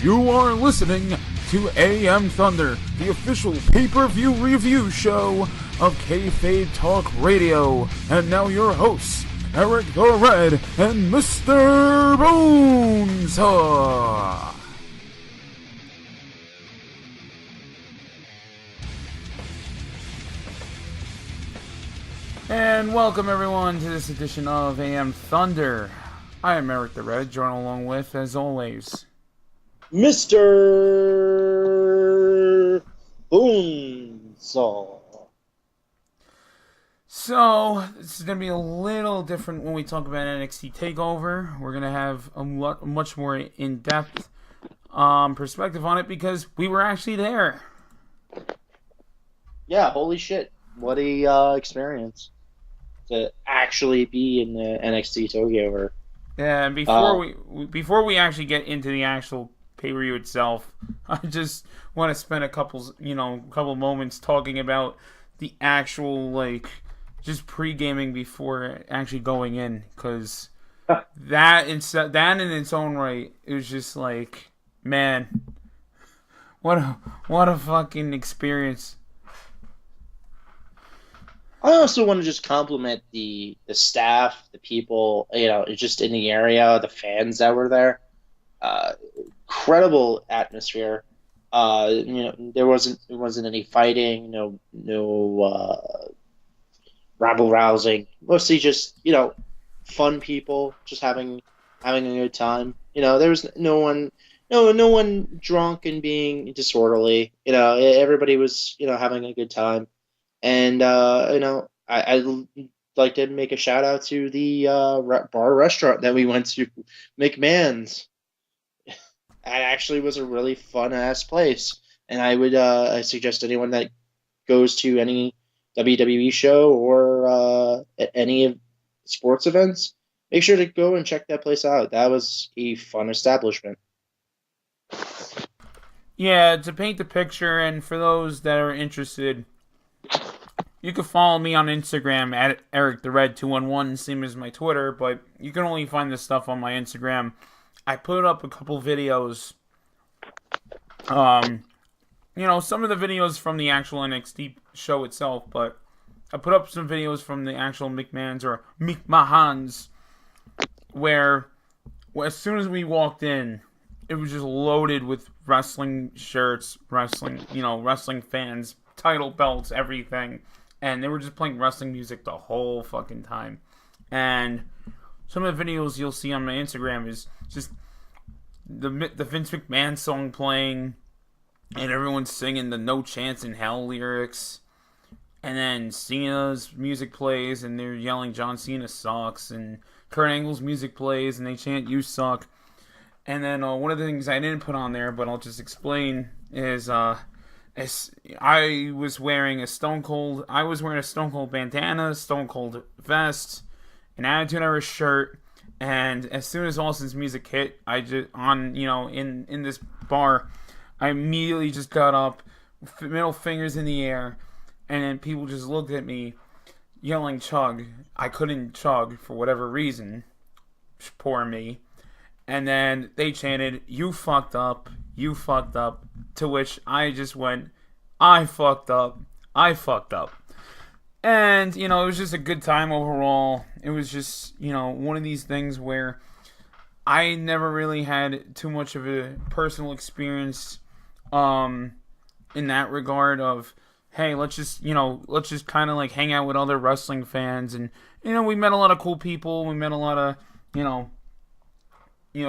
You are listening to AM Thunder, the official pay-per-view review show of Kayfabe Talk Radio. And now your hosts, Eric the Red and Mr. Bones. And welcome everyone to this edition of AM Thunder. I am Eric the Red, joined along with, as always, Mr. Bonesaw. So, this is going to be a little different when we talk about NXT Takeover. We're going to have a much more in-depth perspective on it because we were actually there. Yeah, holy shit. What a experience to actually be in the NXT Takeover. Yeah, and before we actually get into the actual pay-per-view itself, I just want to spend a couple moments talking about the actual, just pre-gaming before actually going in, because that in its own right, it was just like, man, what a fucking experience. I also want to just compliment the staff, the people, just in the area, the fans that were there. Incredible atmosphere. There wasn't any fighting, no rabble rousing. Mostly just fun people, just having a good time. There was no one drunk and being disorderly. Everybody was having a good time. And I'd like to make a shout out to the bar restaurant that we went to, McMahon's. It actually was a really fun ass place, and I would suggest anyone that goes to any WWE show or any sports events, make sure to go and check that place out. That was a fun establishment. Yeah, to paint the picture, and for those that are interested, you can follow me on Instagram at EricTheRed211, same as my Twitter, but you can only find this stuff on my Instagram. I put up a couple videos. Some of the videos from the actual NXT show itself, but I put up some videos from the actual McMahons, where as soon as we walked in, it was just loaded with wrestling shirts, wrestling fans, title belts, everything. And they were just playing wrestling music the whole fucking time. And some of the videos you'll see on my Instagram is just the Vince McMahon song playing, and everyone's singing the No Chance in Hell lyrics. And then Cena's music plays, and they're yelling John Cena sucks. And Kurt Angle's music plays, and they chant You Suck. And then one of the things I didn't put on there, but I'll just explain, is I was wearing a Stone Cold bandana, Stone Cold vest, an Attitude Era shirt, and as soon as Austin's music hit, I just in this bar, I immediately just got up, middle fingers in the air, and then people just looked at me, yelling chug. I couldn't chug for whatever reason, poor me, and then they chanted, "You fucked up, you fucked up," to which I just went, I fucked up. And, it was just a good time overall. It was just, one of these things where I never really had too much of a personal experience in that regard of, hey, let's just kind of hang out with other wrestling fans. And, we met a lot of cool people. We met a lot of,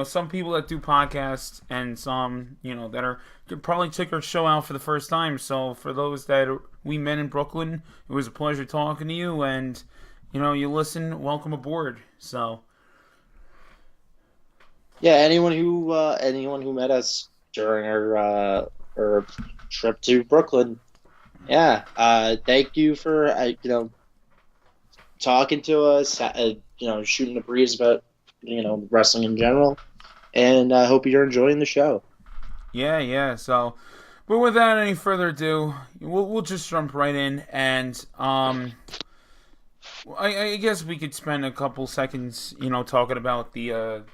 some people that do podcasts, and some, that could probably check our show out for the first time. So for those that we met in Brooklyn, it was a pleasure talking to you, and, you listen, welcome aboard. So. Yeah, anyone who met us during our trip to Brooklyn, thank you for, talking to us, shooting the breeze about, wrestling in general, and I hope you're enjoying the show. Yeah. So, but without any further ado, we'll just jump right in, and I guess we could spend a couple seconds, talking about the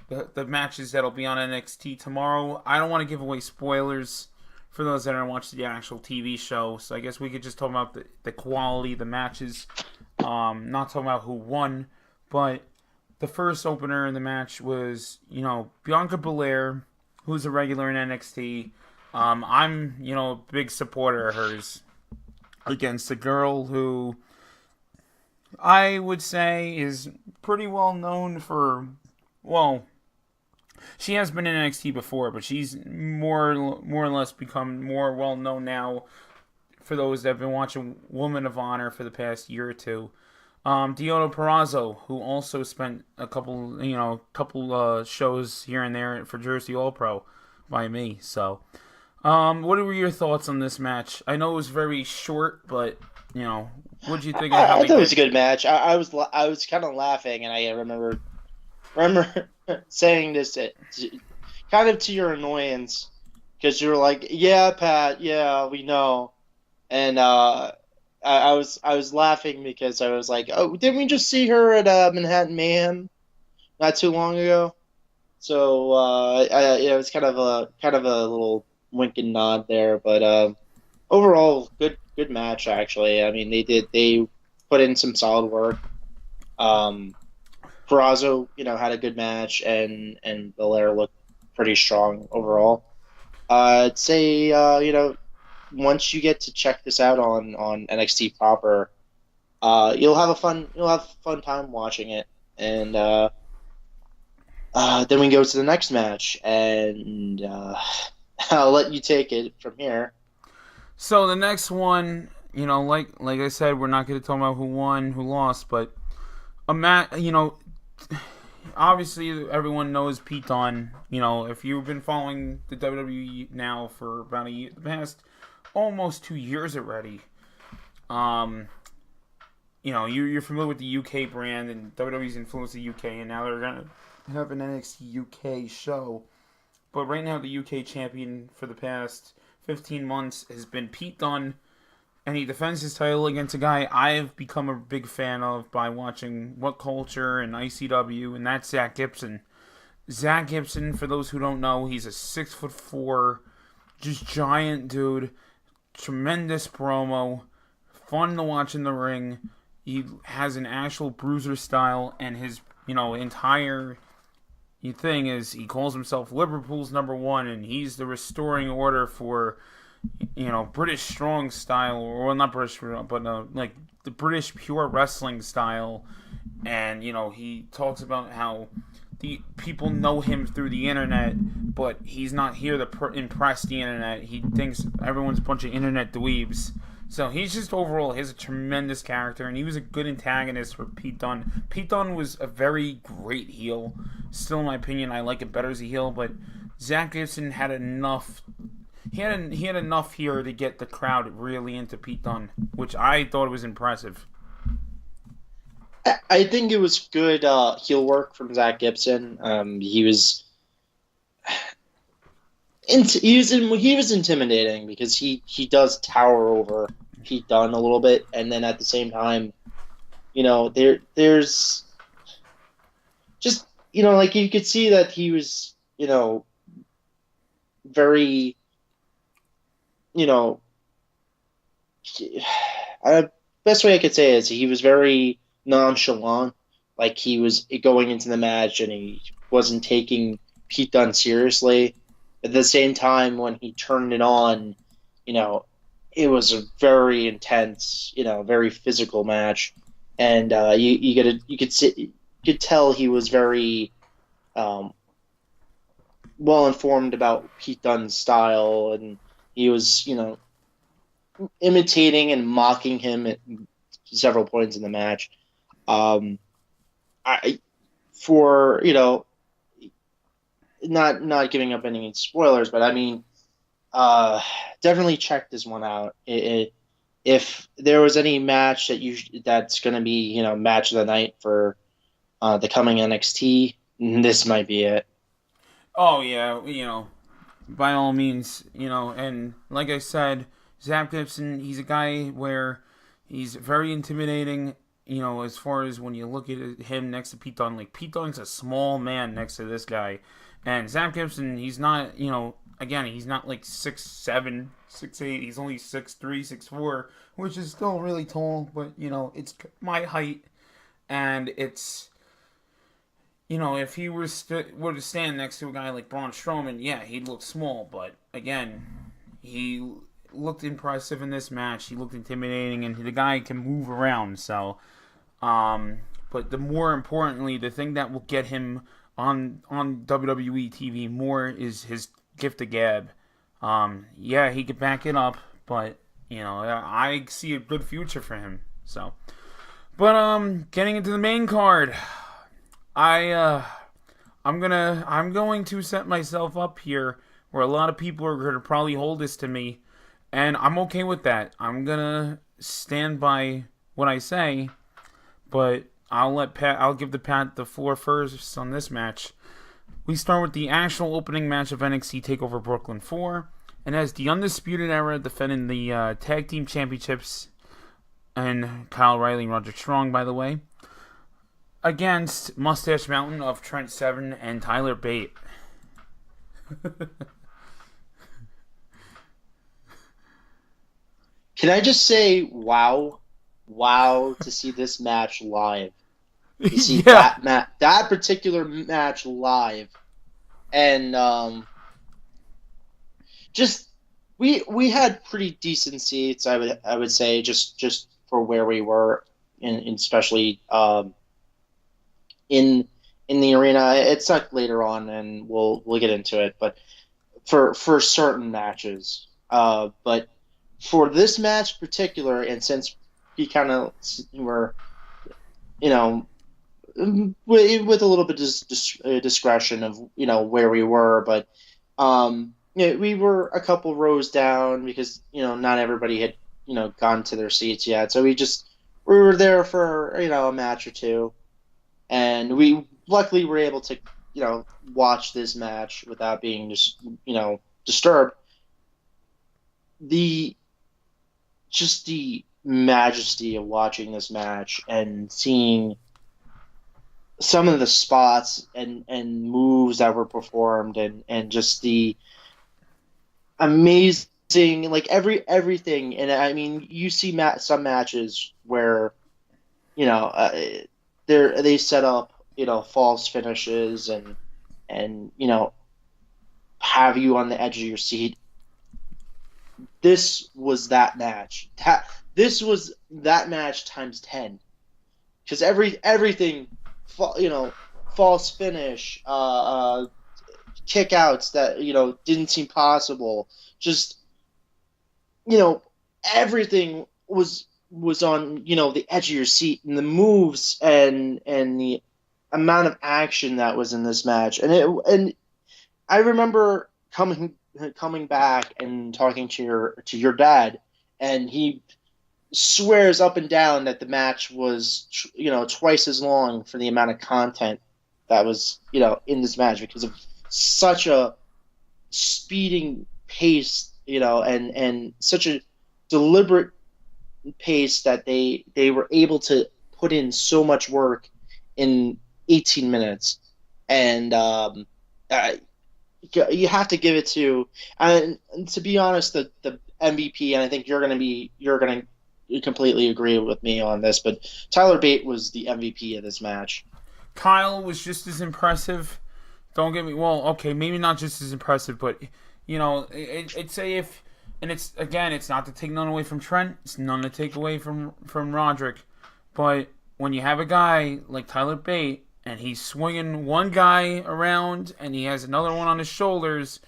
matches that'll be on NXT tomorrow. I don't want to give away spoilers for those that are watching the actual TV show, so I guess we could just talk about the quality of the matches. Not talking about who won, but the first opener in the match was, Bianca Belair, who's a regular in NXT. I'm, a big supporter of hers against a girl who I would say is pretty well known for, well, she has been in NXT before, but she's more or less become more well known now for those that have been watching Woman of Honor for the past year or two. Deonna Purrazzo, who also spent a couple shows here and there for Jersey All Pro by me. So, what were your thoughts on this match? I know it was very short, but what did you think of how I they thought it was a did? good match. I was kind of laughing, and I remember saying this kind of to your annoyance because you were like, "Yeah, Pat, yeah, we know," and I was laughing because I was like, "Oh, didn't we just see her at Manhattan Mayhem not too long ago?" So yeah, it was kind of a little wink and nod there, but overall, good match actually. I mean, they put in some solid work. Um, Perazo, had a good match, and Belair looked pretty strong overall. I'd say, once you get to check this out on NXT proper, you'll have a fun time watching it, and then we go to the next match, and I'll let you take it from here. So the next one, like I said, we're not going to talk about who won, who lost, but a match, obviously everyone knows Pete Dunne. If you've been following the WWE now for about a year, the past almost 2 years already, um, you're familiar with the UK brand and WWE's influenced the UK, and now they're gonna have an NXT UK show. But right now, the UK champion for the past 15 months has been Pete Dunne, and he defends his title against a guy I've become a big fan of by watching What Culture and ICW, and that's Zach Gibson. Zach Gibson, for those who don't know, he's a 6'4", just giant dude, tremendous promo, fun to watch in the ring. He has an actual bruiser style, and his entire thing is he calls himself Liverpool's number one, and he's the restoring order for British strong style, or well, not British, but like the British pure wrestling style. And he talks about how the people know him through the internet, but he's not here to impress the internet. He thinks everyone's a bunch of internet dweebs. So he's just overall, he's a tremendous character, and he was a good antagonist for Pete Dunne. Pete Dunne was a very great heel. Still, in my opinion, I like it better as a heel, but Zach Gibson had enough. He had enough here to get the crowd really into Pete Dunne, which I thought was impressive. I think it was good heel work from Zach Gibson. He was intimidating because he does tower over Pete Dunne a little bit, and then at the same time, there's just like you could see that he was very you know best way I could say is he was very nonchalant, like he was going into the match and he wasn't taking Pete Dunne seriously. At the same time, when he turned it on, you know, it was a very intense, very physical match, and you could tell he was very um, well informed about Pete Dunne's style, and he was imitating and mocking him at several points in the match. I for not giving up any spoilers, but I mean, definitely check this one out. If there was any match that's going to be match of the night for the coming NXT, this might be it. Oh yeah, by all means, and like I said, Zach Gibson, he's a guy where he's very intimidating, as far as when you look at him next to Pete Dunne, like Pete Dunne's a small man next to this guy, and Zach Gibson, he's not, again, he's not like 6'7", 6'8", he's only 6'3", 6'4", which is still really tall, but it's my height, and it's, if he were to stand next to a guy like Braun Strowman, yeah, he'd look small, but again, he looked impressive in this match. He looked intimidating, and the guy can move around. So, but the more importantly, the thing that will get him on WWE TV more is his gift of gab. Yeah, he could back it up, but I see a good future for him. So, but getting into the main card, I'm going to set myself up here where a lot of people are going to probably hold this to me. And I'm okay with that. I'm gonna stand by what I say, but I'll give Pat the floor first on this match. We start with the actual opening match of NXT Takeover Brooklyn 4, and as the Undisputed Era defending the Tag Team Championships, and Kyle O'Reilly and Roderick Strong, by the way, against Mustache Mountain of Trent Seven and Tyler Bate. Can I just say, wow, to see this match live. You see that particular match live, and just we had pretty decent seats. I would say just for where we were, especially in the arena. It's not later on, and we'll get into it, but for certain matches, but. For this match in particular, and since we kind of were, with a little bit of discretion of, where we were, but we were a couple rows down because, not everybody had, gone to their seats yet. So we were there for, a match or two. And we luckily were able to, watch this match without being disturbed. The majesty of watching this match and seeing some of the spots and moves that were performed and just the amazing, like everything. And I mean, you see some matches where, they set up, false finishes and have you on the edge of your seat. This was that match. This was that match times 10, because everything, false finish, kickouts that didn't seem possible. Just everything was on the edge of your seat, and the moves and the amount of action that was in this match. And I remember coming back and talking to your dad, and he swears up and down that the match was twice as long for the amount of content that was in this match, because of such a speeding pace, and such a deliberate pace that they were able to put in so much work in 18 minutes. And you have to give it to, and to be honest, the MVP, and I think you're gonna completely agree with me on this, but Tyler Bate was the MVP of this match. Kyle was just as impressive. Don't get me, well, okay, maybe not just as impressive, but it's it's not to take none away from Trent, it's none to take away from Roderick, but when you have a guy like Tyler Bate, and he's swinging one guy around, and he has another one on his shoulders,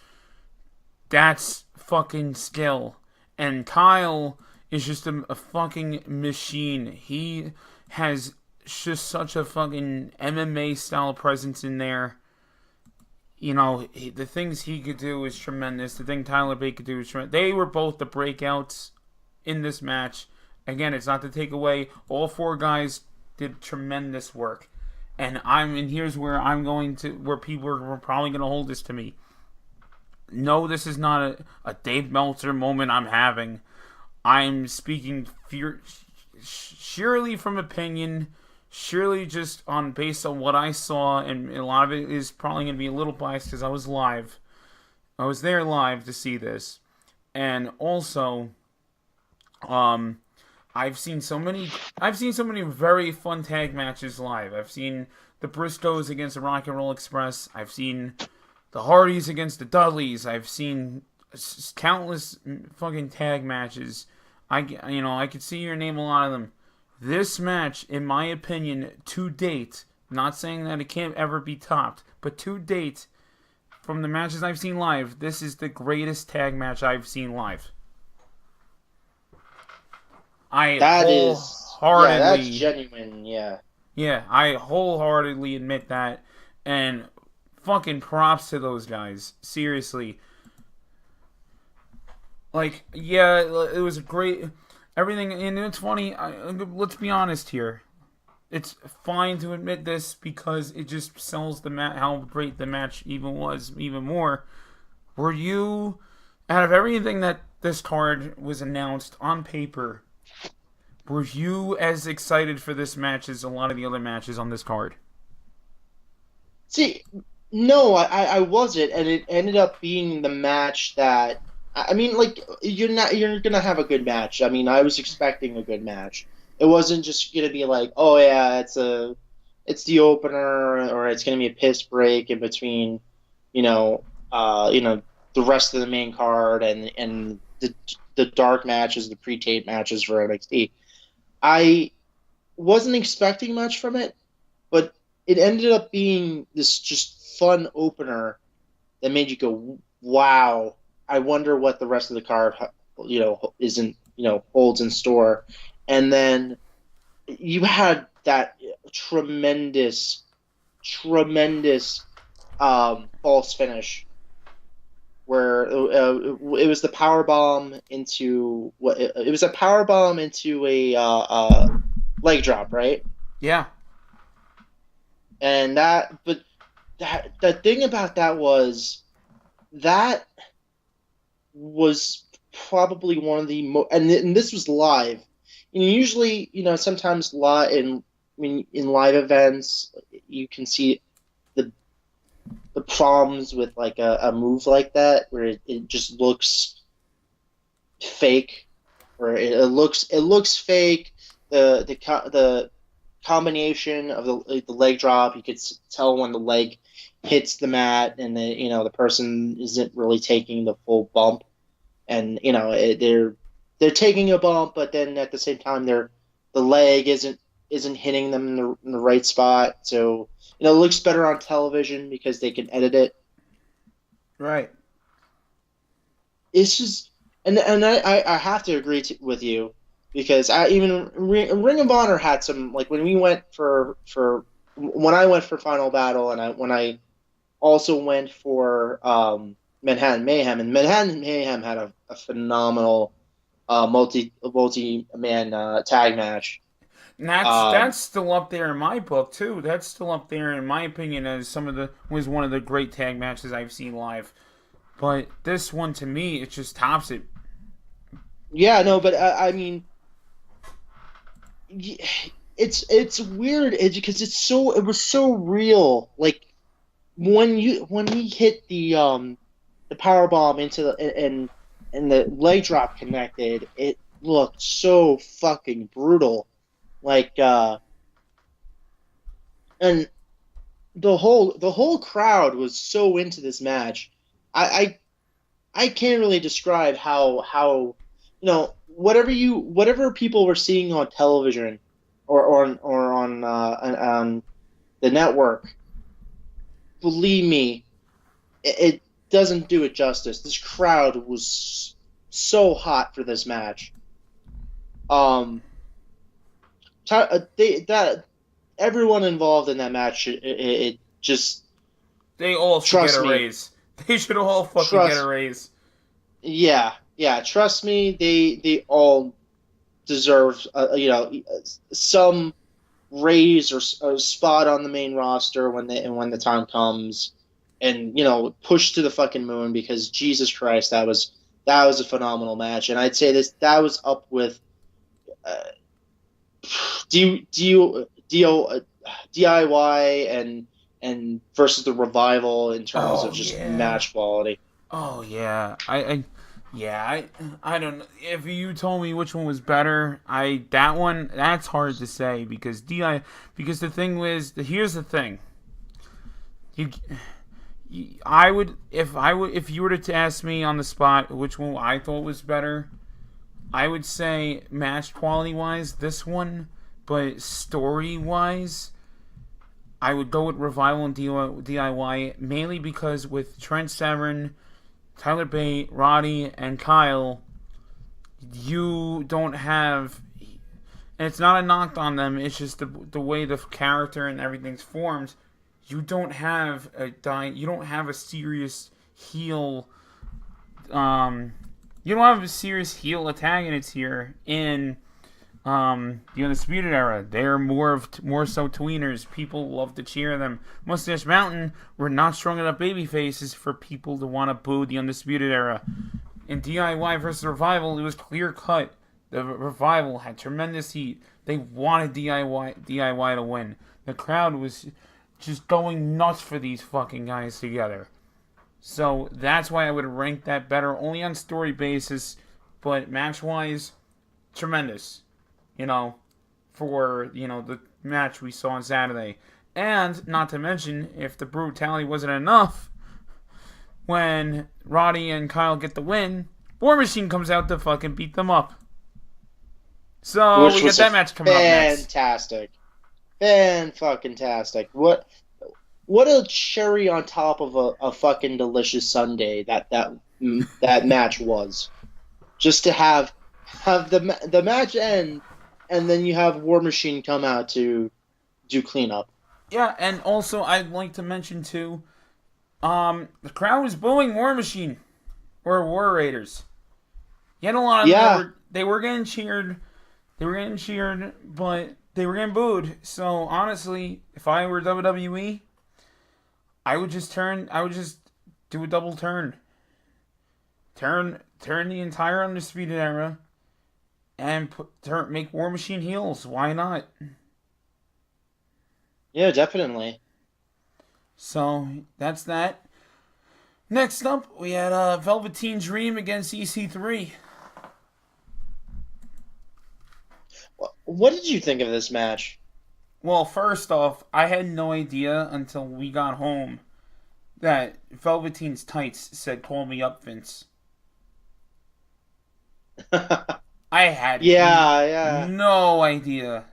that's fucking skill. And Kyle is just a fucking machine. He has just such a fucking MMA style presence in there. The things he could do is tremendous. The thing Tyler Bate could do is tremendous. They were both the breakouts in this match. Again, it's not to take away. All four guys did tremendous work. And here's where where people are probably going to hold this to me. No, this is not a Dave Meltzer moment I'm having. I'm speaking surely from opinion, surely just on based on what I saw, and a lot of it is probably going to be a little biased because I was live. I was there live to see this, and also, um, I've seen so many very fun tag matches live. I've seen the Briscoes against the Rock and Roll Express. I've seen the Hardys against the Dudleys. I've seen countless fucking tag matches. I could see your name a lot of them. This match, in my opinion, to date, not saying that it can't ever be topped, but to date, from the matches I've seen live, this is the greatest tag match I've seen live. I that's wholeheartedly, genuine. Yeah. yeah, I wholeheartedly admit that, and fucking props to those guys. Seriously, like, yeah, it was great. Everything, and it's funny. Let's be honest here. It's fine to admit this because it just sells how great the match even was even more. Were you, out of everything that this card was announced on paper, were you as excited for this match as a lot of the other matches on this card? See, no, I wasn't, and it ended up being the match that I mean, like you're gonna have a good match. I mean, I was expecting a good match. It wasn't just gonna be like, oh yeah, it's the opener, or it's gonna be a piss break in between, you know, the rest of the main card and the dark matches, the pre-tape matches for NXT. I wasn't expecting much from it, but it ended up being this just fun opener that made you go, "Wow! I wonder what the rest of the card, isn't holds in store." And then you had that tremendous, tremendous false finish where it was the power bomb into what it was a power bomb into a leg drop, right? Yeah, And but the thing about that was probably one of the most, and this was live. And usually, sometimes in live events, you can see the the problems with like a move like that, where it just looks fake, or it looks fake. The combination of the leg drop, you could tell when the leg hits the mat, and the person isn't really taking the full bump, and they're taking a bump, but then at the same time the leg isn't hitting them in the right spot. So it looks better on television because they can edit it. right. It's just, and I have to agree with you, because even Ring of Honor had some, like when we went when I went for Final Battle, and when I also went for Manhattan Mayhem, and Manhattan Mayhem had a phenomenal multi man tag match. And that's still up there in my book too. That's still up there in my opinion as was one of the great tag matches I've seen live. But this one to me, it just tops it. Yeah, no, but I mean, it's weird because it was so real. Like when he hit the power bomb into and the leg drop connected, it looked so fucking brutal. Like and the whole crowd was so into this match. I can't really describe how whatever people were seeing on television or on the network. Believe me, it doesn't do it justice. This crowd was so hot for this match. That everyone involved in that match, it just, They all should trust get a me, raise. They should all fucking get a trust, raise. yeah, trust me, they all deserve, some raise or a spot on the main roster when the time comes, and push to the fucking moon, because Jesus Christ, that was a phenomenal match. And I'd say that was up with, uh, DIY and versus the Revival in terms of Oh just yeah. match quality? Oh yeah. I don't know. If you told me which one was better, that one that's hard to say because the thing was here's the thing. You I would if you were to ask me on the spot which one I thought was better, I would say match quality wise this one, but story wise, I would go with Revival and DIY mainly because with Trent Severin, Tyler Bate, Roddy, and Kyle, you don't have, and it's not a knock on them. It's just the way the character and everything's formed. You don't have you don't have a serious heel. You don't have a serious heel antagonist here in the Undisputed Era. They're more so tweeners. People love to cheer them. Mustache Mountain were not strong enough baby faces for people to want to boo the Undisputed Era. In DIY versus Revival, it was clear cut. The Revival had tremendous heat. They wanted DIY to win. The crowd was just going nuts for these fucking guys together. So that's why I would rank that better, only on story basis, but match wise, tremendous. You know, for the match we saw on Saturday, and not to mention if the brutality wasn't enough, when Roddy and Kyle get the win, War Machine comes out to fucking beat them up. So Which we was get that match coming up next. fantastic, fan-fucking-tastic. What a cherry on top of a fucking delicious sundae that match was. Just to have the match end, and then you have War Machine come out to do cleanup. Yeah, and also I'd like to mention too, the crowd was booing War Machine or War Raiders. You had a lot of them Yeah, they were getting cheered. They were getting cheered, but they were getting booed. So honestly, if I were WWE, I would just do a double turn. Turn the entire Undisputed Era and make War Machine heels. Why not? yeah, definitely. So that's that. Next up, we had Velveteen Dream against EC3. What did you think of this match? Well, first off, I had no idea until we got home that Velveteen's tights said "Call me up, Vince." I had Yeah. no idea.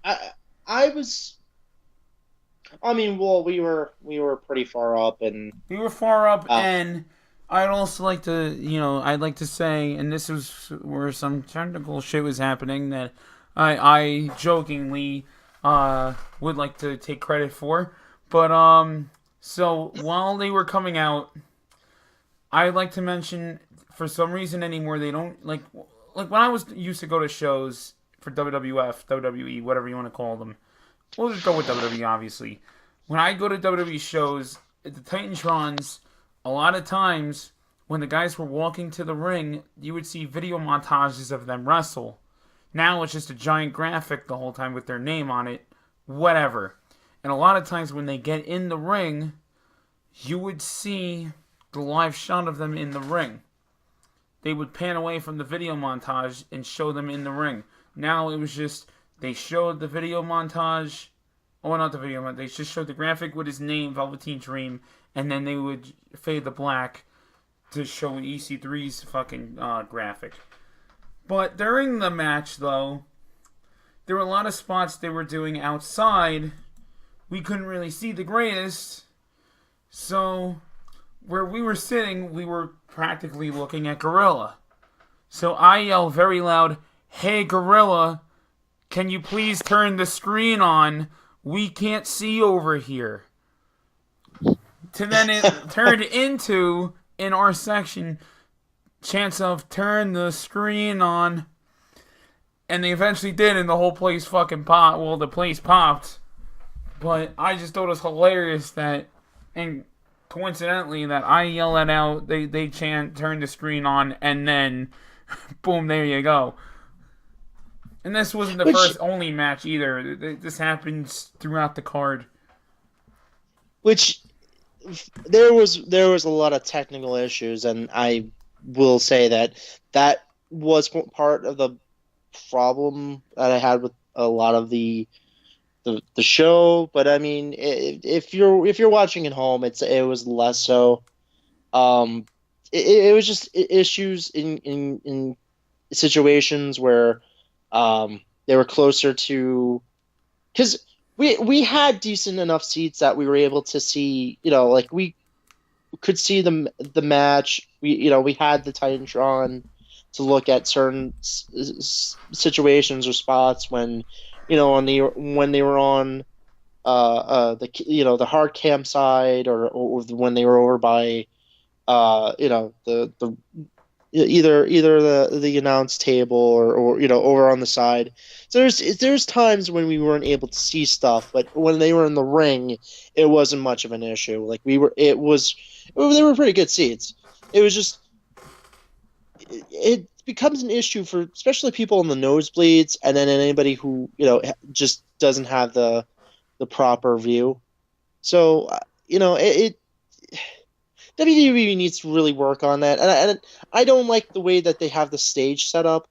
I I was. I mean, well, we were pretty far up, and We were far up, uh, and I'd also like to, I'd like to say, and this was where some technical shit was happening that I jokingly would like to take credit for. But so while they were coming out, I'd like to mention for some reason anymore they don't like when I was used to go to shows for WWF, WWE, whatever you want to call them. We'll just go with WWE, obviously. When I go to WWE shows, at the Titantrons, a lot of times when the guys were walking to the ring, you would see video montages of them wrestle. Now it's just a giant graphic the whole time with their name on it, whatever. And a lot of times when they get in the ring, you would see the live shot of them in the ring. They would pan away from the video montage and show them in the ring. Now it was just they showed the video montage. Oh, not the video montage. They just showed the graphic with his name, Velveteen Dream, and then they would fade the black to show EC3's fucking graphic. But during the match, though, there were a lot of spots they were doing outside. We couldn't really see the greatest. So, where we were sitting, we were practically looking at Gorilla. So I yelled very loud, "Hey, Gorilla, can you please turn the screen on? We can't see over here." To then it turned into, in our section, chance of turn the screen on. And they eventually did, and the whole place fucking popped. Well, the place popped. But I just thought it was hilarious that, and coincidentally, that I yell it out, they chant, turn the screen on, and then, boom, there you go. And this wasn't the which first only match either. This happens throughout the card. which there was a lot of technical issues, and I will say that was part of the problem that I had with a lot of the show. But I mean, if you're watching at home, it was less so. Um, it was just issues in situations where they were closer to, because we had decent enough seats that we were able to see, like we could see the match. We had the Titantron to look at certain situations or spots when, when they were on the hard cam side, or when they were over by the either the announce table, or over on the side. So there's times when we weren't able to see stuff, but when they were in the ring, it wasn't much of an issue. Like they were pretty good seats. It was just it becomes an issue for especially people in the nosebleeds, and then anybody who just doesn't have the proper view. So it WWE needs to really work on that, and I don't like the way that they have the stage set up,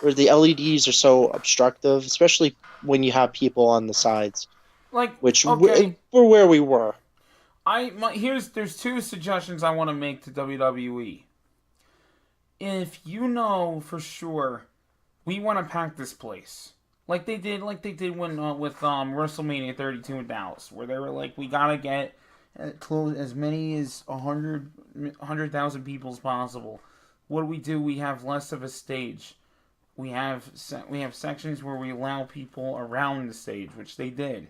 where the LEDs are so obstructive, especially when you have people on the sides, Like, which okay, were where we were. there's two suggestions I want to make to WWE. If you know for sure we want to pack this place, like they did when with WrestleMania 32 in Dallas, where they were like, we gotta get close as many as 100,000 people as possible. What do? We have less of a stage. We have sections where we allow people around the stage, which they did.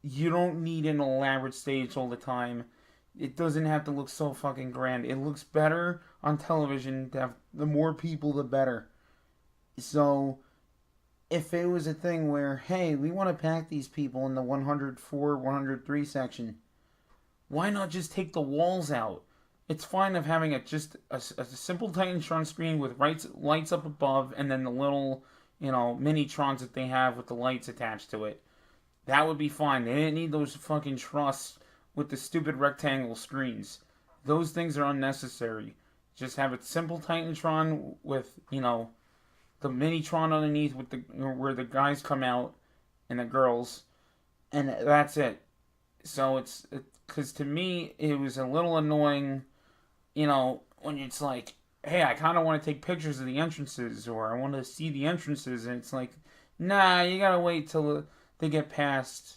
You don't need an elaborate stage all the time. It doesn't have to look so fucking grand. It looks better on television to have the more people, the better. So, if it was a thing where, hey, we want to pack these people in the 104, 103 section, why not just take the walls out? It's fine of having just a simple Titantron screen with lights up above, and then the little, mini-trons that they have with the lights attached to it. That would be fine. They didn't need those fucking trusses with the stupid rectangle screens. Those things are unnecessary. Just have a simple Titantron with, the mini-tron underneath with where the guys come out and the girls, and that's it. So it's because to me it was a little annoying, when it's like, hey, I kind of want to take pictures of the entrances, or I want to see the entrances, and it's like, nah, you gotta wait till they get past,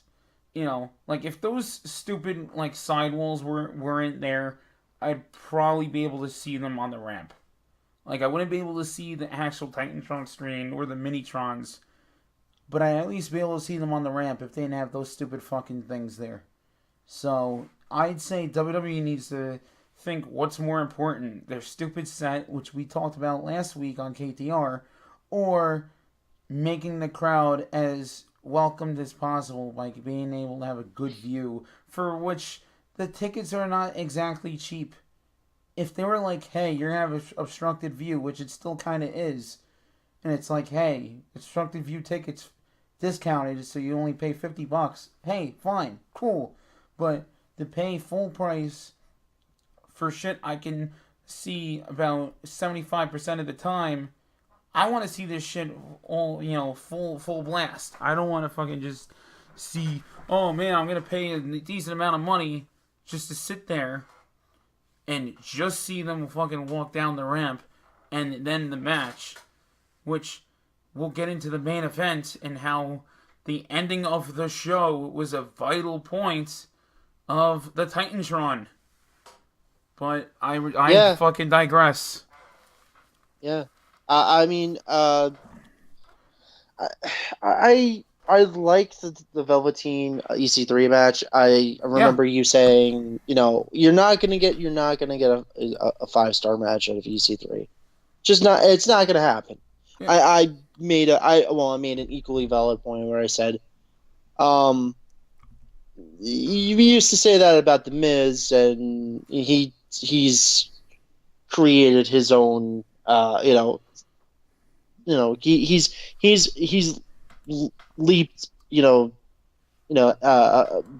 like if those stupid like sidewalls weren't there, I'd probably be able to see them on the ramp. Like I wouldn't be able to see the actual Titantron screen or the Minitrons, but I'd at least be able to see them on the ramp if they didn't have those stupid fucking things there. So I'd say WWE needs to think what's more important, their stupid set, which we talked about last week on KTR, or making the crowd as welcomed as possible by being able to have a good view, for which the tickets are not exactly cheap. If they were like, hey, you're going to have an obstructed view, which it still kind of is, and it's like, hey, obstructed view tickets discounted so you only pay $50, hey, fine, cool. But to pay full price for shit I can see about 75% of the time, I want to see this shit all, full blast. I don't want to fucking just see, oh man, I'm going to pay a decent amount of money just to sit there and just see them fucking walk down the ramp and then the match, which we'll get into the main event and how the ending of the show was a vital point of the Titantron. But I Yeah, fucking digress. yeah. I mean, I liked the Velveteen EC3 match. I Yeah. remember you saying, you're not gonna get a 5-star match out of EC3. Just not. It's not gonna happen. Yeah. I made I made an equally valid point where I said, um, you used to say that about the Miz, and he's created his own he's leaped,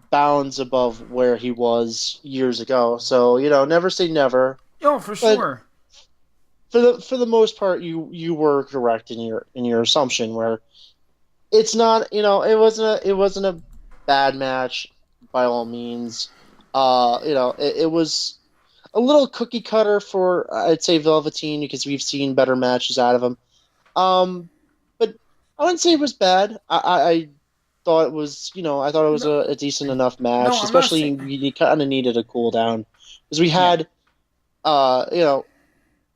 bounds above where he was years ago. So, never say never. Yo, for But sure. for the most part, you were correct in your assumption where it's not, it wasn't a bad match by all means. It was a little cookie cutter for, I'd say, Velveteen, because we've seen better matches out of him. But I wouldn't say it was bad. I thought it was, I thought it was No, a decent enough no, match. I'm not Especially saying. you kind of needed a cool down because we Yeah. had, uh, you know,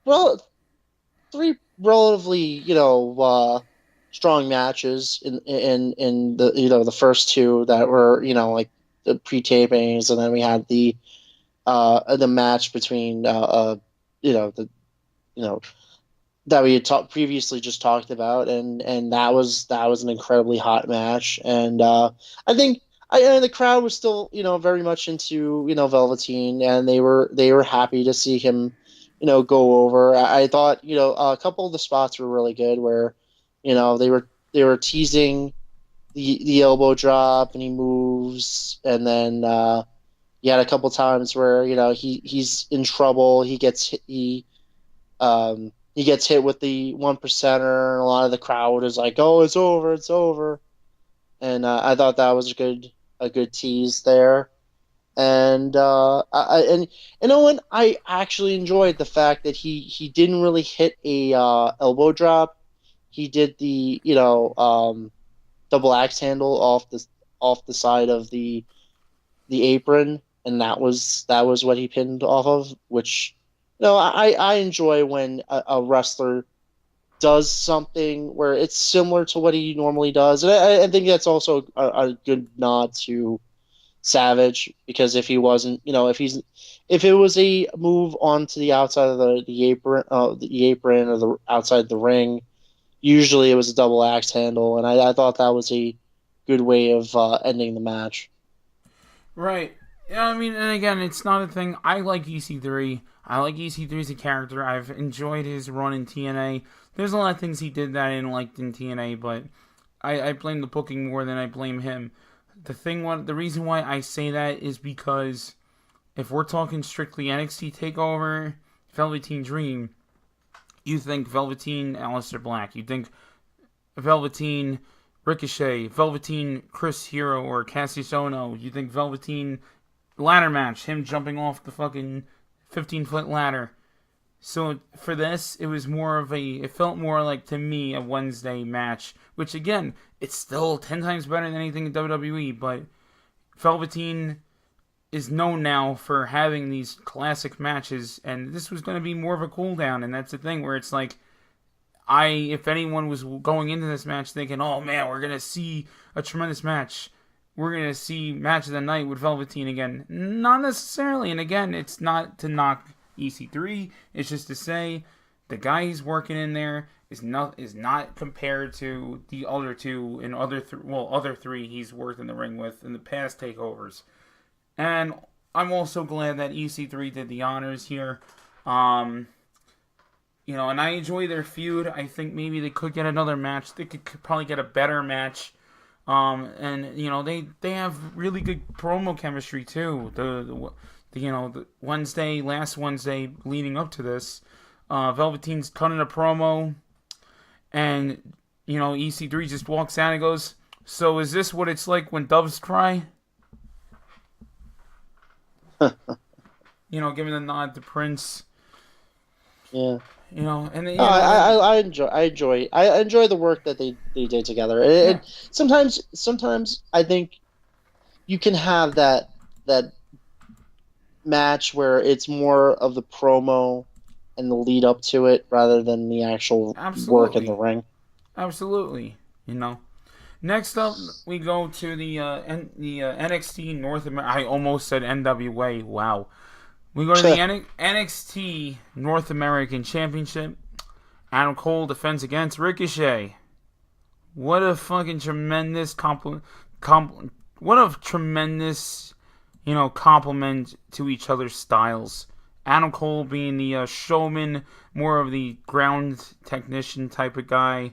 well, three relatively, strong matches in the the first two that were like the pre-tapings, and then we had the match between the you know that we had previously just talked about, and that was an incredibly hot match, and I think and the crowd was still very much into Velveteen, and they were happy to see him go over. I thought a couple of the spots were really good where they were teasing the elbow drop and he moves, and then you had a couple times where he's in trouble. He gets hit with the 1%er, and a lot of the crowd is like, "Oh, it's over, it's over." And I thought that was a good tease there. And Owen, I actually enjoyed the fact that he didn't really hit a elbow drop. He did the double axe handle off the side of the apron, and that was what he pinned off of. Which I enjoy when a wrestler does something where it's similar to what he normally does, and I think that's also a good nod to Savage, because if he wasn't, if it was a move onto the outside of the apron or the outside the ring, usually it was a double axe handle, and I thought that was a good way of ending the match. Right. Yeah, I mean, and again, it's not a thing. I like EC3. I like EC3 as a character. I've enjoyed his run in TNA. There's a lot of things he did that I didn't like in TNA, but I blame the booking more than I blame him. The reason why I say that is because if we're talking strictly NXT Takeover, Velveteen Dream, you think Velveteen Aleister Black, you think Velveteen Ricochet, Velveteen Chris Hero or Cassius Ohno, you think Velveteen ladder match, him jumping off the fucking 15-foot ladder. So for this, it felt more like, to me, a Wednesday match, which again, it's still 10 times better than anything in WWE, but Velveteen is known now for having these classic matches, and this was going to be more of a cool down, and that's the thing where it's like, if anyone was going into this match thinking, oh man, we're going to see a tremendous match, we're going to see match of the night with Velveteen again. Not necessarily, and again, it's not to knock EC3, it's just to say the guy he's working in there is not compared to the other two and other three he's worked in the ring with in the past takeovers. And I'm also glad that EC3 did the honors here. And I enjoy their feud. I think maybe they could get another match. They could probably get a better match. And they have really good promo chemistry too. The last Wednesday leading up to this, Velveteen's cutting a promo, and EC3 just walks out and goes, "So is this what it's like when doves cry?" Giving a nod to Prince. Yeah. And then, I enjoy the work that they did together. And sometimes I think you can have that match where it's more of the promo and the lead up to it rather than the actual work in the ring. Absolutely. Next up, we go to the NXT North America. I almost said NWA. Wow. We go to the NXT North American Championship. Adam Cole defends against Ricochet. What a fucking tremendous what a tremendous, compliment to each other's styles. Adam Cole being the showman, more of the ground technician type of guy.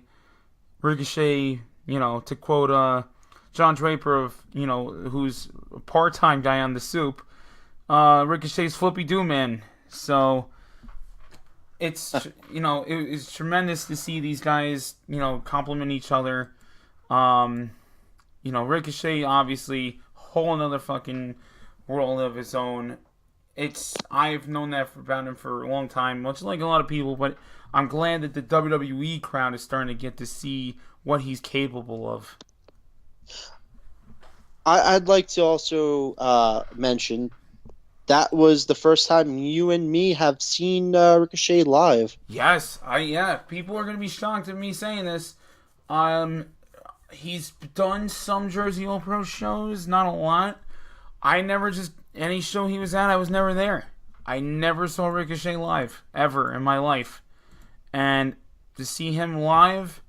Ricochet, to quote John Draper of, who's a part-time guy on the Soup, Ricochet's Flippy Doo Man. So it's tremendous to see these guys, compliment each other. Ricochet obviously whole another fucking world of his own. I've known that about him for a long time, much like a lot of people, but I'm glad that the WWE crowd is starting to get to see what he's capable of. I'd like to also mention that was the first time you and me have seen Ricochet live. Yes, people are gonna be shocked at me saying this. He's done some Jersey All Pro shows, not a lot. Any show he was at, I was never there. I never saw Ricochet live ever in my life, and to see him live,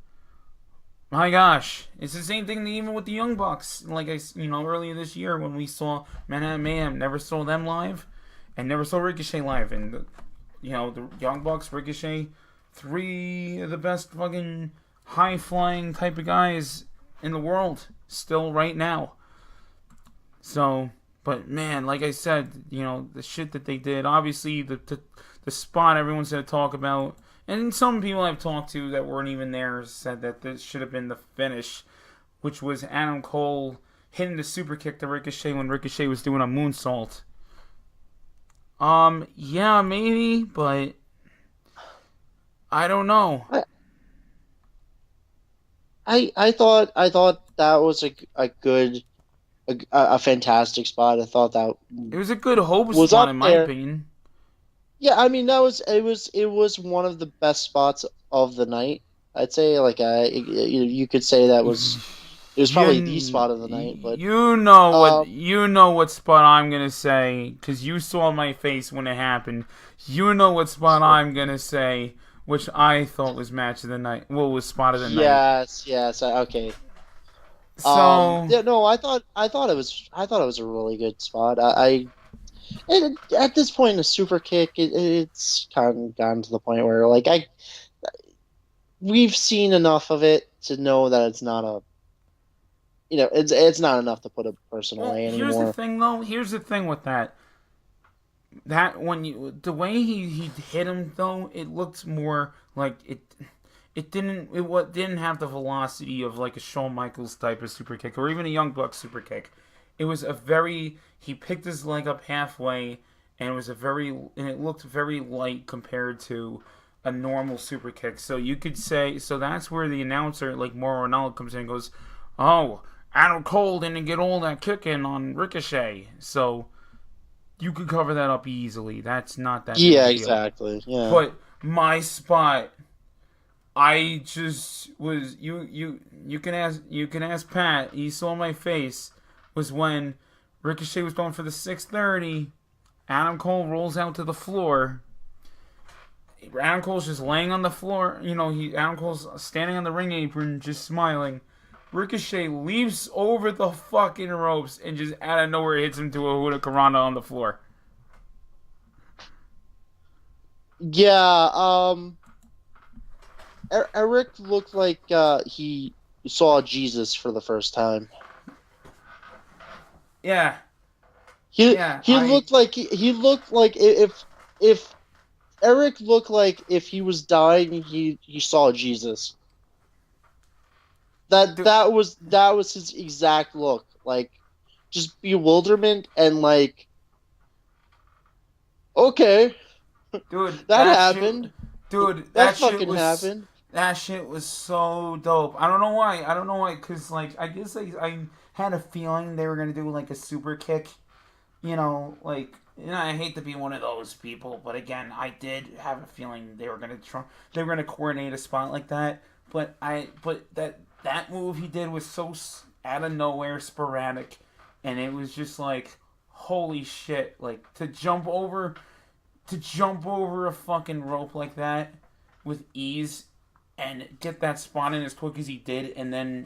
my gosh, it's the same thing even with the Young Bucks. Like earlier this year when we saw Manhattan Mayhem, never saw them live, and never saw Ricochet live. And the Young Bucks, Ricochet, 3 of the best fucking high flying type of guys in the world still right now. So, but man, like I said, the shit that they did. Obviously, the spot everyone's gonna talk about. And some people I've talked to that weren't even there said that this should have been the finish, which was Adam Cole hitting the super kick to Ricochet when Ricochet was doing a moonsault. Yeah, maybe, but I don't know. I thought that was a fantastic spot. I thought that it was a good hope spot in my opinion. Yeah, I mean it was one of the best spots of the night. I'd say you could say that was probably the spot of the night. But you know what spot I'm gonna say because you saw my face when it happened. You know what spot I'm gonna say, which I thought was match of the night. Well, was spot of the night. Yes, okay. So yeah, no, I thought it was a really good spot. At this point in the super kick, it's kind of gotten to the point where we've seen enough of it to know that it's not it's not enough to put a person away anymore. Here's the thing, though. Here's the thing with that. That the way he hit him though, it looked more like it didn't have the velocity of like a Shawn Michaels type of super kick or even a Young Bucks super kick. It was he picked his leg up halfway and it looked very light compared to a normal super kick. So you could say, that's where the announcer like Mauro Ranallo comes in and goes, "Oh, Adam Cole didn't get all that kicking on Ricochet." So you could cover that up easily. That's not that big a deal. Exactly. Yeah. But my spot, I just was you can ask Pat. He saw my face. Was when Ricochet was going for the 630. Adam Cole rolls out to the floor. Adam Cole's just laying on the floor. Adam Cole's standing on the ring apron, just smiling. Ricochet leaps over the fucking ropes and just out of nowhere hits him to a Hurricanrana on the floor. Yeah, Eric looked like he saw Jesus for the first time. Yeah. He looked like if Eric looked like if he was dying, he saw Jesus. That was his exact look, like just bewilderment and like, okay, dude, that happened. That fucking happened. That shit was so dope. I don't know why. Because like I guess I had a feeling they were gonna do like a super kick. I hate to be one of those people, but again, I did have a feeling they were gonna coordinate a spot like that. But that move he did was so out of nowhere, sporadic, and it was just like, holy shit! Like to jump over a fucking rope like that with ease and get that spot in as quick as he did, and then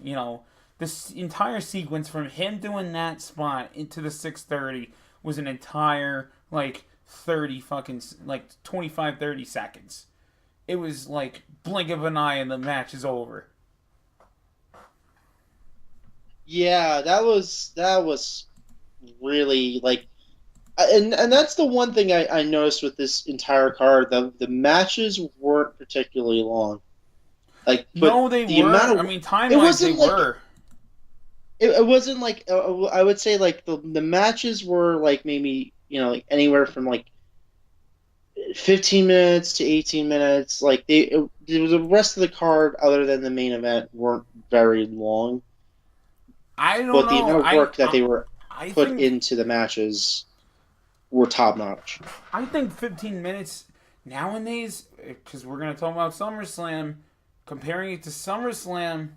this entire sequence from him doing that spot into the 630 was an entire like 30 fucking, like 25, 30 seconds. It was like blink of an eye and the match is over. Yeah, that was really like, and that's the one thing I noticed with this entire card. The matches weren't particularly long. Like, but No, they the amount were. I of mean, time it wise, they wasn't like were. it wasn't like I would say like the matches were like maybe like anywhere from like 15 minutes to 18 minutes. Like the rest of the card other than the main event weren't very long, I don't but the know. amount of work that they were I put think into the matches were top notch. I think 15 minutes nowadays, because we're gonna talk about SummerSlam. Comparing it to SummerSlam,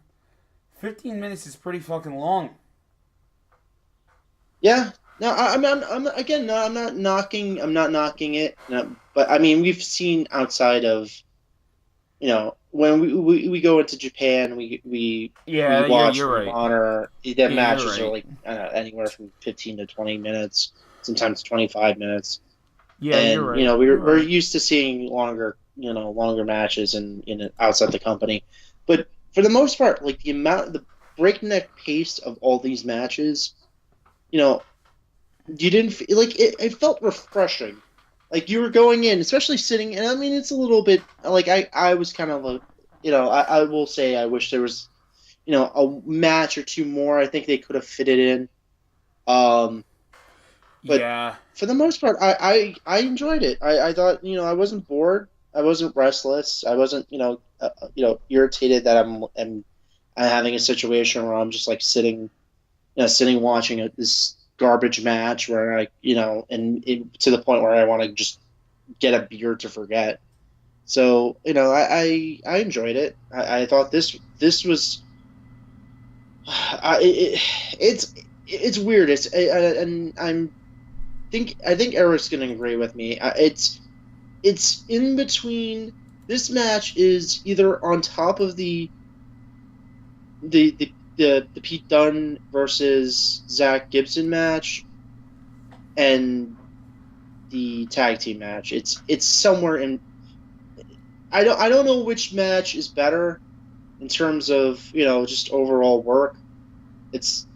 15 minutes is pretty fucking long. Yeah. No, I'm again. No, I'm not knocking it. No, but I mean, we've seen outside of when we go into Japan, we Yeah, watch you're Ring of right. Honor. The Yeah, you're matches are right. like anywhere from 15 to 20 minutes, sometimes 25 minutes, Yeah, you're and right. You're we're right. used to seeing longer matches in outside the company, but for the most part, like the breakneck pace of all these matches, you know, you didn't like it felt refreshing. Like you were going in, especially sitting, and I mean it's a little bit like I was kind of a I will say I wish there was a match or two more. I think they could have fitted in. Um, but Yeah. for the most part, I enjoyed it. I thought I wasn't bored. I wasn't restless. I wasn't irritated that I'm having a situation where I'm just like sitting watching this garbage match where to the point where I want to just get a beer to forget. So I enjoyed it. I thought this was it's weird. And I think Eric's gonna agree with me. It's in between. This match is either on top of the Pete Dunne versus Zach Gibson match and the tag team match. It's somewhere in. I don't know which match is better in terms of just overall work. It's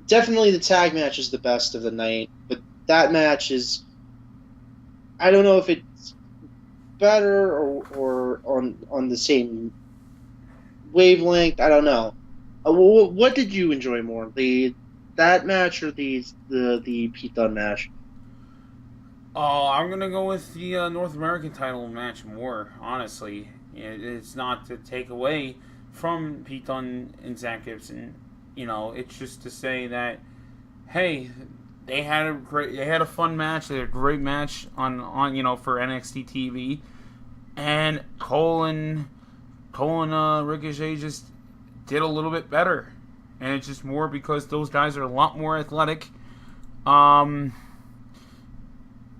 definitely the tag match is the best of the night, but that match is. I don't know if it's better or on the same wavelength. I don't know. What did you enjoy more, that match or the Pete Dunne match? Oh, I'm gonna go with the North American title match more. Honestly, it's not to take away from Pete Dunne and Zach Gibson. It's just to say that hey, they had a fun match. They had a great match on for NXT TV, and Cole and Ricochet just did a little bit better, and it's just more because those guys are a lot more athletic. Um,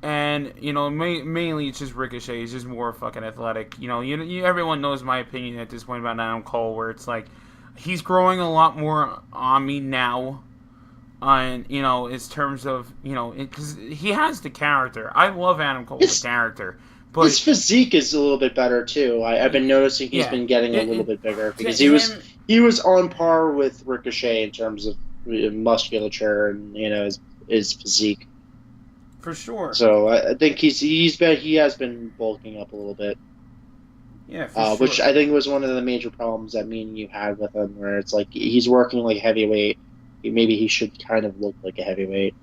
and mainly it's just Ricochet. He's just more fucking athletic. Everyone knows my opinion at this point about Adam Cole, where it's like he's growing a lot more on me now. On in terms of because he has the character. I love Adam Cole the character, His but physique is a little bit better too. I've been noticing he's yeah, been getting a little it bit bigger to because him he was on par with Ricochet in terms of musculature and his physique. for sure. So I think he has been bulking up a little bit, Yeah, for which sure. I think was one of the major problems that me and you had with him, where it's like he's working like heavyweight. Maybe he should kind of look like a heavyweight.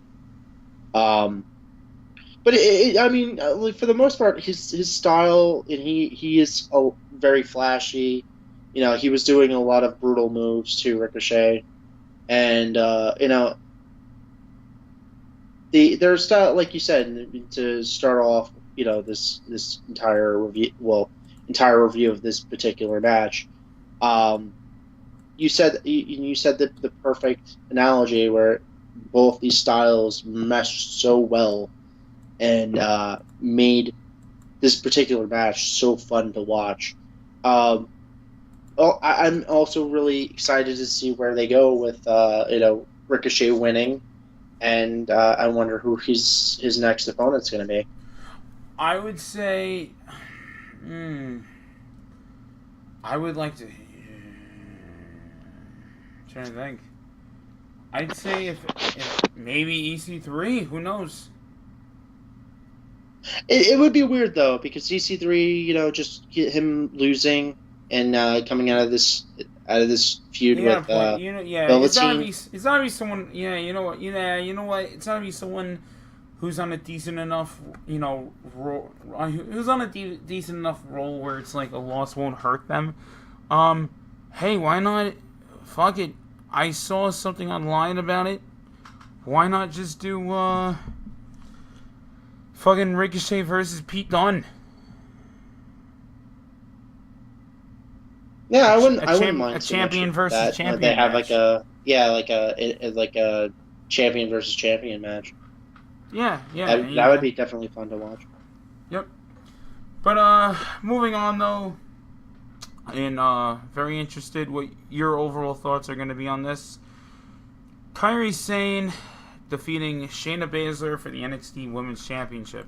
Um, but I mean, like, for the most part, his style and he is very flashy. He was doing a lot of brutal moves to Ricochet, and their style, like you said, to start off, this entire review of this particular match. Um, you said that the perfect analogy where both these styles meshed so well and made this particular match so fun to watch. Um, I'm also really excited to see where they go with Ricochet winning, and I wonder who his next opponent's going to be. I would say, I would like to. Trying to think. I'd say if maybe EC3. Who knows? It would be weird though because EC3, just get him losing and coming out of this feud You got a with point. Yeah. Velveteen. It's gotta be someone. Yeah, you know what? You know what? It's gotta be someone who's on a decent enough, who's on a decent enough role where it's like a loss won't hurt them. Hey, why not? Fuck it. I saw something online about it. Why not just do fucking Ricochet versus Pete Dunne? Yeah, I wouldn't mind a too much champion of versus that. champion They have match. like a champion versus champion match. Yeah, That would be definitely fun to watch. Yep. But moving on though, and very interested what your overall thoughts are going to be on this. Kairi Sane defeating Shayna Baszler for the NXT Women's Championship.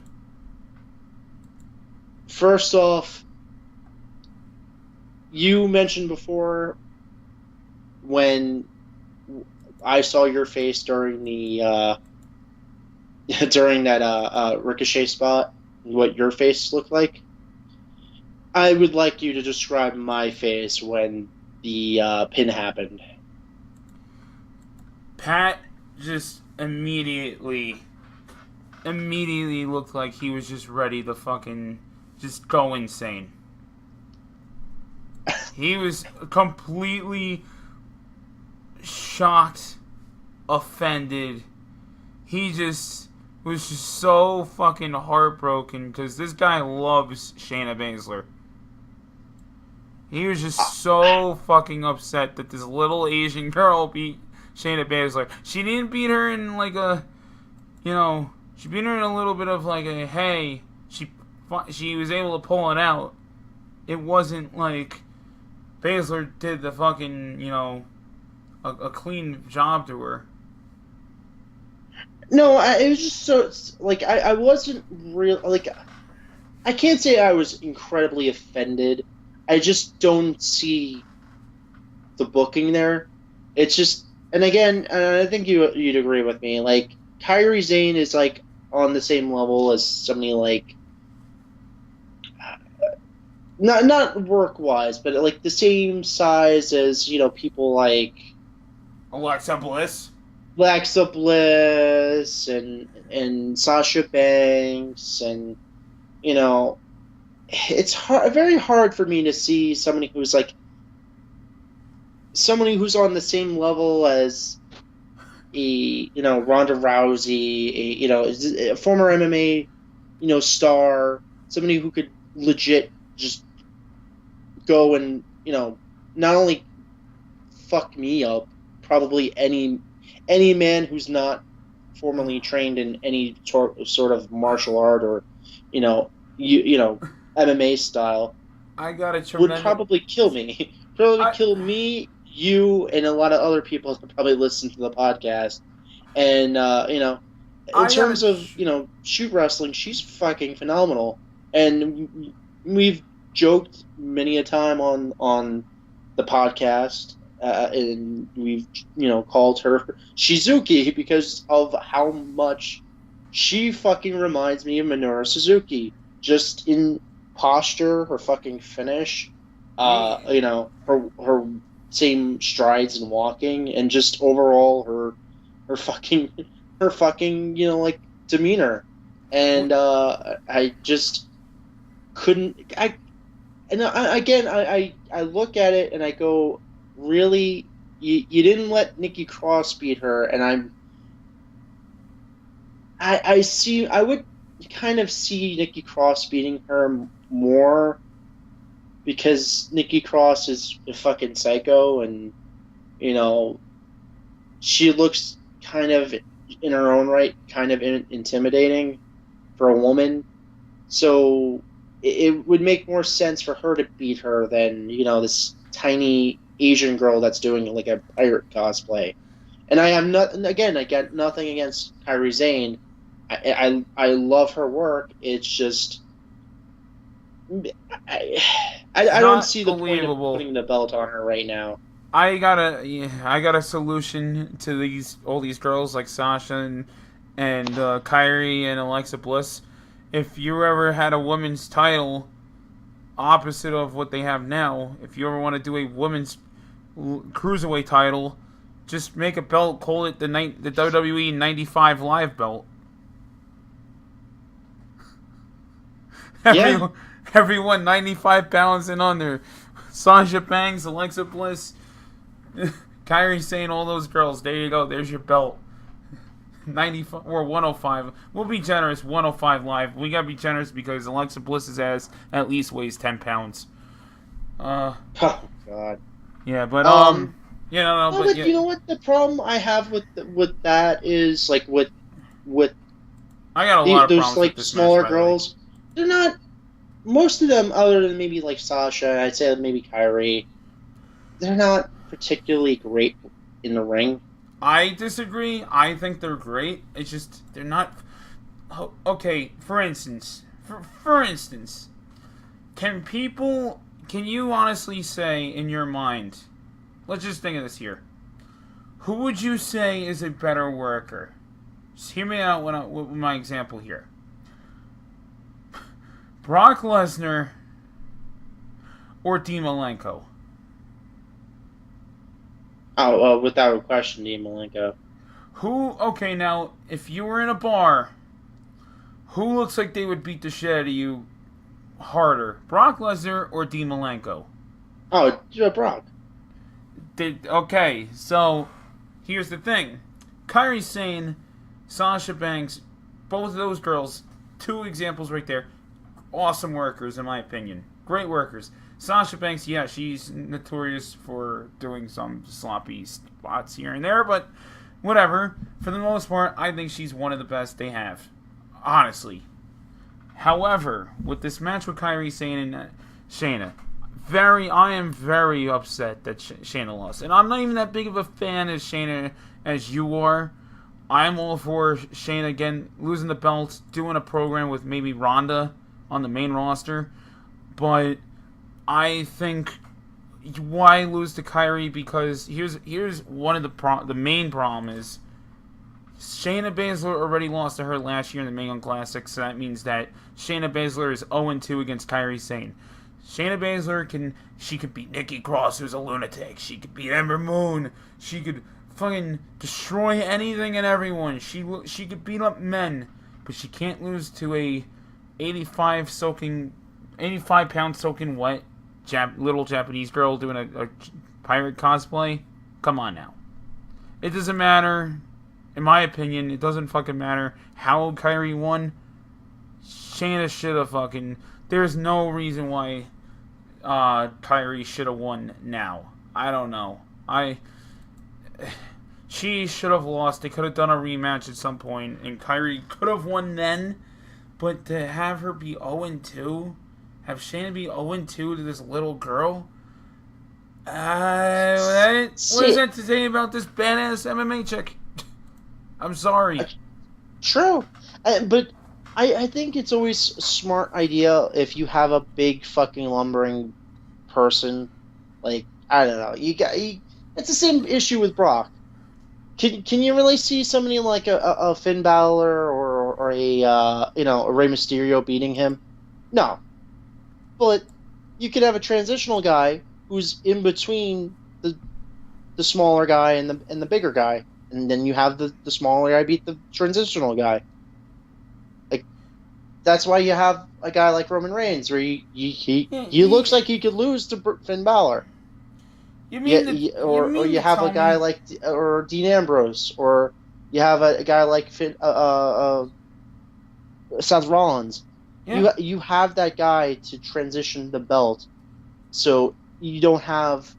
First off, you mentioned before when I saw your face during the during that Ricochet spot, what your face looked like. I would like you to describe my face when the pin happened. Pat just immediately looked like he was just ready to fucking just go insane. He was completely shocked, offended. He just was just so fucking heartbroken because this guy loves Shayna Baszler. He was just so fucking upset that this little Asian girl beat Shayna Baszler. She didn't beat her in like a, she beat her in a little bit of like a, hey, she was able to pull it out. It wasn't like Baszler did the fucking, a clean job to her. No, it was just so like I wasn't real like I can't say I was incredibly offended. I just don't see the booking there. It's just, and again, I think you'd agree with me. Like Kairi Sane is like on the same level as somebody like not work wise, but like the same size as people like Alexa Bliss. And Sasha Banks and it's very hard for me to see somebody who's on the same level as Ronda Rousey, a former MMA star, somebody who could legit just go and not only fuck me up, probably any man who's not formally trained in any sort of martial art or MMA style I got a would tremendous. probably kill me. Kill me, you, and a lot of other people that probably listen to the podcast. And in terms of shoot wrestling, she's fucking phenomenal. And we've joked many a time on the podcast. And we've, called her Shizuki because of how much she fucking reminds me of Minoru Suzuki. Just in posture, her fucking finish, her same strides and walking, and just overall her fucking like demeanor. And I just couldn't. I look at it and I go, really, you didn't let Nikki Cross beat her, and I would kind of see Nikki Cross beating her more because Nikki Cross is a fucking psycho, and she looks kind of in her own right kind of intimidating for a woman, so it would make more sense for her to beat her than this tiny Asian girl that's doing like a pirate cosplay. And I have nothing. Again, I got nothing against Kairi Sane, I love her work. It's just I, It's I don't not see the point of believable. putting the belt on her right now. I got a solution to all these girls like Sasha and Kyrie and Alexa Bliss. If you ever had a women's title opposite of what they have now, if you ever want to do a women's cruiserweight title, just make a belt, call it the WWE 95 Live belt. Yeah, Everyone, everyone 95 pounds and under. Sasha Banks, Alexa Bliss, Kyrie saying all those girls. There you go. There's your belt. 95 or 105. We'll be generous. 105 live. We gotta be generous because Alexa Bliss's ass at least weighs 10 pounds. Uh, oh God. yeah, but Um, no, no, but but yeah, you know what the problem I have with that is like with I got a lot of those problems with like this match, smaller by the way. girls. They're not most of them, other than maybe like Sasha. I'd say maybe Kyrie. They're not particularly great in the ring. I disagree. I think they're great. It's just they're not. Okay, for instance, for instance, can you honestly say in your mind? Let's just think of this here. Who would you say is a better worker? Just hear me out with my example here. Brock Lesnar or Dean Malenko? Oh, without a question, Dean Malenko. Okay, now, if you were in a bar, who looks like they would beat the shit out of you harder? Brock Lesnar or Dean Malenko? Oh, Brock. Okay, so here's the thing. Kyrie Sane, Sasha Banks, both of those girls, two examples right there. Awesome workers, in my opinion. Great workers. Sasha Banks, yeah, she's notorious for doing some sloppy spots here and there, but whatever. For the most part, I think she's one of the best they have. Honestly. However, with this match with Kyrie Sane and Shayna, I am very upset that Shayna lost. And I'm not even that big of a fan of Shayna as you are. I'm all for Shayna again losing the belt, doing a program with maybe Ronda on the main roster. But I think why lose to Kyrie? Because here's one of the main problem is Shayna Baszler already lost to her last year in the Mae Young Classic, so that means that Shayna Baszler is 0-2 against Kyrie Sane. Shayna Baszler she could beat Nikki Cross, who's a lunatic. She could beat Ember Moon. She could fucking destroy anything and everyone. She could beat up men, but she can't lose to a 85 pound soaking wet little Japanese girl doing a pirate cosplay. Come on now. It doesn't matter. In my opinion, it doesn't fucking matter how Kyrie won. Shayna should have fucking. There's no reason why Kyrie should have won now. I don't know. She should have lost. They could have done a rematch at some point, and Kyrie could have won then. But to have her be 0-2, have Shayna be 0-2 to this little girl. What is that to say about this badass MMA chick? I'm sorry. True, but I think it's always a smart idea if you have a big fucking lumbering person. Like, I don't know, it's the same issue with Brock. Can you really see somebody like a Finn Balor or a a Rey Mysterio beating him? No, but you could have a transitional guy who's in between the smaller guy and the bigger guy, and then you have the smaller guy beat the transitional guy. Like, that's why you have a guy like Roman Reigns, where he looks like he could lose to Finn Balor. Or you have a guy like or Dean Ambrose, or you have a guy like Seth Rollins. Yeah. You have that guy to transition the belt, so you don't have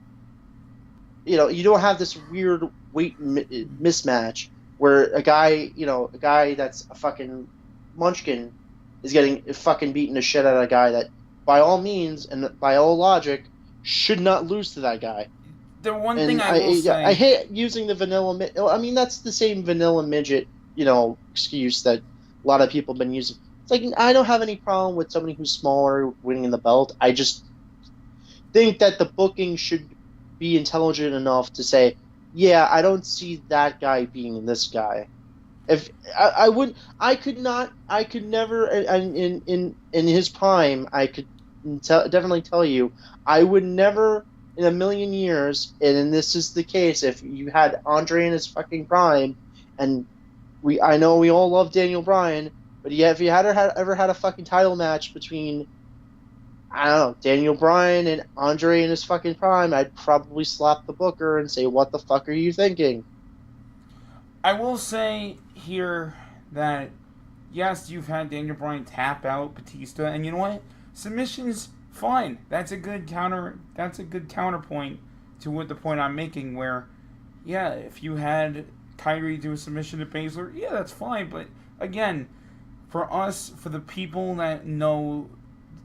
this weird weight mismatch where a guy that's a fucking munchkin is getting fucking beaten the shit out of a guy that by all means and by all logic should not lose to that guy. The one thing I will say, I hate using the vanilla. I mean, that's the same vanilla midget, excuse that a lot of people have been using. It's like I don't have any problem with somebody who's smaller winning the belt. I just think that the booking should be intelligent enough to say, yeah, I don't see that guy being this guy. If I would, I could not, I could never, and in his prime, I could definitely tell you, I would never in a million years, and this is the case, if you had Andre in his fucking prime, and I know we all love Daniel Bryan, but yeah, if you ever had a fucking title match between, I don't know, Daniel Bryan and Andre in his fucking prime, I'd probably slap the booker and say, what the fuck are you thinking? I will say here that yes, you've had Daniel Bryan tap out Batista, and you know what? Submission's fine. That's a good counter. That's a good counterpoint to what the point I'm making. Where, yeah, if you had Kyrie do a submission to Baszler, yeah, that's fine. But again, for us, for the people that know,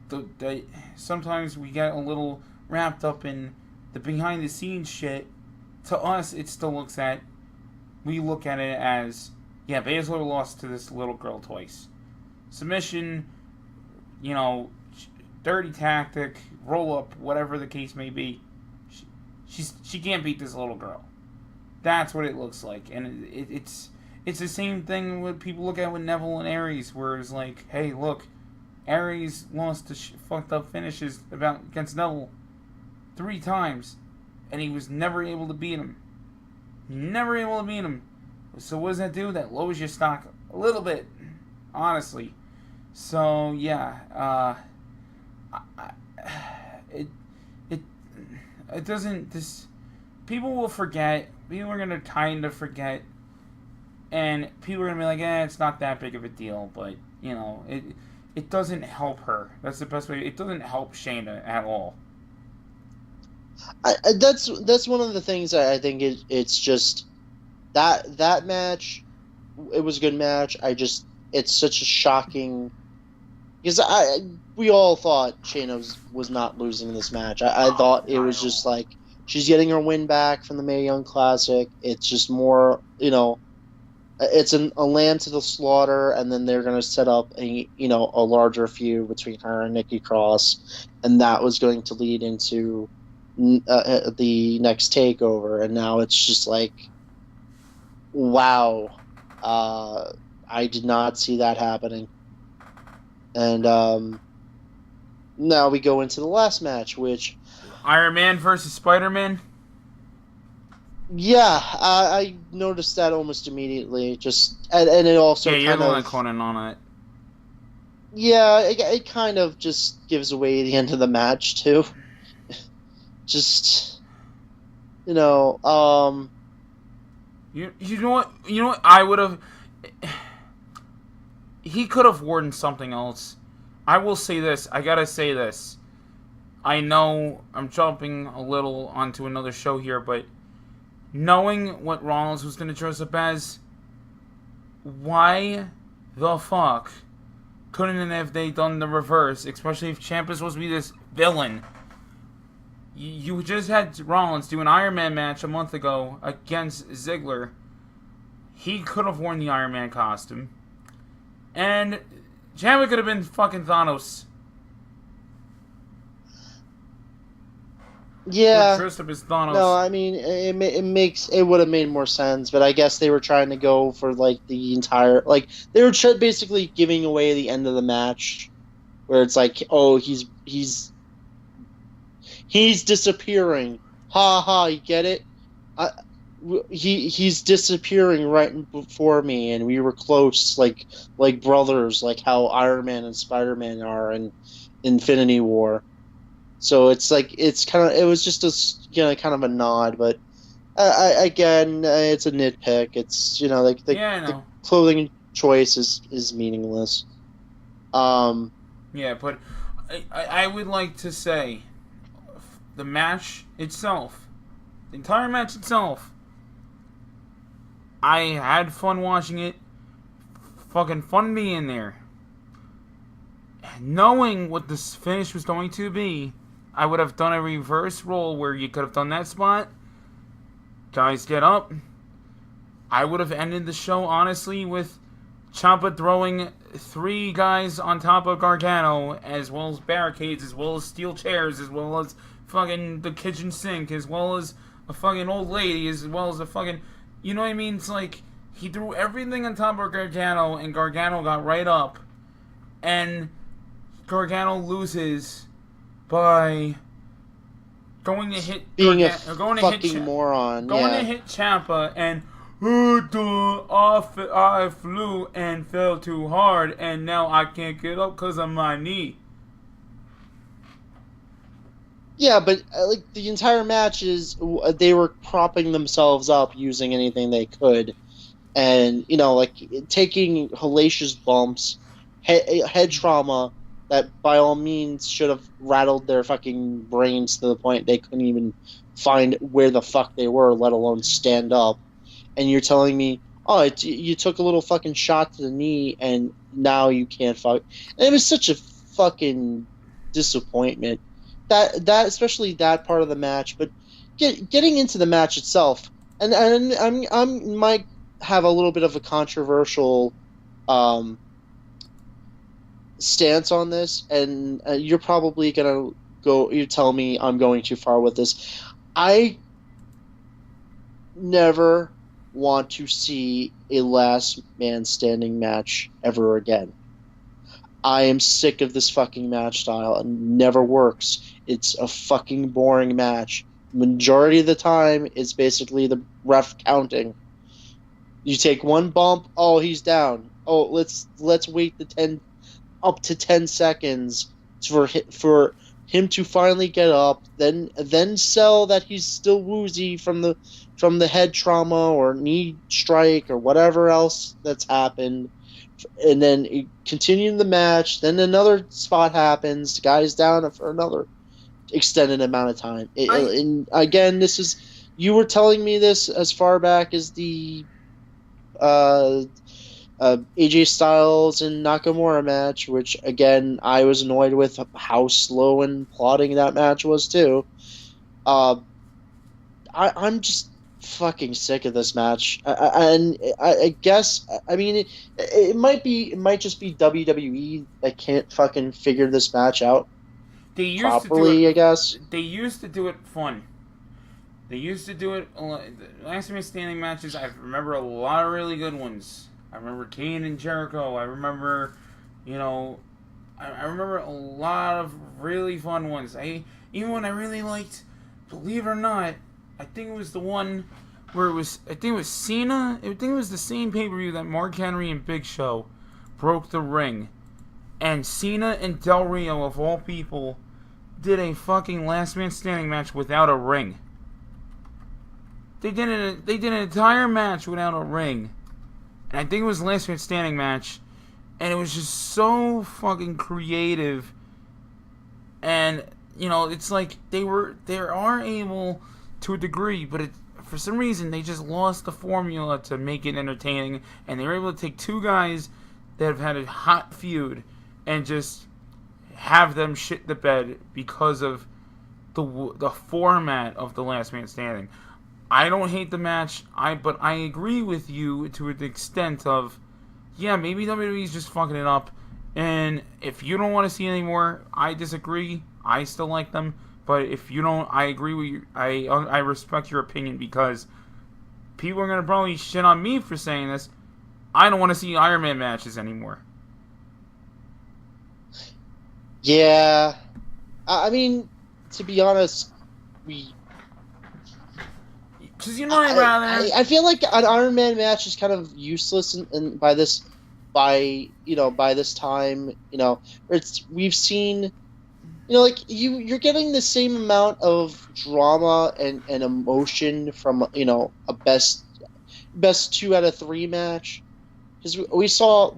that sometimes we get a little wrapped up in the behind the scenes shit. To us, it still looks at. We look at it as, yeah, Baszler lost to this little girl twice. Submission, you know, dirty tactic, roll up, whatever the case may be. She can't beat this little girl. That's what it looks like, and it's the same thing what people look at with Neville and Aries, where it's like, hey, look, Aries lost to fucked up finishes against Neville 3 times, and he was never able to beat him. Never able to beat him. So what does that do? That lowers your stock a little bit, honestly. So yeah, it doesn't. This people will forget. People are gonna kind of forget, and people are gonna be like, it's not that big of a deal. But you know, it doesn't help her. That's the best way. It doesn't help Shayna at all. That's one of the things I think it's just that match. It was a good match. It's such a shocking, because we all thought Shayna was not losing this match. I thought it was just like she's getting her win back from the Mae Young Classic. It's just more, it's a lamb to the slaughter, and then they're going to set up a larger feud between her and Nikki Cross, and that was going to lead into the next takeover, and now it's just like, wow, I did not see that happening. And now we go into the last match, which Iron Man versus Spider-Man. Yeah, I noticed that almost immediately. And it also you're the one calling on it. Yeah, it kind of just gives away the end of the match too. Just, you know what I would have. He could have worn something else. I will say this. I gotta say this. I know I'm jumping a little onto another show here, but knowing what Rollins was going to dress up as, why the fuck couldn't have they done the reverse? Especially if Ciampa is supposed to be this villain. You just had Rollins do an Iron Man match a month ago against Ziggler. He could have worn the Iron Man costume. And Ciampa could have been fucking Thanos. Yeah. Dressed up as Thanos. No, I mean, it would have made more sense, but I guess they were trying to go for like the entire, like they were basically giving away the end of the match, where it's like, oh, he's disappearing. Ha ha, you get it? He's disappearing right before me, and we were close, like brothers, like how Iron Man and Spider-Man are in Infinity War. So it's like it was just a kind of a nod, but again, it's a nitpick. It's the clothing choice is meaningless. Yeah, but I would like to say the match itself, the entire match itself, I had fun watching it. Fucking fun being there. Knowing what this finish was going to be, I would have done a reverse roll where you could have done that spot. Guys get up. I would have ended the show, honestly, with Ciampa throwing 3 guys on top of Gargano, as well as barricades, as well as steel chairs, as well as fucking the kitchen sink, as well as a fucking old lady, as well as a fucking... You know what I mean? It's like, he threw everything on top of Gargano, and Gargano got right up, and Gargano loses by going to hit... Being a going to fucking hit moron, going yeah. to hit Ciampa, and I flew and fell too hard, and now I can't get up because of my knee. Yeah, but like the entire match is they were propping themselves up using anything they could, and like taking hellacious bumps, head trauma that by all means should have rattled their fucking brains to the point they couldn't even find where the fuck they were, let alone stand up. And you're telling me, oh, you took a little fucking shot to the knee, and now you can't fuck. And it was such a fucking disappointment. That especially that part of the match, but getting into the match itself, and I'm might have a little bit of a controversial stance on this, and you're probably gonna go. You tell me I'm going too far with this. I never want to see a last man standing match ever again. I am sick of this fucking match style and never works. It's a fucking boring match. Majority of the time, it's basically the ref counting. You take one bump, oh, he's down. Oh, let's wait up to 10 seconds for him to finally get up, then sell that he's still woozy from the head trauma or knee strike or whatever else that's happened, and then continue the match. Then another spot happens, the guy's down for another extended amount of time. And again, you were telling me this as far back as the AJ Styles and Nakamura match, which again I was annoyed with how slow and plodding that match was too. I'm just fucking sick of this match, and I guess I mean it might just be WWE that can't fucking figure this match out properly. I guess they used to do it fun. They used to do it. Last man standing matches. I remember a lot of really good ones. I remember Kane and Jericho. I remember, I remember a lot of really fun ones. Even one I really liked, believe it or not, I think it was the one where I think it was Cena. I think it was the same pay-per-view that Mark Henry and Big Show broke the ring. And Cena and Del Rio, of all people, did a fucking last man standing match without a ring. They did an entire match without a ring. And I think it was last man standing match. And it was just so fucking creative. And, it's like they are able to a degree, but for some reason they just lost the formula to make it entertaining. And they were able to take 2 guys that have had a hot feud and just have them shit the bed because of the format of the last man standing. I don't hate the match, but I agree with you to an extent of, yeah, maybe WWE's just fucking it up, and if you don't want to see any more, I disagree. I still like them, but if you don't, I agree with you. I respect your opinion, because people are gonna probably shit on me for saying this. I don't want to see Iron Man matches anymore. Yeah, I mean, to be honest, because I'd rather. I feel like an Iron Man match is kind of useless, and by this time, we've seen, like you're getting the same amount of drama and emotion from a best 2 out of 3 match, because we saw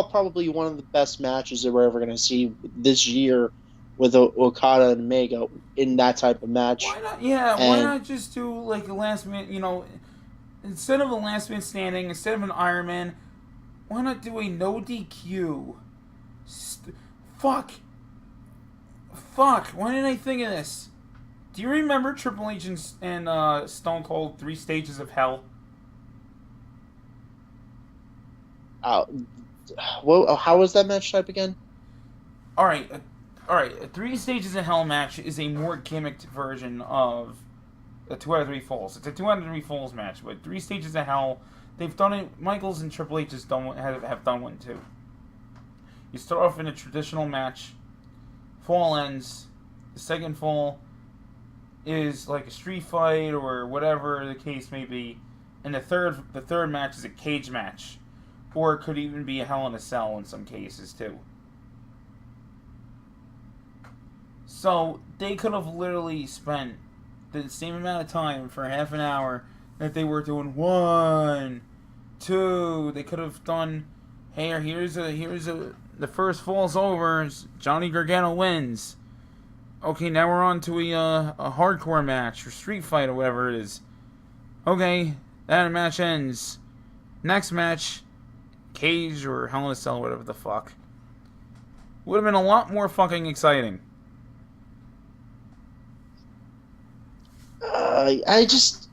probably one of the best matches that we're ever going to see this year with Okada and Omega in that type of match. Why not? Yeah, why not just do like a last man? Instead of a last man standing, instead of an Iron Man, why not do a no DQ? Fuck. Why didn't I think of this? Do you remember Triple H and Stone Cold 3 Stages of Hell? Uh, how was that match type again? All right. A three stages of hell match is a more gimmicked version of a 2 out of 3 falls. It's a 2 out of 3 falls match, but three stages of hell. They've done it. Michaels and Triple H have done one too. You start off in a traditional match. Fall ends. The second fall is like a street fight or whatever the case may be, and the third match is a cage match, or it could even be a Hell in a Cell in some cases too. So they could have literally spent the same amount of time for half an hour that they were doing one, two. They could have done, hey, here's a the first fall's over. Johnny Gargano wins. Okay, now we're on to a hardcore match or street fight or whatever it is. Okay, that match ends. Next match, cage or Hell in a Cell, whatever the fuck. Would have been a lot more fucking exciting. I just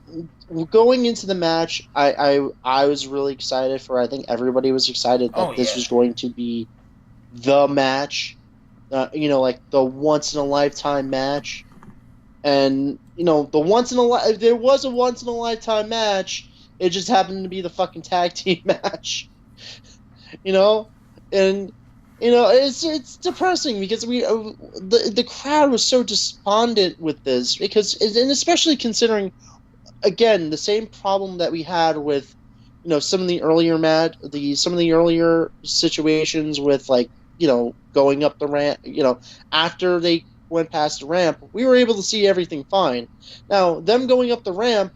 going into the match, I was really excited for. I think everybody was excited that this was going to be the match. Like the once in a lifetime match, and there was a once in a lifetime match. It just happened to be the fucking tag team match. And it's depressing because the crowd was so despondent with this because, and especially considering, again, the same problem that we had with some of the earlier situations with, like, going up the ramp. After they went past the ramp, we were able to see everything fine. Now them going up the ramp,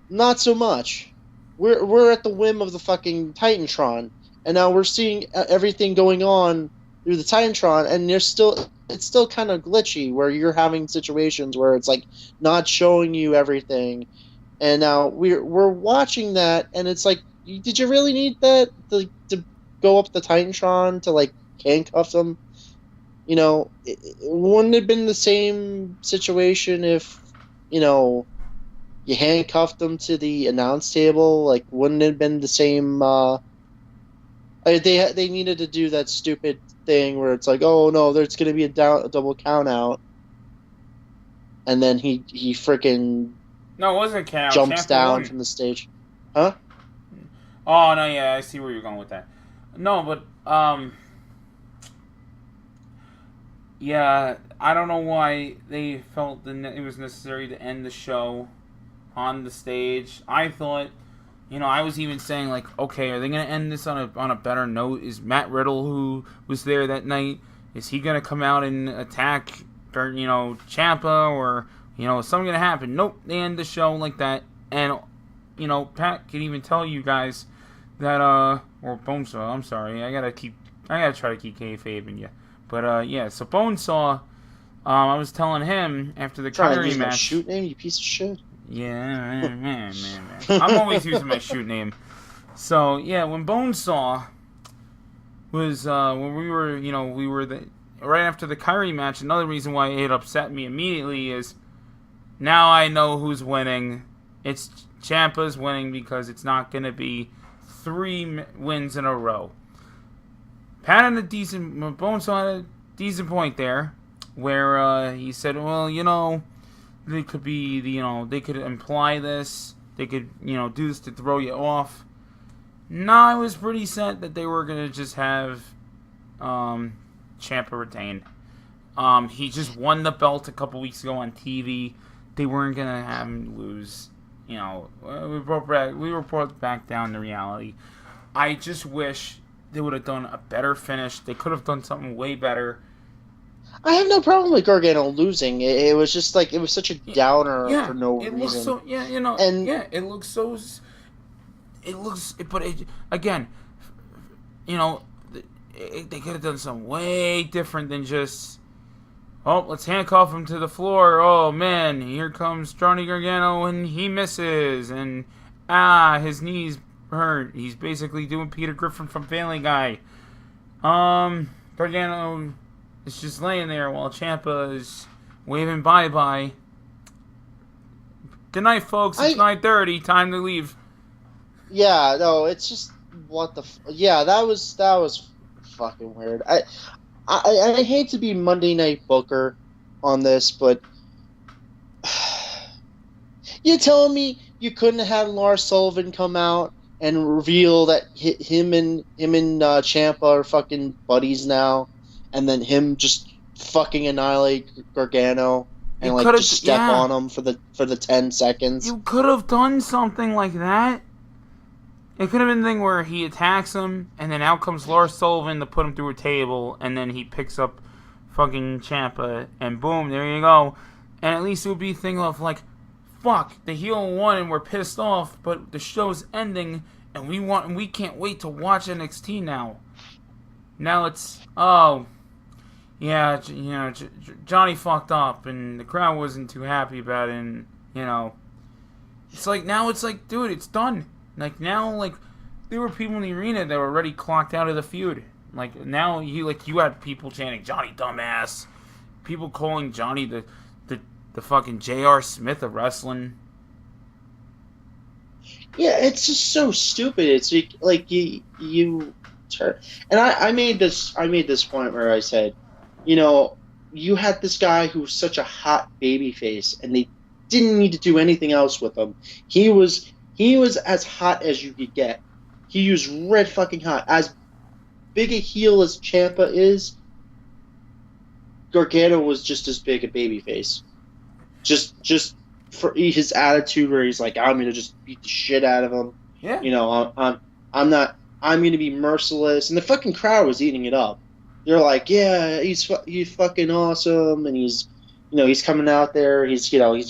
not so much. We're at the whim of the fucking Titantron. And now we're seeing everything going on through the Titantron, and it's still kind of glitchy, where you're having situations where it's like not showing you everything. And now we're watching that, and it's like, did you really need that to go up the Titantron to, like, handcuff them? Wouldn't it have been the same situation if you handcuffed them to the announce table? Like, wouldn't it have been the same? They needed to do that stupid thing where it's like, oh no, there's going to be a double count out, and then he freaking no, it wasn't a count. Jumps down from the stage, huh? Oh no, yeah, I see where you're going with that. No, but yeah, I don't know why they felt it was necessary to end the show on the stage. I thought. I was even saying, like, okay, are they going to end this on a better note? Is Matt Riddle, who was there that night, is he going to come out and attack, Ciampa, or, is something going to happen? Nope, they end the show like that. And, Pat can even tell you guys that, or Bonesaw, I'm sorry, I gotta try to keep kayfabing you. But, yeah, so Bonesaw, I was telling him after the Kyrie match. My shoot name, you piece of shit. Yeah, man. I'm always using my shoot name. So, yeah, when Bonesaw was, when we were right after the Kyrie match, another reason why it upset me immediately is now I know who's winning. It's Ciampa's winning because it's not going to be 3 wins in a row. Bonesaw had a decent point there where he said, well, they could be, they could imply this. They could, do this to throw you off. No, I was pretty set that they were going to just have Ciampa retain. He just won the belt a couple weeks ago on TV. They weren't going to have him lose. We were brought back down to reality. I just wish they would have done a better finish. They could have done something way better. I have no problem with Gargano losing. It was just like, it was such a downer for no reason. It looks so. But again, they could have done something way different than just, let's handcuff him to the floor. Oh man, here comes Johnny Gargano and he misses, and his knees hurt. He's basically doing Peter Griffin from Family Guy. Gargano. It's just laying there while Ciampa is waving bye-bye. Good night, folks. It's 9:30. Time to leave. Yeah, no, it's just what the yeah, that was fucking weird. I hate to be Monday Night Booker on this, but you telling me you couldn't have had Lars Sullivan come out and reveal that him and Ciampa are fucking buddies now, and then him just fucking annihilate Gargano You and could like have, just step yeah. on him for the 10 seconds. You could have done something like that. It could have been a thing where he attacks him, and then out comes Lars Sullivan to put him through a table, and then he picks up fucking Ciampa, and boom, there you go. And at least it would be a thing of like, fuck, the heel won and we're pissed off, but the show's ending, and we can't wait to watch NXT now. Now it's, oh, yeah, Johnny fucked up, and the crowd wasn't too happy about it, and, it's like, now it's like, dude, it's done. Like, now, like, there were people in the arena that were already clocked out of the feud. Like, now, you had people chanting, Johnny dumbass. People calling Johnny the fucking J.R. Smith of wrestling. Yeah, it's just so stupid. It's like you turn, and I made this point where I said, you had this guy who's such a hot baby face, and they didn't need to do anything else with him. He was as hot as you could get. He was red fucking hot. As big a heel as Ciampa is, Gargano was just as big a baby face. Just for his attitude, where he's like, I'm gonna just beat the shit out of him. Yeah. I'm gonna be merciless, and the fucking crowd was eating it up. They're like, yeah, he's fucking awesome, and he's coming out there, he's gonna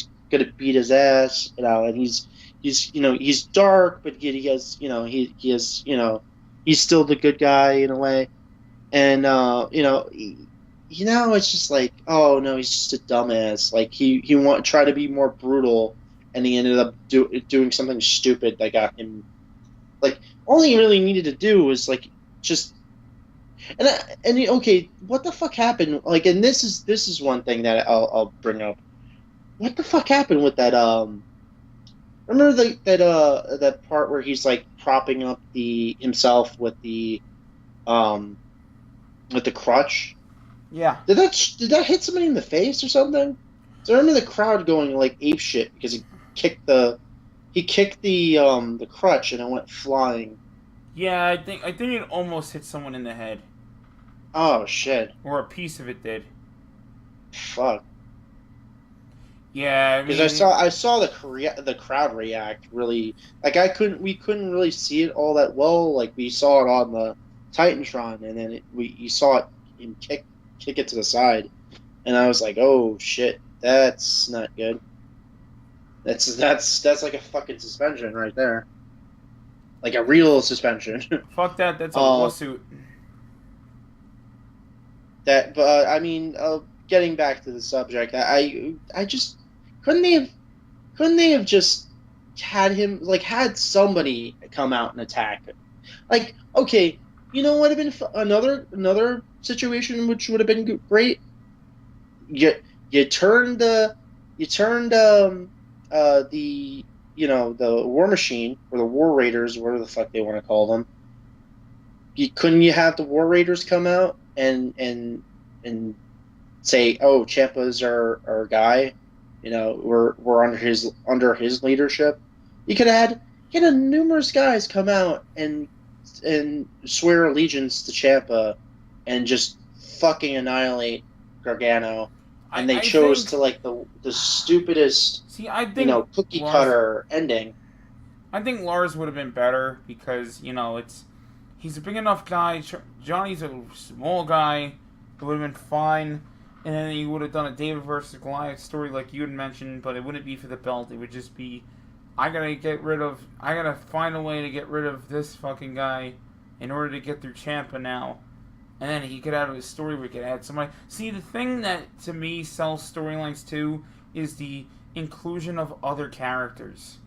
beat his ass, and he's dark, but he has he's still the good guy in a way, and it's just like, oh no, he's just a dumbass. Like he tried to be more brutal, and he ended up doing something stupid that got him. Like, all he really needed to do was like just. Okay, what the fuck happened? Like, and this is one thing that I'll bring up. What the fuck happened with that? Remember that part where he's like propping up himself with the crutch. Yeah. Did that hit somebody in the face or something? So I remember the crowd going like ape shit because he kicked the crutch and it went flying. Yeah, I think it almost hit someone in the head. Oh shit! Or a piece of it did. Fuck. Yeah, because I saw the crowd react really, like we couldn't really see it all that well. Like, we saw it on the Titantron, and then you saw him kick it to the side, and I was like, oh shit, that's not good. That's like a fucking suspension right there, like a real suspension. Fuck that. That's a lawsuit. But I mean, getting back to the subject, I just couldn't they have just had somebody come out and attack it? Like, okay, what would have been another situation which would have been great. You turned the War Machine or the War Raiders, whatever the fuck they want to call them. Couldn't you have the War Raiders come out and say, oh, Ciampa's our guy, we're under his leadership. You could have had numerous guys come out and swear allegiance to Ciampa and just fucking annihilate Gargano, and they chose to like the stupidest cookie cutter ending. I think Lars would have been better because he's a big enough guy. Johnny's a small guy. It would have been fine. And then you would have done a David versus Goliath story like you had mentioned, but it wouldn't be for the belt. It would just be, I gotta find a way to get rid of this fucking guy in order to get through Ciampa now. And then he could have a story where he could add somebody. See, the thing that to me sells storylines too is the inclusion of other characters.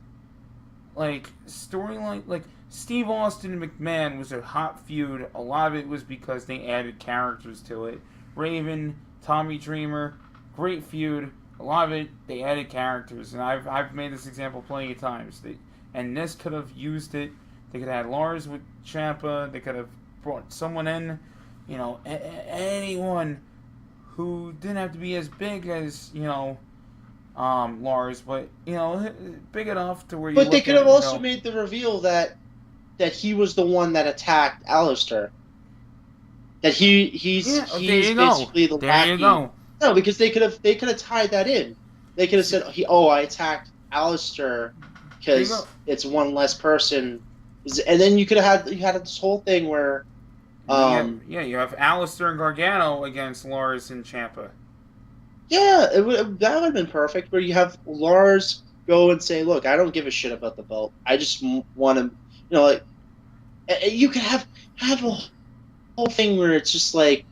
Like, storyline, like Steve Austin and McMahon was a hot feud. A lot of it was because they added characters to it. Raven, Tommy Dreamer, great feud. A lot of it, they added characters, and I've made this example plenty of times. And this could have used it They could have had Lars with Ciampa. They could have brought someone in, anyone who didn't have to be as big as Lars, but big enough to where you But they look could at it have and also go, made the reveal that he was the one that attacked Alistair. That yeah, there he's you go, basically the there you lackey. go, No, because they could have tied that in. They could have said, I attacked Alistair there you go. because it's one less person, and then you had this whole thing where, And then um, you have Alistair and Gargano against Lars and Ciampa. yeah, that would have been perfect. Where you have Lars go and say, "Look, I don't give a shit about the belt. I just want to, like you could have a whole thing where it's just like,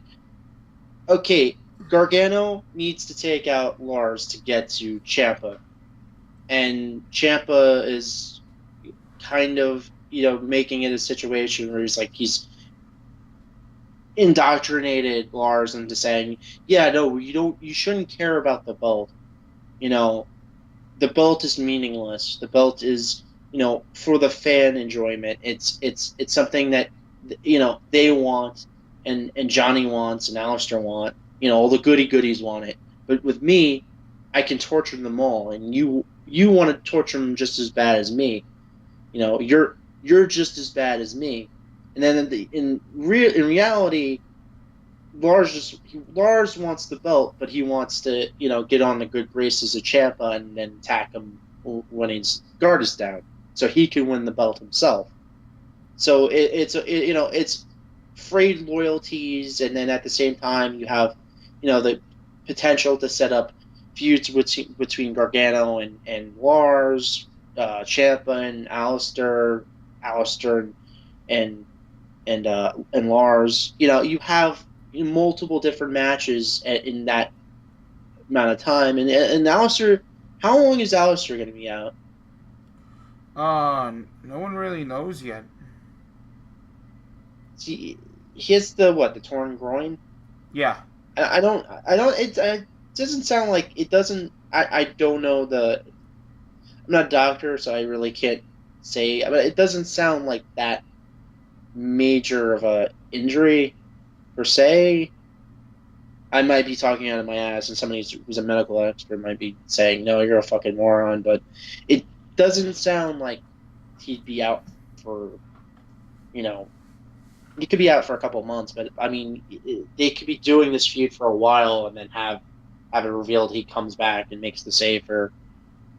okay, Gargano needs to take out Lars to get to Ciampa, and Ciampa is kind of making it a situation where he's indoctrinated Lars into saying, yeah, no, you shouldn't care about the belt. The belt is meaningless. The belt is for the fan enjoyment. It's something that they want, and Johnny wants, and Aleister want. All the goody goodies want it. But with me, I can torture them all, and you want to torture them just as bad as me. You're just as bad as me. And then in reality, Lars wants the belt, but he wants to get on the good graces of Ciampa and then attack him when his guard is down, so he can win the belt himself. So it's frayed loyalties, and then at the same time you have the potential to set up feuds between Gargano and Lars, Ciampa and Alistair and Lars. You have multiple different matches in that amount of time, and Alistair. How long is Alistair going to be out? No one really knows yet. He has the torn groin. Yeah. I don't. It doesn't sound like it doesn't. I don't know I'm not a doctor, so I really can't say. But it doesn't sound like that major of a injury per se. I might be talking out of my ass, and somebody who's a medical expert might be saying, "No, you're a fucking moron." But it doesn't sound like he'd be out for, he could be out for a couple of months. But I mean, they could be doing this feud for a while, and then have it revealed he comes back and makes the save for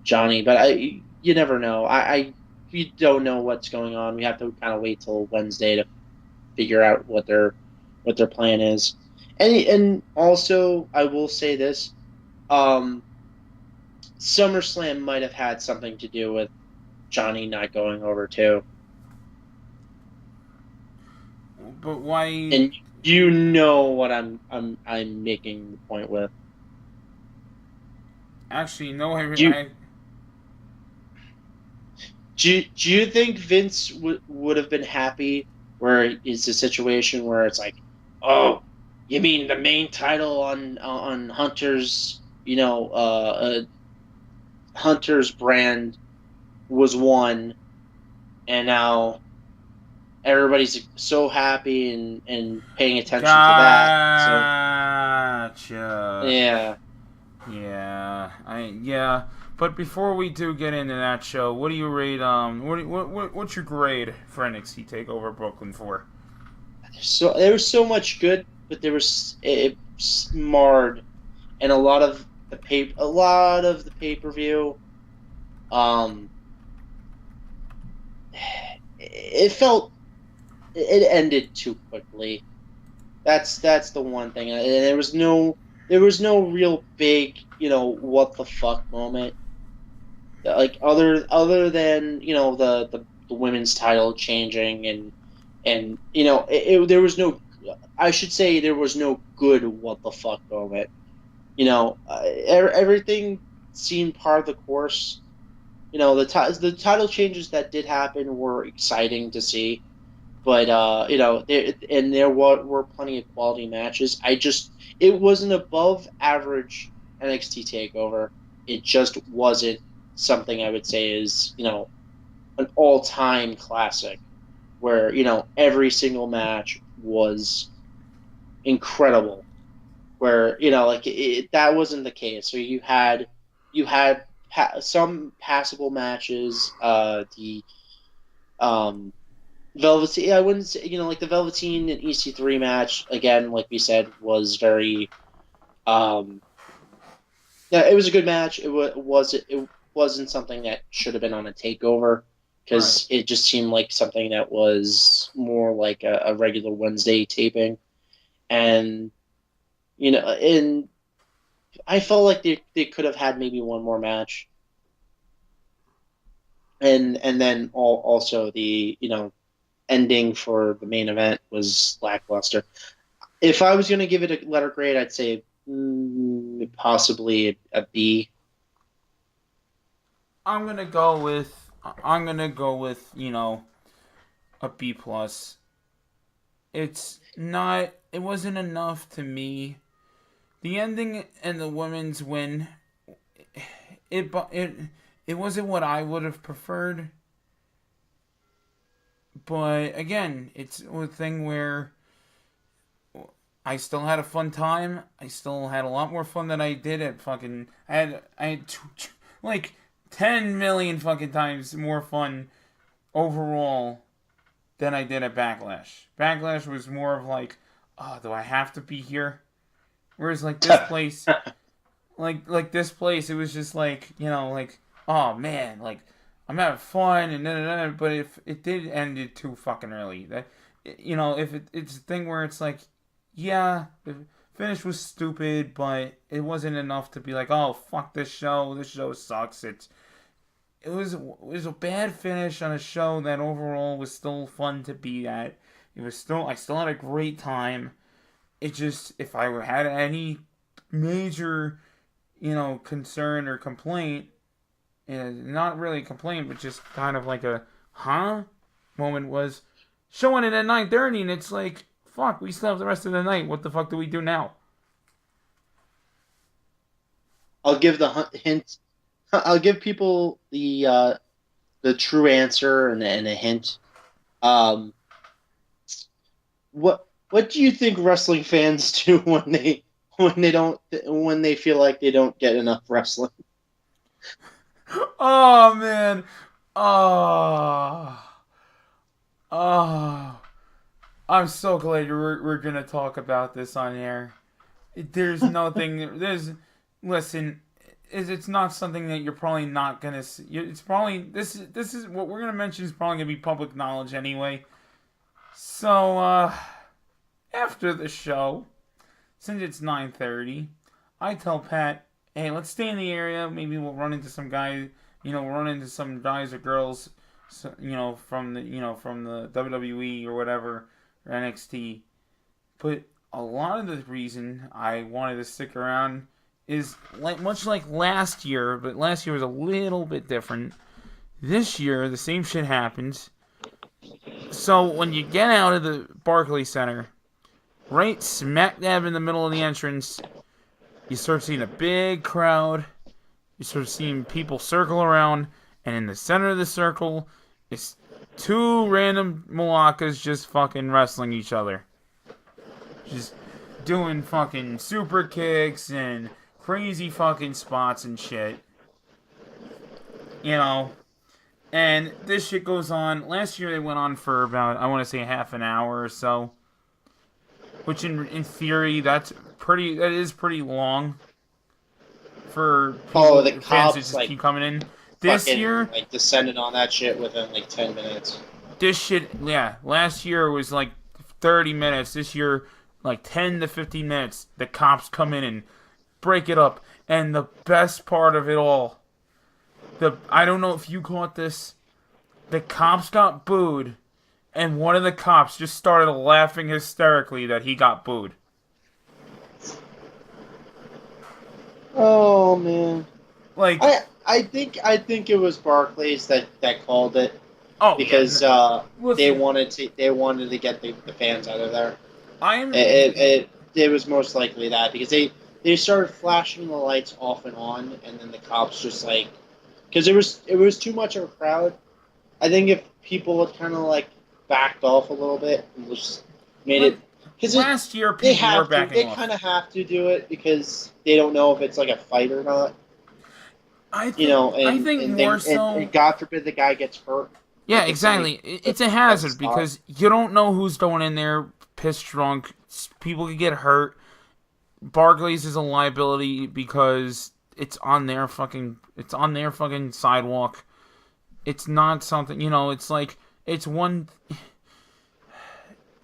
Johnny. But you never know. We don't know what's going on. We have to kind of wait till Wednesday to figure out what their plan is. And also, I will say this: SummerSlam might have had something to do with Johnny not going over too. But why? And you know what I'm making the point with. Actually, no. Do you think Vince would have been happy where it's a situation where it's like, oh, you mean the main title on Hunter's Hunter's brand was won, and now everybody's so happy and paying attention to that. Gotcha. So yeah. Yeah. But before we do get into that show, what do you rate? What's your grade for NXT Takeover Brooklyn for? So there was so much good, but it marred, and a lot of the pay-per-view. It felt it ended too quickly. That's the one thing, and there was no real big what the fuck moment. Like other than the women's title changing and there was no, I should say there was no good what the fuck moment. Everything seemed part of the course. The title changes that did happen were exciting to see, but there were plenty of quality matches. It was an above average NXT Takeover. It just wasn't something I would say is an all time classic. where every single match was incredible. Where like that wasn't the case. So you had some passable matches. The Velveteen, I wouldn't say, like the Velveteen and EC3 match again, like we said, was very yeah, it was a good match. It wasn't something that should have been on a takeover Right. because it just seemed like something that was more like a regular Wednesday taping, and and I felt like they could have had maybe one more match, and then also the ending for the main event was lackluster. If I was going to give it a letter grade, I'd say possibly a B. I'm gonna go with a B plus. It's not. It wasn't enough to me. The ending and the women's win. It it wasn't what I would have preferred. But again, it's a thing where I still had a fun time. I still had a lot more fun than I did at fucking. I had like 10 million fucking times more fun overall than I did at Backlash. Backlash was more of like, oh, do I have to be here? Whereas like this place, like this place, it was just like like, oh man, like I'm having fun and but if it did end it too fucking early, that if it's a thing where it's like, yeah, the finish was stupid, but it wasn't enough to be like, oh fuck this show, sucks. It was a bad finish on a show that overall was still fun to be at. I still had a great time. It just, if I had any major concern or complaint, not really a complaint, but just kind of like a huh moment, was showing it at 9:30, and it's like, fuck, we still have the rest of the night. What the fuck do we do now? I'll give the hint. I'll give people the true answer and a hint. Um, what do you think wrestling fans do when they feel like they don't get enough wrestling? Oh man. Oh. Oh. I'm so glad we're gonna talk about this on air. There's nothing. There's Listen. It's not something that you're probably not gonna see. It's probably this is what we're gonna mention is probably gonna be public knowledge anyway. So after the show, since it's 9:30, I tell Pat, hey, let's stay in the area. Maybe we'll run into some guys. We'll run into some guys or girls. From the WWE or whatever, or NXT. But a lot of the reason I wanted to stick around is much like last year, but last year was a little bit different. This year, the same shit happens. So when you get out of the Barclays Center, right smack dab in the middle of the entrance, you start seeing a big crowd. You start seeing people circle around, and in the center of the circle is two random Malakas just fucking wrestling each other. Just doing fucking super kicks and crazy fucking spots and shit. And this shit goes on. Last year they went on for about, I want to say, half an hour or so. Which in theory, that is pretty long for people, The fans to cops just keep coming in. This fucking year, like descended on that shit within like 10 minutes. this shit, yeah, last year was like 30 minutes. This year, like 10 to 15 minutes. The cops come in and break it up. And the best part of it all, I don't know if you caught this, the cops got booed, and one of the cops just started laughing hysterically that he got booed. Oh man. Like, I think it was Barclays that called it oh because yeah, they listen, wanted to get the fans out of there. I'm It was most likely that because they started flashing the lights off and on, and then the cops just because it was too much of a crowd. I think if people had kind of backed off a little bit and just made Like, it because last year they people were have to. backing They off. kind of have to do it because they don't know if it's like a fight or not. I think more And so. God forbid the guy gets hurt Yeah, at the same exactly. It's a hazard spot. because you don't know who's going in there pissed drunk. People could get hurt. Barclays is a liability because it's on their fucking sidewalk. It's not something, it's like it's one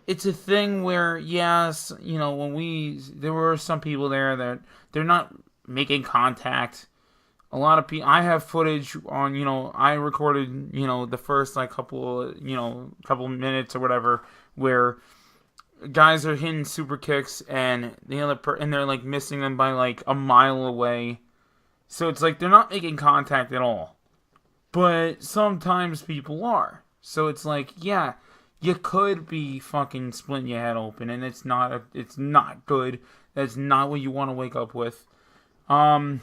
it's a thing where yes, when there were some people there that they're not making contact. A lot of people. I have footage on. I recorded. The first like couple minutes or whatever, where guys are hitting super kicks and and they're like missing them by like a mile away. So it's like they're not making contact at all. But sometimes people are. So it's like, yeah, you could be fucking splitting your head open, and it's not good. That's not what you want to wake up with. Um.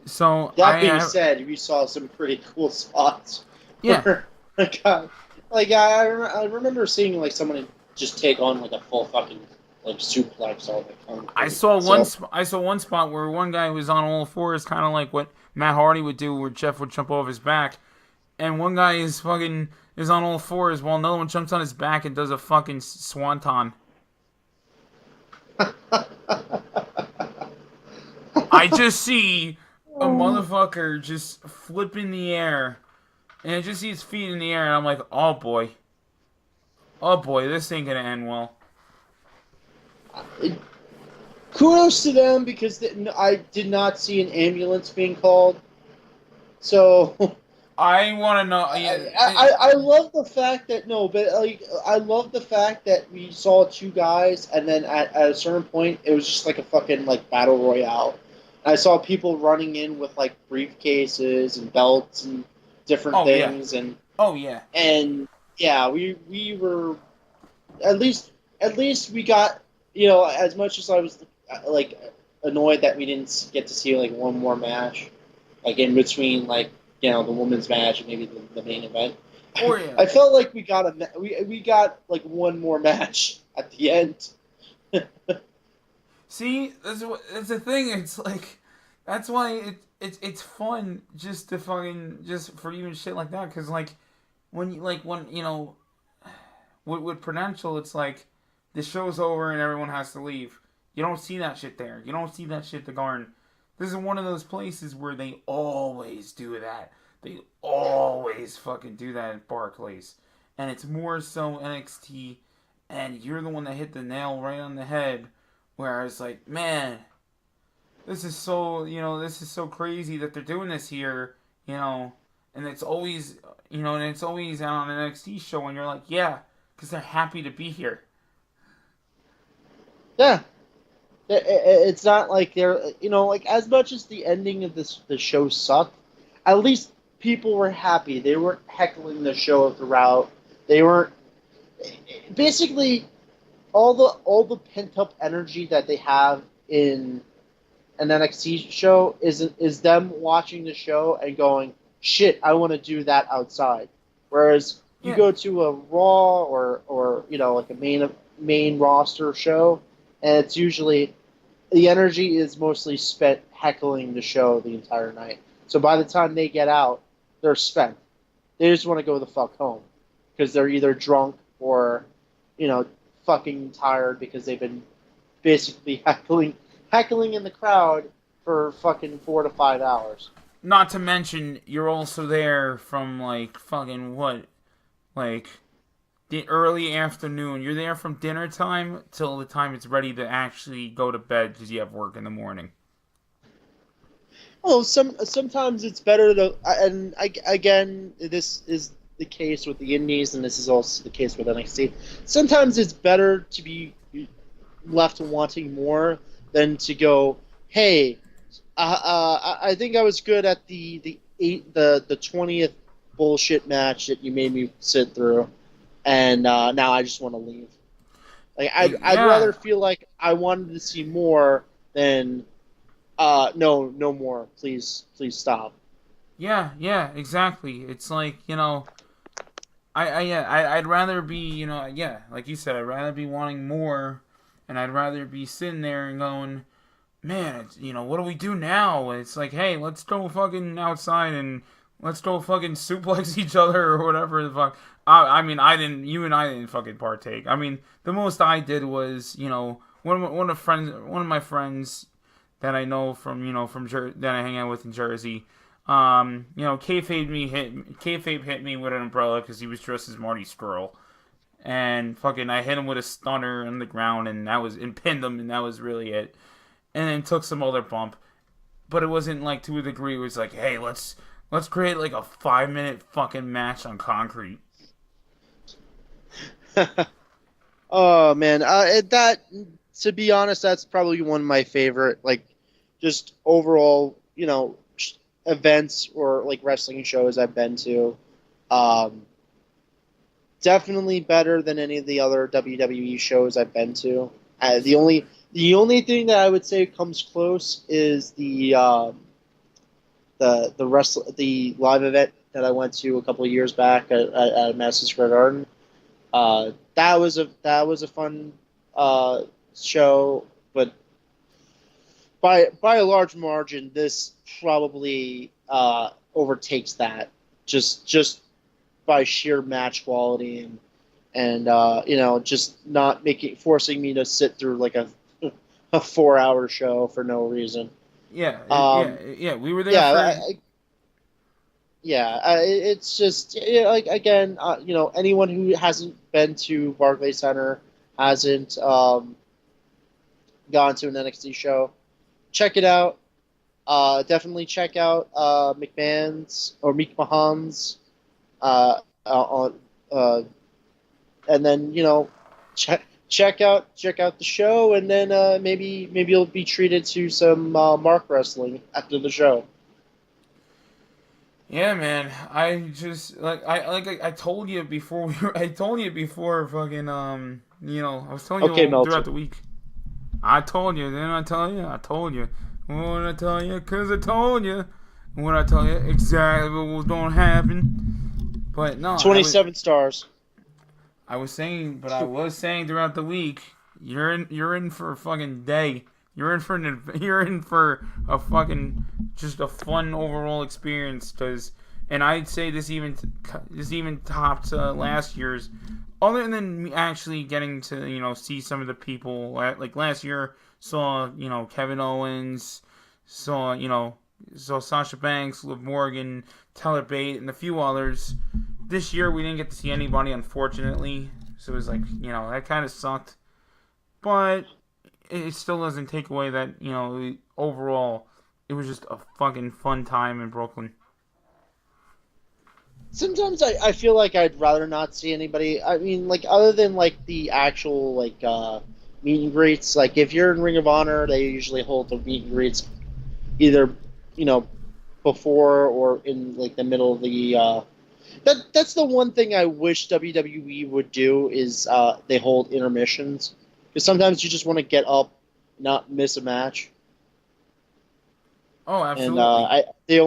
So That being said, we saw some pretty cool spots. Yeah. Where, I remember seeing like someone just take on like a full fucking like suplex all the concrete. I saw one spot where one guy was on all fours, kind of like what Matt Hardy would do, where Jeff would jump off his back, and one guy is on all fours while another one jumps on his back and does a fucking swanton. I just see a motherfucker just flip in the air, and I just see his feet in the air, and I'm like, oh boy, this ain't gonna end well. Kudos to them because I did not see an ambulance being called. So I want to know. Yeah, I love the fact that I love the fact that we saw two guys, and then at a certain point, it was just like a fucking like battle royale. I saw people running in with like briefcases and belts and different things, yeah. and yeah, we were at least we got as much as I was like annoyed that we didn't get to see like one more match, like in between like the women's match and maybe the main event. Oh yeah. I felt like we got like one more match at the end. See, that's the thing. It's like that's why it's fun just to fucking just for even shit like that. Because like when with Prudential, it's like the show's over and everyone has to leave. You don't see that shit there. You don't see that shit at the Garden. This is one of those places where they always do that. They always fucking do that at Barclays. And it's more so NXT, and you're the one that hit the nail right on the head, where I was like, man, this is so crazy that they're doing this here, and it's always, and it's always on an NXT show, and you're like, yeah, because they're happy to be here. Yeah. It's not like they're, like as much as the ending of the show sucked, at least people were happy. They weren't heckling the show throughout. They weren't basically all the pent up energy that they have in an NXT show is them watching the show and going, shit, I want to do that outside. Whereas you go to a Raw or like a main roster show, and it's usually the energy is mostly spent heckling the show the entire night. So by the time they get out, they're spent. They just want to go the fuck home because they're either drunk or, fucking tired because they've been basically heckling in the crowd for fucking 4 to 5 hours. Not to mention, you're also there from like fucking what, like the early afternoon. You're there from dinner time till the time it's ready to actually go to bed because you have work in the morning. Oh, sometimes it's better to, and again, this is the case with the Indies, and this is also the case with NXT. Sometimes it's better to be left wanting more than to go, hey, I think I was good at the 20th bullshit match that you made me sit through, and now I just want to leave. Like I'd rather feel like I wanted to see more than no more. Please stop. Yeah, exactly. It's like, I'd rather be, yeah, like you said, I'd rather be wanting more, and I'd rather be sitting there and going, man, it's, what do we do now? It's like, hey, let's go fucking outside and let's go fucking suplex each other or whatever the fuck. I mean, you and I didn't fucking partake. I mean, the most I did was, one of my friends that I know from, that I hang out with in Jersey. Kayfabe hit me with an umbrella because he was dressed as Marty Skrull, and fucking I hit him with a stunner on the ground, and pinned him, and that was really it. And then took some other bump, but it wasn't like to a degree. It was like, hey, let's create like a 5 minute fucking match on concrete. Oh man, that to be honest, that's probably one of my favorite, like, just overall, events or like wrestling shows I've been to. Um, Definitely better than any of the other WWE shows I've been to. The only thing that I would say comes close is the live event that I went to a couple of years back at Madison Square Garden. That was a fun show, but by a large margin, this probably overtakes that, just by sheer match quality and just not forcing me to sit through like a 4 hour show for no reason. Yeah, Um, yeah. We were there yeah, for. it's just, like, again, anyone who hasn't been to Barclays Center, hasn't gone to an NXT show, check it out. Definitely check out McMahon's or Meek Mahan's on, and then check out the show, and then maybe you'll be treated to some Mark wrestling after the show. Yeah, man. I just I told you before. I told you before. Fucking I was telling you Okay, all Meltzer. throughout the week. I told you. Didn't I tell you? I told you. What I tell you? Cause I told you. What I tell you? Exactly what was gonna happen. But no, 27 stars. I was saying throughout the week, you're in for a fucking day. You're in for a fucking just a fun overall experience. And I'd say this even topped last year's. Other than me actually getting to see some of the people, like last year saw Kevin Owens, saw Sasha Banks, Liv Morgan, Tyler Bate, and a few others. This year we didn't get to see anybody, unfortunately. So it was like, that kind of sucked. But it still doesn't take away that, overall, it was just a fucking fun time in Brooklyn. Sometimes I feel like I'd rather not see anybody. I mean, like, other than like the actual like meet and greets. Like, if you're in Ring of Honor, they usually hold the meet and greets either you know before or in like the middle of the. That's the one thing I wish WWE would do is they hold intermissions, because sometimes you just want to get up, not miss a match. Oh, And absolutely. they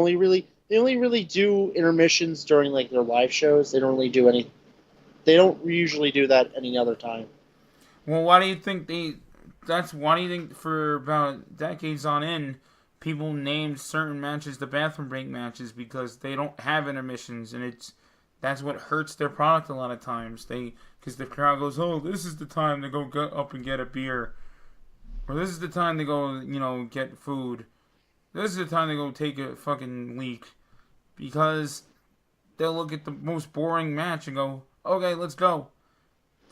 only really do intermissions during like their live shows. They don't really do any. They don't usually do that any other time. Well, why do you think they? Why do you think for about decades on end, people named certain matches the bathroom break matches because they don't have intermissions, and that's what hurts their product a lot of times. Because the crowd goes, oh, this is the time to go get up and get a beer, or this is the time to go, get food. This is the time to go take a fucking leak, because they'll look at the most boring match and go, okay, let's go.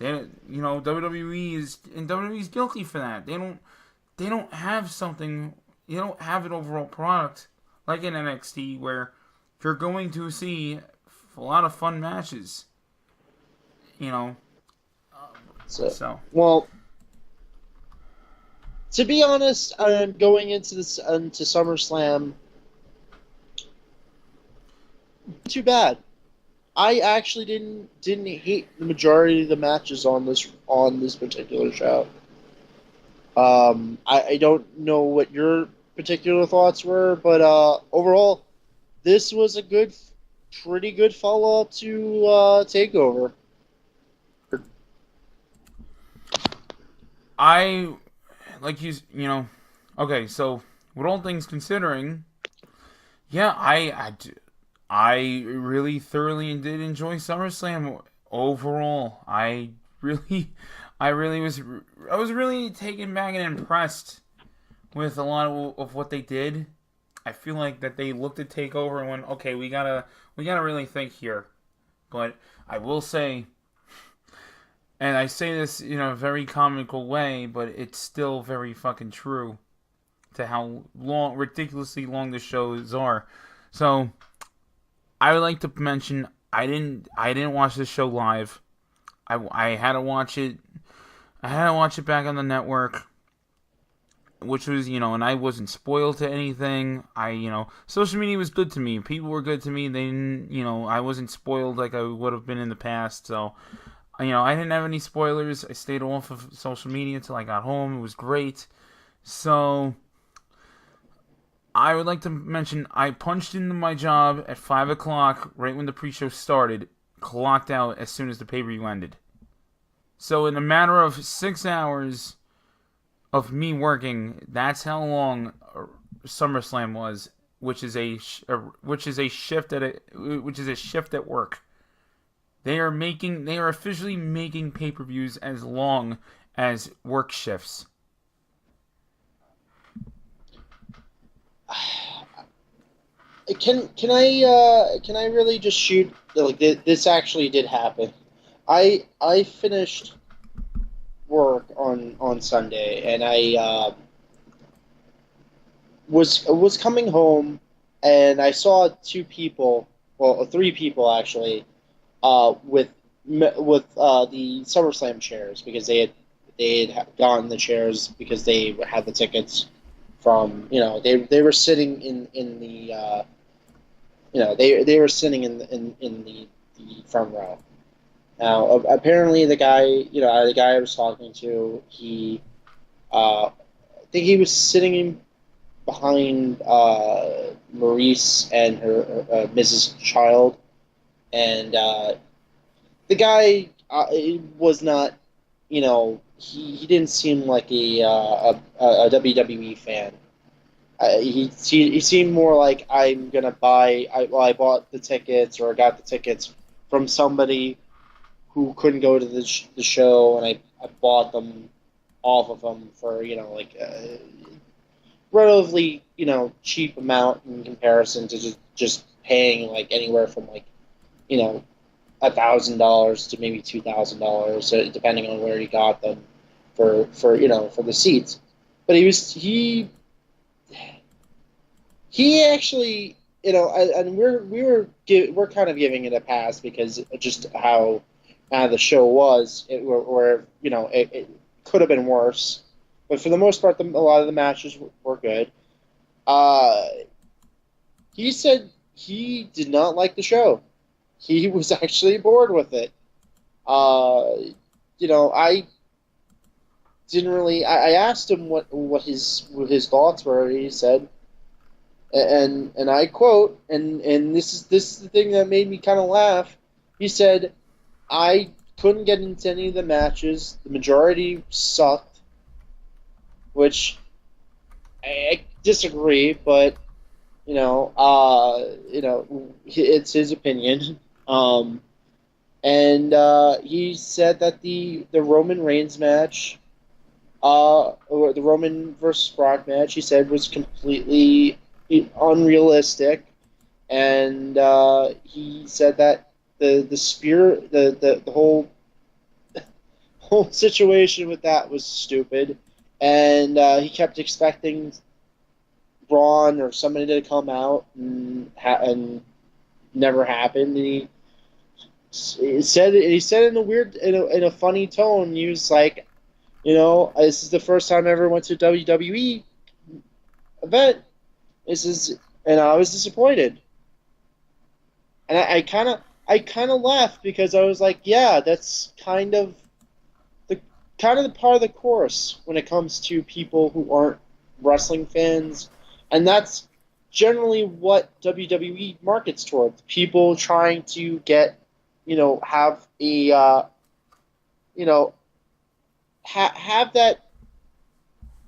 WWE is guilty for that. They don't have something. They don't have an overall product like in NXT where you're going to see a lot of fun matches. You know, So, so well, to be honest, going into SummerSlam, too bad. I actually didn't hate the majority of the matches on this particular show. I don't know what your particular thoughts were, but overall, this was a good. pretty good follow up to Takeover. I like you know. Okay, so with all things considering, yeah, I really thoroughly did enjoy SummerSlam overall. Really, I was really taken back and impressed with a lot of what they did. I feel like that they looked at Takeover and went, okay, we gotta really think here. But I will say, and I say this in a very comical way, but it's still very fucking true to how ridiculously long the shows are. So I would like to mention I didn't watch this show live. I had to watch it. I had to watch it back on the network, which was, and I wasn't spoiled to anything. Social media was good to me. People were good to me. They didn't, I wasn't spoiled like I would have been in the past. So, I didn't have any spoilers. I stayed off of social media until I got home. It was great. So, I would like to mention I punched into my job at 5 o'clock right when the pre-show started, clocked out as soon as the pay-per-view ended. So in a matter of 6 hours of me working, that's how long SummerSlam was, which is a shift at work. They are officially making pay-per-views as long as work shifts. Can I really just shoot like this actually did happen. I finished work on Sunday and I was coming home and I saw two people, well three people actually, with the SummerSlam chairs because they had gotten the chairs because they had the tickets from they were sitting in the they were sitting in the front row. Now apparently the guy I was talking to, I think he was sitting in behind Maurice and her Mrs. Child, and the guy was not, he didn't seem like a WWE fan. He seemed more like I'm gonna buy. I bought the tickets or got the tickets from somebody who couldn't go to the show, and I bought them off of them for like a relatively cheap amount in comparison to just paying like anywhere from like you know $1,000 to maybe $2,000, depending on where he got them for the seats. But he actually, and we're kind of giving it a pass because of just how the show was, where it could have been worse, but for the most part, a lot of the matches were good. Uh, he said he did not like the show. He was actually bored with it. Uh, I didn't really. I asked him what his thoughts were. He said, and I quote, and this is the thing that made me kind of laugh. He said, "I couldn't get into any of the matches. The majority sucked," which I disagree, but it's his opinion. And he said that the Roman Reigns match, or the Roman versus Brock match, he said was completely unrealistic, and he said that the spear, the whole situation with that was stupid, and he kept expecting Braun or somebody to come out and never happened. And he said in a funny tone. He was like, this is the first time I ever went to a WWE event. And I was disappointed. And I kind of laughed because I was like, yeah, that's kind of the part of the course when it comes to people who aren't wrestling fans, and that's generally what WWE markets towards. People trying to get, have a, you know, have that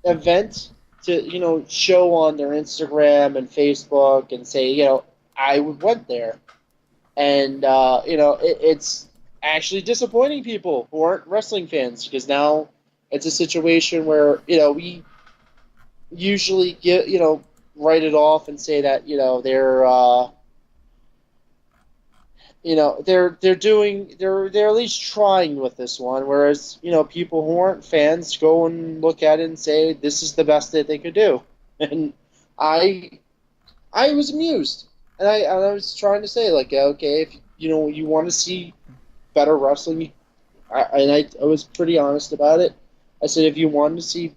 event to, show on their Instagram and Facebook and say, I went there. And, it's actually disappointing people who aren't wrestling fans because now it's a situation where, we usually get, write it off and say that, they're at least trying with this one, whereas people who aren't fans go and look at it and say this is the best that they could do, and I I was amused, and I was trying to say like okay, if you want to see better wrestling, I was pretty honest about it. I said if you wanted to see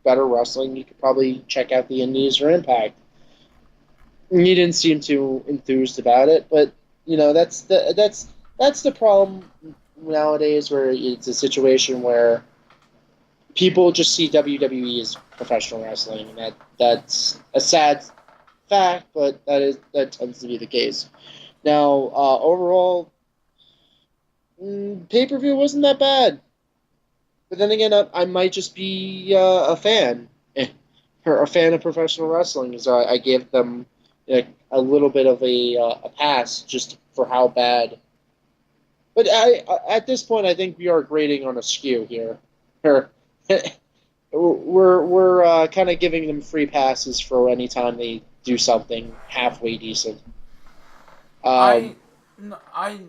better wrestling, you could probably check out the Indies or Impact. And he didn't seem too enthused about it, but that's the problem nowadays, where it's a situation where people just see WWE as professional wrestling, and that's a sad fact, but that tends to be the case. Now, overall, pay per view wasn't that bad, but then again, I might just be a fan, or a fan of professional wrestling, so I gave them a little bit of a pass just for how bad. But at this point, I think we are grading on a skew here. We're kind of giving them free passes for any time they do something halfway decent. I Um, I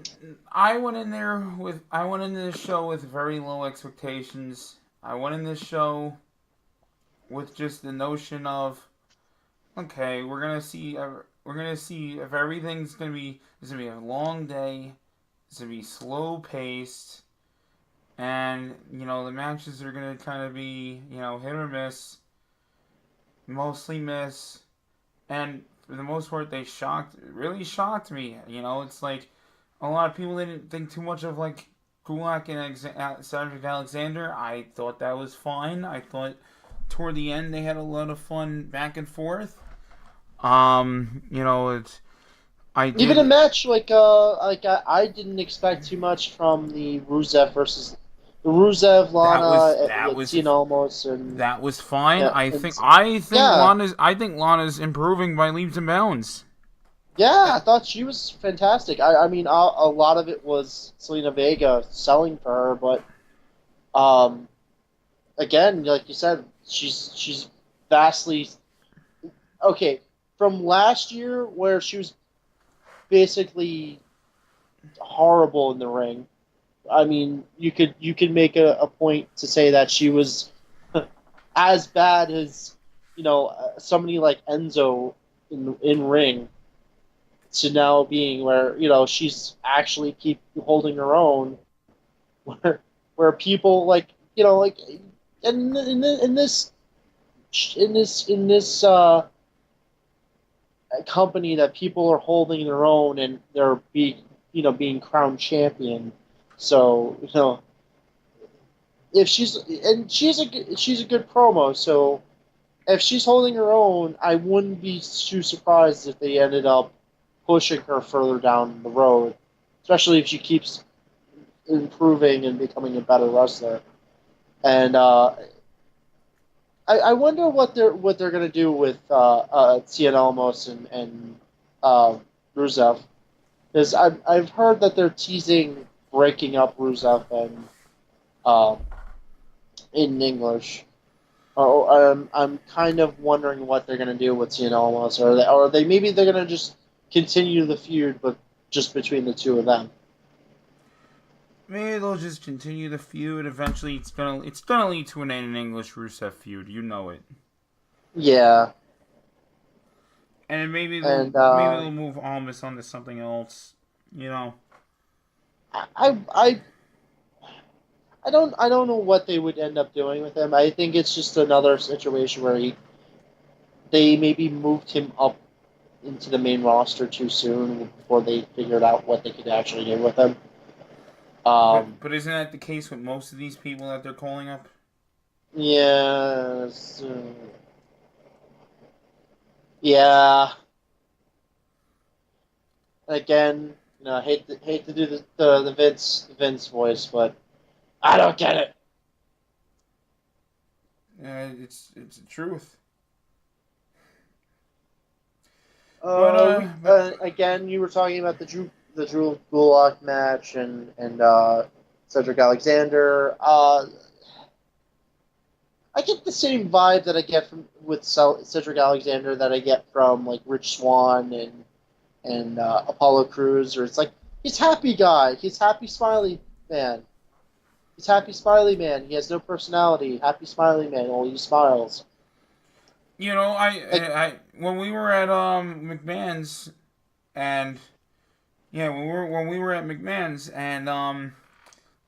I went in there with I went into this show with very low expectations. I went in this show with just the notion of okay, we're gonna see if everything's gonna be it's gonna be a long day. It's gonna be slow paced, and the matches are gonna kind of be hit or miss, mostly miss, and for the most part they really shocked me. It's like a lot of people didn't think too much of like Gulak and Cedric Alexander. I thought that was fine. I thought toward the end they had a lot of fun back and forth. It's I Even a did match like I didn't expect too much from the Rusev versus the Rusev that was Lana that with was Cien Almost and that was fine. yeah I and think I think yeah Lana's improving by leaps and bounds. yeah I thought she was fantastic. I mean a lot of it was Selena Vega selling for her, but um again like you said she's vastly okay from last year where she was basically horrible in the ring. I mean, you could make a point to say that she was as bad as somebody like Enzo in ring, to now being where she's actually keep holding her own, where people like like in this company that people are holding their own and they're being crowned champion. So if she's a good promo, so if she's holding her own, I wouldn't be too surprised if they ended up pushing her further down the road, especially if she keeps improving and becoming a better wrestler. And I wonder what they're gonna do with Cien Almos and uh, Rusev, because I've heard that they're teasing breaking up Rusev and uh, in English. I'm kind of wondering what they're gonna do with Cien Almos, or they maybe they're gonna just continue the feud, but just between the two of them. Maybe they'll just continue the feud. Eventually, it's gonna lead to an English Rusev feud. You know it. Yeah, And and maybe they'll move Almas onto something else. You know. I I don't know what they would end up doing with him. I think it's just another situation where they maybe moved him up into the main roster too soon before they figured out what they could actually do with him. Um, But isn't that the case with most of these people that they're calling up? yeah, yeah. And again, I hate to do the Vince voice, but I don't get it. It's the truth. But Again, you were talking about the Drew Gulak match and Cedric Alexander. I get the same vibe that I get from with Cedric Alexander that I get from like Rich Swann and Apollo Crews, or it's like he's happy guy, he's happy smiley man, he's happy smiley man. He has no personality. Happy smiley man, all he smiles. Like I when we were at McMahon's and yeah, when we were at McMahon's and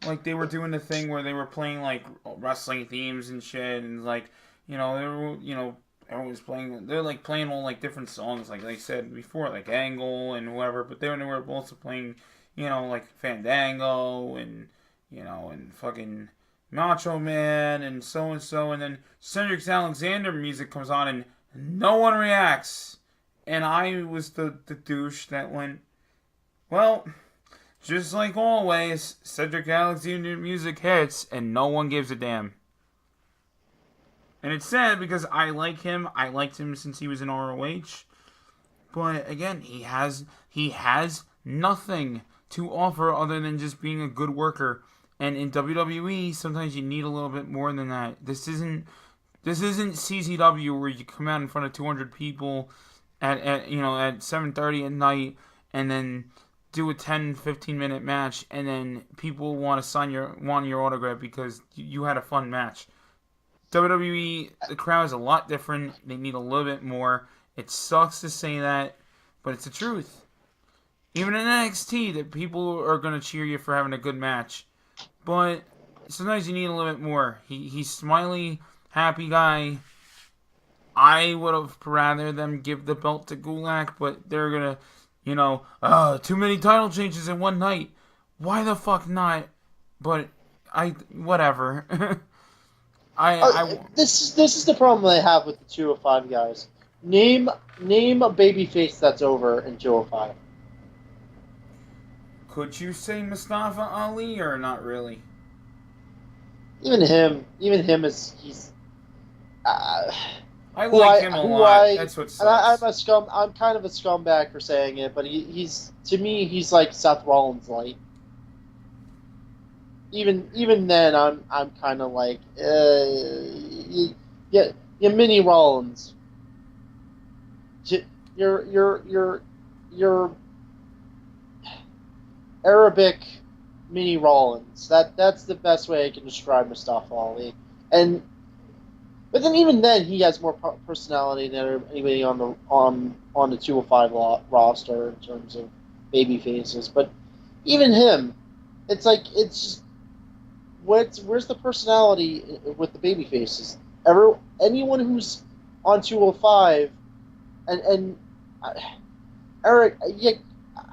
like they were doing the thing where they were playing like wrestling themes and shit, and like they were everyone was playing, they're like playing all like different songs like they said before, like Angle and whoever, but they were also playing like Fandango and fucking Macho Man and so, and then Cedric Alexander music comes on and no one reacts, and I was the douche that went, well, just like always, Cedric Alexander music hits and no one gives a damn. And it's sad because I like him. I liked him since he was in ROH. But again, he has nothing to offer other than just being a good worker. And in WWE, sometimes you need a little bit more than that. This isn't CZW where you come out in front of 200 people at 7:30 at night and then do a 10-15 minute match, and then people want your autograph because you had a fun match. WWE, the crowd is a lot different. They need a little bit more. It sucks to say that, but it's the truth. Even in NXT, that people are going to cheer you for having a good match. But sometimes you need a little bit more. He's smiley, happy guy. I would have rather them give the belt to Gulak, but they're going to, too many title changes in one night. Why the fuck not? But whatever. This is the problem I have with the 205 guys. Name a babyface that's over in 205. Could you say Mustafa Ali or not really? Even him is he's. I like him a lot. That's what sucks. I'm kind of a scumbag for saying it, but he's to me he's like Seth Rollins light. Even then, I'm kind of like, yeah, mini Rollins. You're Arabic mini Rollins. That's the best way I can describe Mustafa Ali. But then even then, he has more personality than anybody on the 205 roster in terms of baby faces. But even him, it's just. Where's the personality with the baby faces? Anyone who's on 205, and Eric, yeah,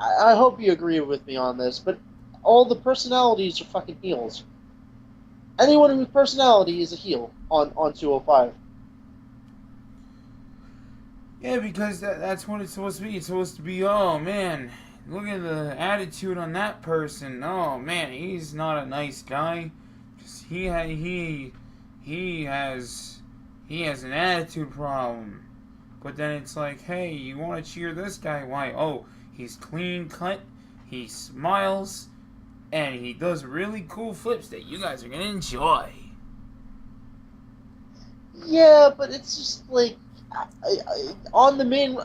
I hope you agree with me on this, but all the personalities are fucking heels. Anyone whose personality is a heel on 205. Yeah, because that's what it's supposed to be. It's supposed to be, oh man, look at the attitude on that person. Oh man, he's not a nice guy. He has an attitude problem. But then it's like, hey, you want to cheer this guy? Why? Oh, he's clean cut, he smiles, and he does really cool flips that you guys are gonna enjoy. Yeah, but it's just like on the main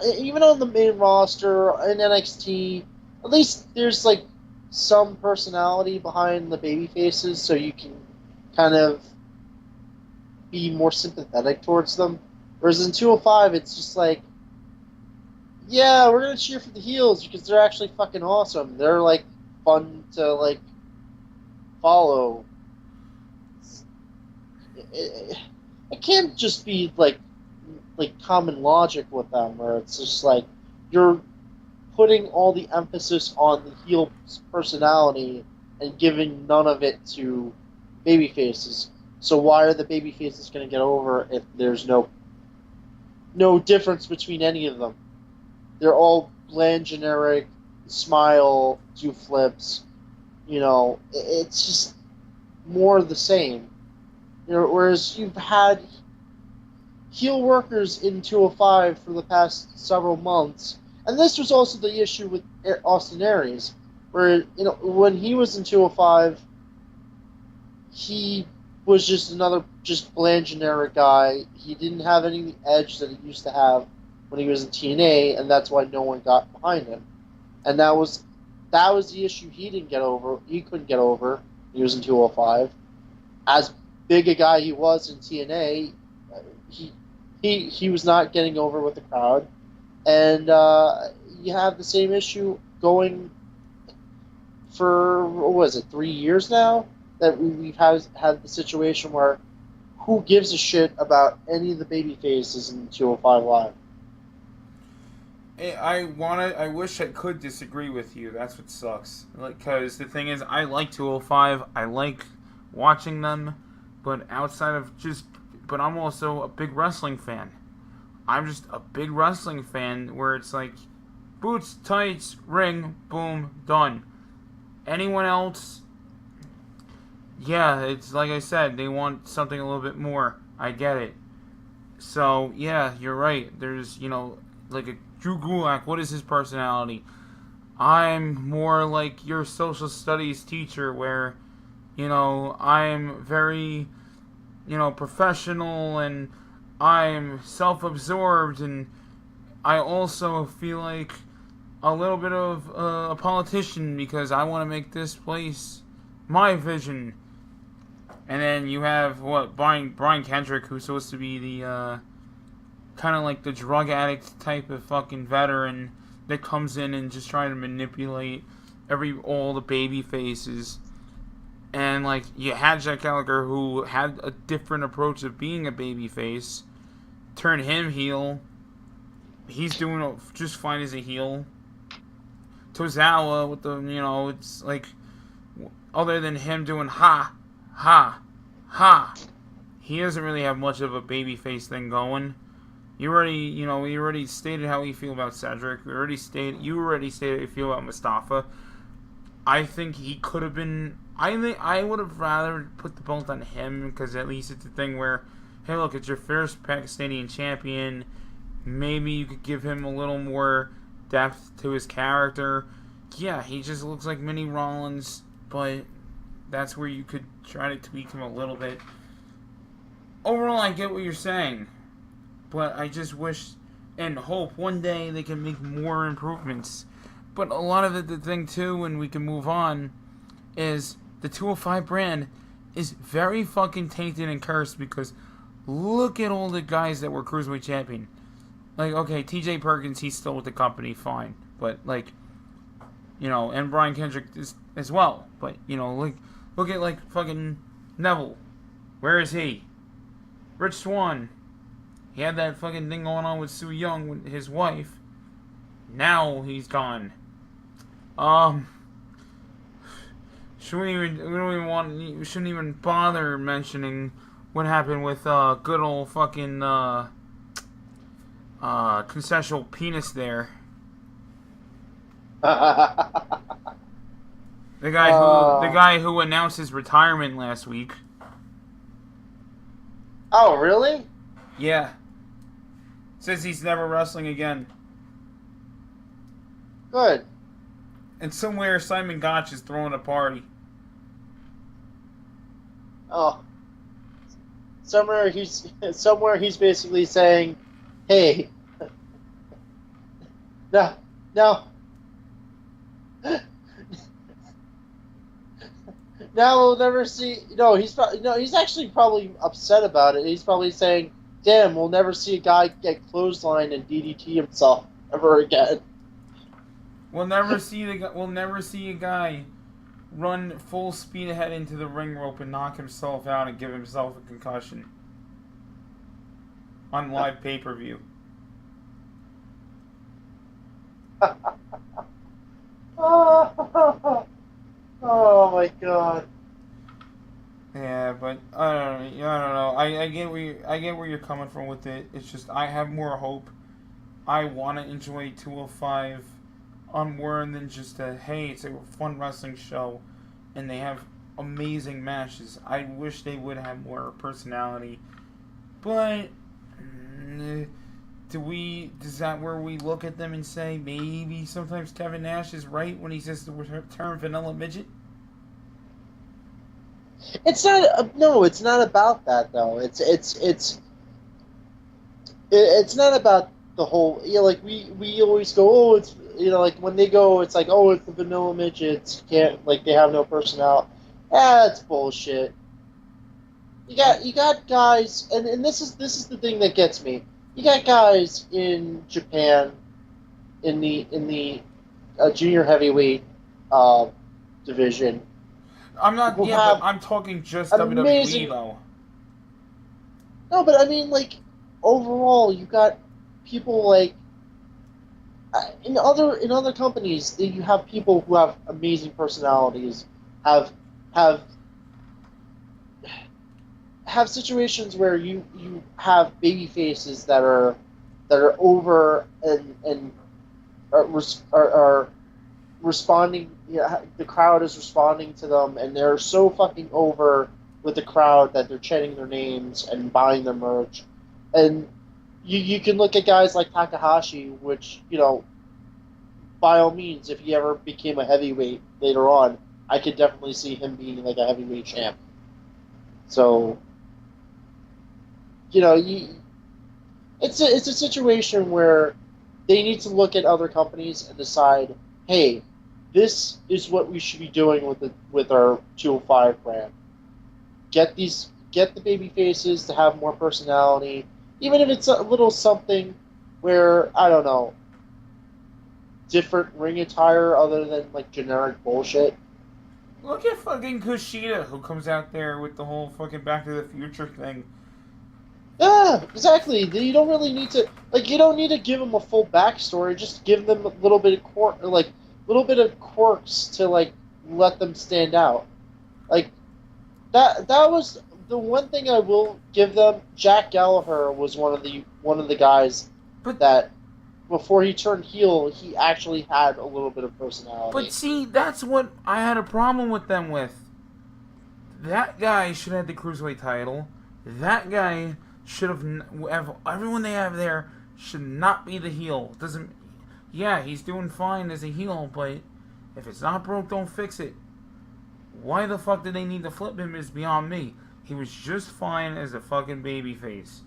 roster in NXT, at least there's like some personality behind the baby faces, so you can kind of be more sympathetic towards them. Whereas in 205, it's just like, yeah, we're gonna cheer for the heels because they're actually fucking awesome. They're like fun to like follow. It can't just be like common logic with them, where it's just like you're putting all the emphasis on the heel's personality and giving none of it to baby faces. So why are the baby faces going to get over if there's no difference between any of them? They're all bland, generic, smile, do flips. It's just more of the same. Whereas you've had heel workers in 205 for the past several months, and this was also the issue with Austin Aries, where when he was in 205, he was just another just bland generic guy. He didn't have any edge that he used to have when he was in TNA, and that's why no one got behind him. And that was the issue he didn't get over. He couldn't get over. He was in 205. As big a guy he was in TNA, he was not getting over with the crowd, and you have the same issue going for what was it, 3 years now that we've had the situation where who gives a shit about any of the baby faces in 205 Live? I wish I could disagree with you. That's what sucks. Because the thing is, I like 205. I like watching them, but but I'm also a big wrestling fan. I'm just a big wrestling fan where it's like boots, tights, ring, boom, done. Anyone else? Yeah, it's like I said, they want something a little bit more. I get it. So, yeah, you're right. There's, like a Drew Gulak, what is his personality? I'm more like your social studies teacher where, I'm very, professional and I'm self-absorbed, and I also feel like a little bit of a politician because I want to make this place my vision. And then you have, Brian Kendrick, who's supposed to be the, kind of like the drug addict type of fucking veteran that comes in and just trying to manipulate all the baby faces. And, like, you had Jack Gallagher, who had a different approach of being a baby face. Turn him heel. He's doing just fine as a heel. Tozawa with the, it's like, other than him doing ha, ha, ha, he doesn't really have much of a babyface thing going. You already stated how you feel about Cedric. You already stated how you feel about Mustafa. I think he could have been. I would have rather put the belt on him because at least it's a thing where, hey, look, it's your first Pakistani champion. Maybe you could give him a little more depth to his character. Yeah, he just looks like Mini Rollins, but that's where you could try to tweak him a little bit. Overall, I get what you're saying, but I just wish and hope one day they can make more improvements. But a lot of the thing too, and we can move on, is the 205 brand is very fucking tainted and cursed because look at all the guys that were Cruiserweight champion. Like, okay, TJ Perkins, he's still with the company, fine. But, like, and Brian Kendrick as well. But, look at, like, fucking Neville. Where is he? Rich Swann. He had that fucking thing going on with Sue Young, with his wife. Now he's gone. We shouldn't even bother mentioning what happened with good old fucking consensual penis there. The guy who announced his retirement last week. Oh, really? Yeah. Says he's never wrestling again. Good. And somewhere Simon Gotch is throwing a party. Oh. Somewhere he's basically saying, hey, no. Now we'll never see. No, he's actually probably upset about it. He's probably saying, "Damn, we'll never see a guy get clotheslined and DDT himself ever again." We'll never see a guy run full speed ahead into the ring rope and knock himself out and give himself a concussion on live pay-per-view. Oh my god. Yeah, but I don't know. I get where you're coming from with it. It's just I have more hope. I want to enjoy 205. on more than just a, hey, it's a fun wrestling show, and they have amazing matches. I wish they would have more personality, but is that where we look at them and say maybe sometimes Kevin Nash is right when he says the term vanilla midget? It's not. No, it's not about that though. It's not about the whole. Like we always go, oh, it's like when they go, it's like, oh, it's the vanilla midgets. Can't like they have no personality. That's bullshit. You got guys, and this is the thing that gets me. You got guys in Japan in the junior heavyweight division I'm not. who Yeah, but have I'm talking just WWE amazing. though. No, but I mean, like overall, you got people like in other companies. You have people who have amazing personalities, have have have situations where you have baby faces that are over and are responding. The crowd is responding to them, and they're so fucking over with the crowd that they're chanting their names and buying their merch. And you can look at guys like Takahashi, which by all means, if he ever became a heavyweight later on, I could definitely see him being like a heavyweight champ. So you know, you, it's a situation where they need to look at other companies and decide, hey, this is what we should be doing with our 205 brand. Get the baby faces to have more personality, even if it's a little something where I don't know, different ring attire other than like generic bullshit. Look at fucking Kushida, who comes out there with the whole fucking Back to the Future thing. Yeah, exactly. You don't really need to you don't need to give them a full backstory. Just give them a little bit of little bit of quirks to let them stand out. Like that was the one thing I will give them. Jack Gallagher was one of the guys But that before he turned heel, he actually had a little bit of but personality. see, that's what I had a problem with them with. That guy should have the cruiserweight title. That guy should have everyone they have there should not be the heel. Doesn't Yeah, he's doing fine as a heel, but if it's not broke, don't fix it. Why the fuck did they need to flip him is beyond me. He was just fine as a fucking babyface.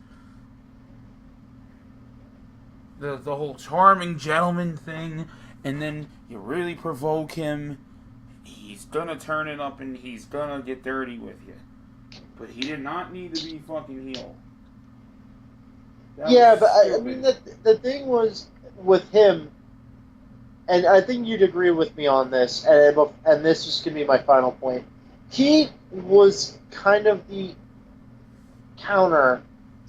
The whole charming gentleman thing, and then you really provoke him, he's gonna turn it up and he's gonna get dirty with you. But he did not need to be fucking heel. Yeah, but I mean the thing was with him, and I think you'd agree with me on this, and this is going to be my final point. He was kind of the counter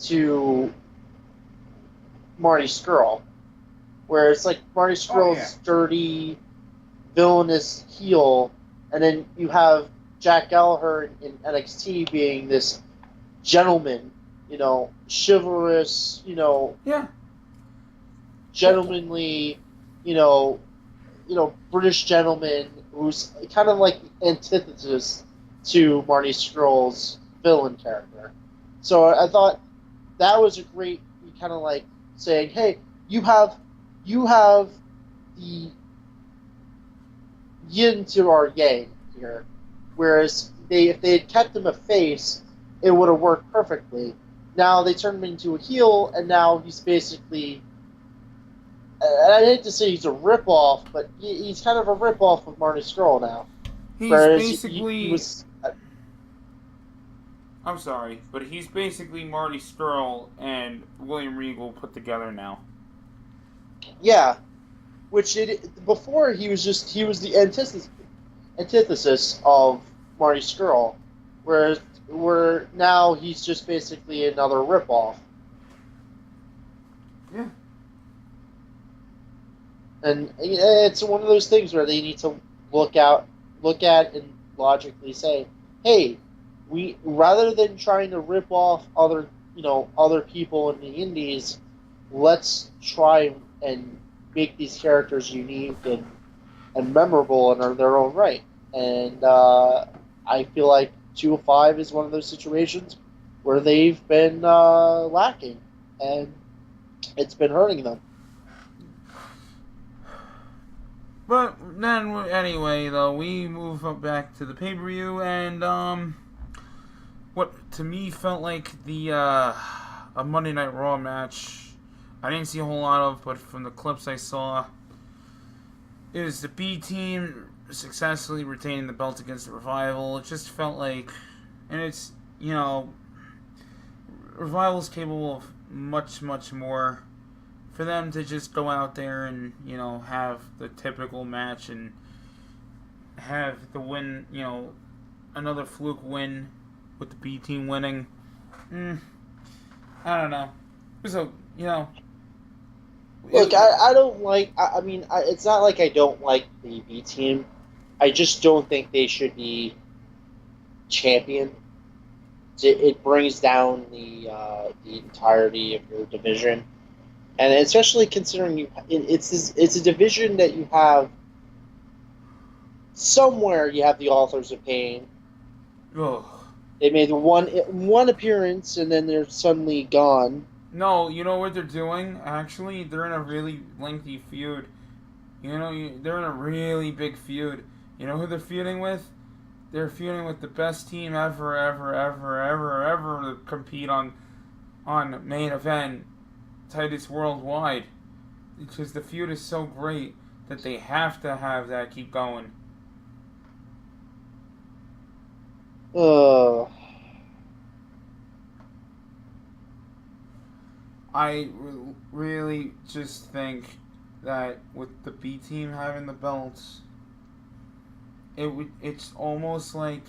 to Marty Scurll, where it's like Marty Scurll's dirty, villainous heel, and then you have Jack Gallagher in NXT being this gentleman, chivalrous, Yeah. gentlemanly, British gentleman who's kind of like the antithesis to Marty Scurll's villain character. So I thought that was a great kind of like saying, hey, you have the yin to our yang here, whereas if they had kept him a face, it would have worked perfectly. Now they turned him into a heel, and now he's basically. I hate to say he's a ripoff, but he's kind of a ripoff of Marty Scurll now. He's Whereas basically. he was. I'm sorry, but he's basically Marty Scurll and William Regal put together now. Yeah, before he was the antithesis of Marty Scurll, where now he's just basically another ripoff. Yeah. And it's one of those things where they need to look at and logically say, hey, we rather than trying to rip off other people in the indies, let's try and make these characters unique and memorable in their own right. And I feel like 205 is one of those situations where they've been lacking, and it's been hurting them. But then, anyway, though, we move up back to the pay-per-view, and what to me felt like the a Monday Night Raw match. I didn't see a whole lot of, but from the clips I saw, it was the B team successfully retaining the belt against the Revival. It just felt like, and it's, Revival's capable of much, much more. For them to just go out there and, have the typical match and have the win, another fluke win with the B team winning. I don't know. So, Look, I don't like. I mean, it's not like I don't like the B team. I just don't think they should be champion. It brings down the entirety of your division, and especially considering it's a division that you have somewhere. You have the Authors of Pain. Ugh. They made one appearance and then they're suddenly gone. No, you know what they're doing? Actually, they're in a really lengthy feud. They're in a really big feud. You know who they're feuding with? They're feuding with the best team ever to compete on main event Titus Worldwide. Because the feud is so great that they have to have that keep going. I really just think that with the B team having the belts, it's almost like,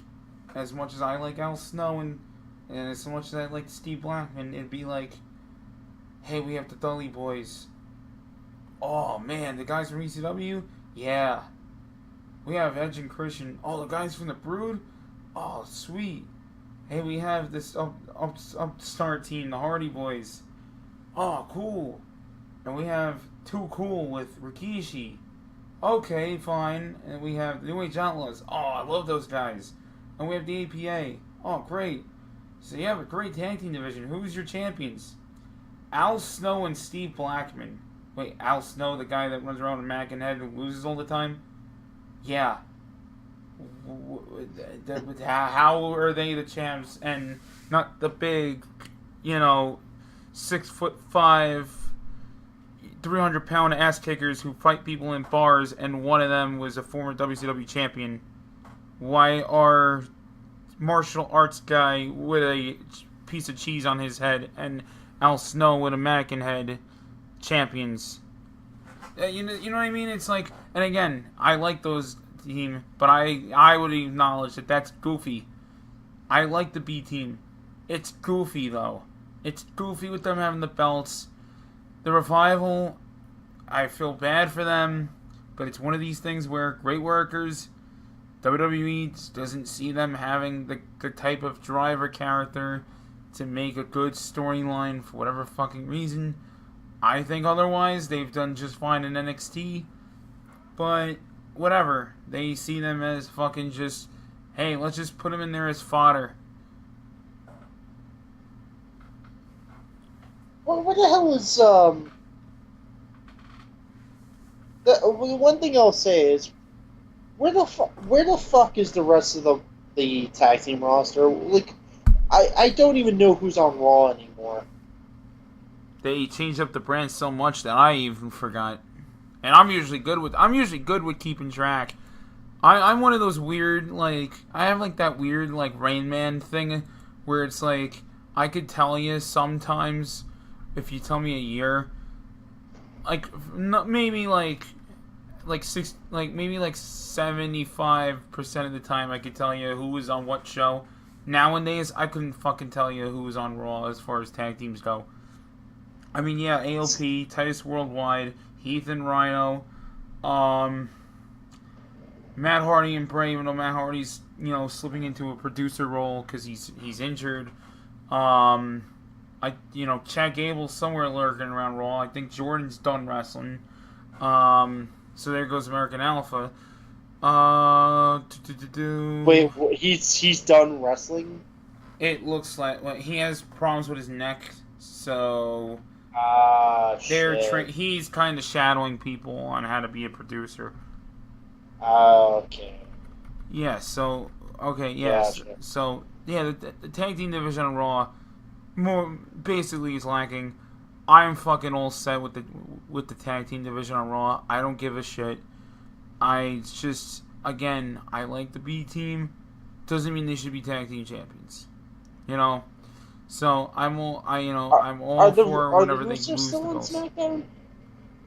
as much as I like Al Snow and as much as I like Steve Blackman, it'd be like, hey, we have the Dudley Boys. Oh man, the guys from ECW? Yeah. We have Edge and Christian. Oh, the guys from the Brood? Oh, sweet. Hey, we have this upstart team, the Hardy Boys. Oh, cool. And we have Too Cool with Rikishi. Okay, fine. And we have the New Age Outlaws. Oh, I love those guys. And we have the APA. Oh, great. So you have a great tag team division. Who's your champions? Al Snow and Steve Blackman. Wait, Al Snow, the guy that runs around with Mac and Head and loses all the time? Yeah. How are they the champs and not the big, 6'5", 300-pound ass kickers who fight people in bars, and one of them was a former WCW champion? Why are martial arts guy with a piece of cheese on his head and Al Snow with a mannequin head champions? You know what I mean? It's like, and again, I like those team, but I would acknowledge that that's goofy. I like the B team. It's goofy though. It's goofy with them having the belts. The Revival, I feel bad for them, but it's one of these things where great workers, WWE doesn't see them having the type of driver character to make a good storyline for whatever fucking reason. I think otherwise they've done just fine in NXT, but whatever. They see them as fucking just, hey, let's just put them in there as fodder. Well, what the hell is one thing I'll say is where the fuck is the rest of the tag team roster? Like, I don't even know who's on Raw anymore. They changed up the brand so much that I even forgot. And I'm usually good with keeping track. I'm one of those weird, like, I have like that weird like Rain Man thing where it's like I could tell you sometimes if you tell me a year, like maybe like 75% of the time I could tell you who was on what show. Nowadays I couldn't fucking tell you who was on Raw as far as tag teams go. I mean, yeah, AOP, Titus Worldwide, Heath and Rhino, Matt Hardy and Bray, even though Matt Hardy's, slipping into a producer role because he's injured. Chad Gable's somewhere lurking around Raw. I think Jordan's done wrestling. So there goes American Alpha. Wait, he's done wrestling? It looks like he has problems with his neck, so Ah, shit. he's kind of shadowing people on how to be a producer. Ah, okay. Yeah. So okay. Yes. Gotcha. So yeah, the tag team division on Raw more basically is lacking. I'm fucking all set with the tag team division on Raw. I don't give a shit. I just again I like the B team. Doesn't mean they should be tag team champions. You know. So I'm all for Are the whenever they Usos lose the still on belts. SmackDown?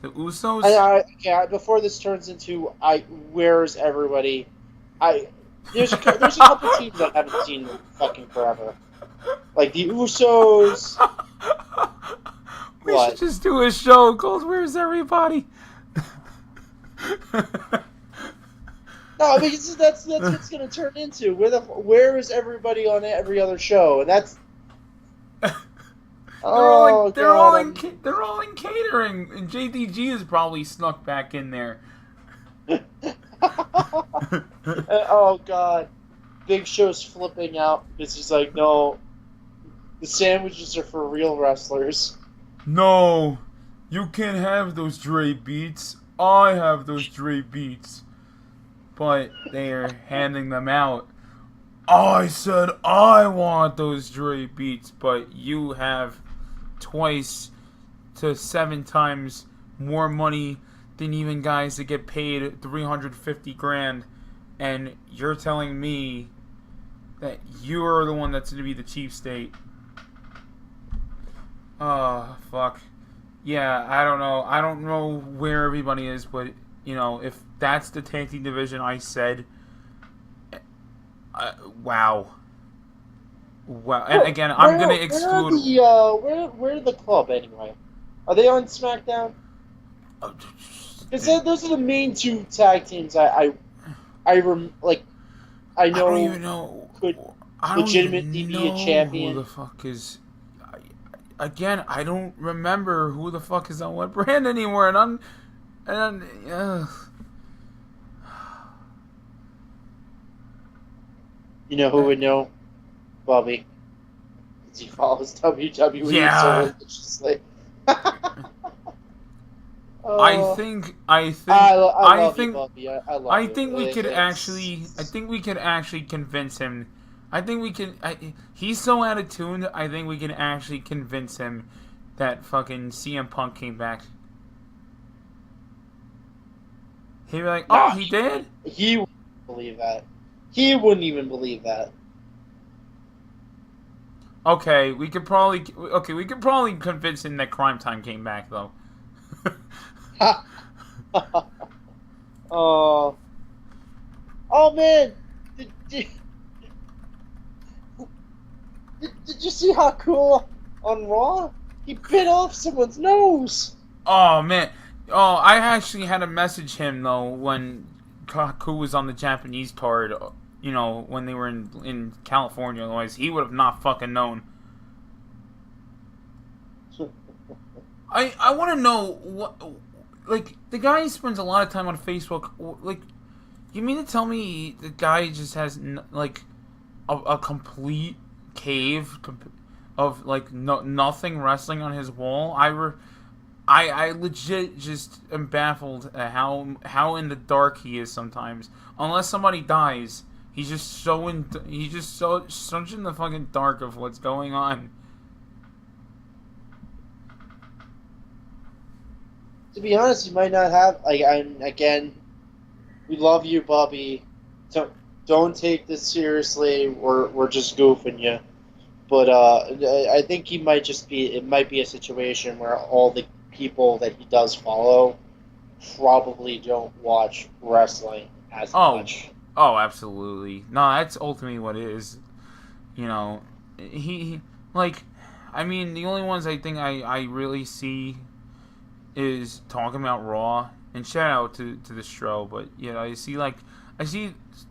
The Usos. Before this turns into where's everybody? I there's a couple teams I haven't seen in fucking forever. Like the Usos. We should What? just do a show called "Where's Everybody." No, because that's what it's gonna turn into. Where is everybody on every other show? And that's oh god. They're all in catering, and JDG is probably snuck back in there. Oh god. Big Show's flipping out because he's like, no, the sandwiches are for real wrestlers. No, you can't have those Dre beats. I have those Dre beats, but they are handing them out. I said I want those Dre beats, but you have twice to 7 times more money than even guys that get paid 350 grand, and you're telling me that you're the one that's going to be the chief state. Oh, fuck. Yeah, I don't know. I don't know where everybody is, but, if that's the tag team division I said, wow. Wow. And again, I'm going to exclude... Where are the club anyway? Are they on SmackDown? Because those are the main two tag teams I know I don't even know. could I don't legitimately even be a know champion. who the fuck is... Again, I don't remember who the fuck is on what brand anymore, and You know who would know? Bobby. Because he follows WWE yeah. so religiously. I think I love you, Bobby. I love I you. think we could actually convince him. I think we can. He's so out of tune. I think we can actually convince him that fucking CM Punk came back. He'd be like, "Oh, he did." He wouldn't believe that. He wouldn't even believe that. Okay, we could probably convince him that Crime Time came back though. Oh, oh man! Did you see how cool on Raw? He bit off someone's nose. Oh man! Oh, I actually had to message him though when Kaku was on the Japanese card. When they were in California. Otherwise, he would have not fucking known. I want to know what, like, the guy spends a lot of time on Facebook. Like, you mean to tell me the guy just has a complete cave of nothing wrestling on his wall? I legit just am baffled at how in the dark he is sometimes. Unless somebody dies, he's just so in the fucking dark of what's going on. To be honest, you might not have. Again, we love you, Bobby. Don't take this seriously. We're just goofing you. But I think he might just be. It might be a situation where all the people that he does follow probably don't watch wrestling as much. Oh, absolutely. No, that's ultimately what it is. He I mean, the only ones I think I really see is talking about Raw, and shout out to the Stro, but I see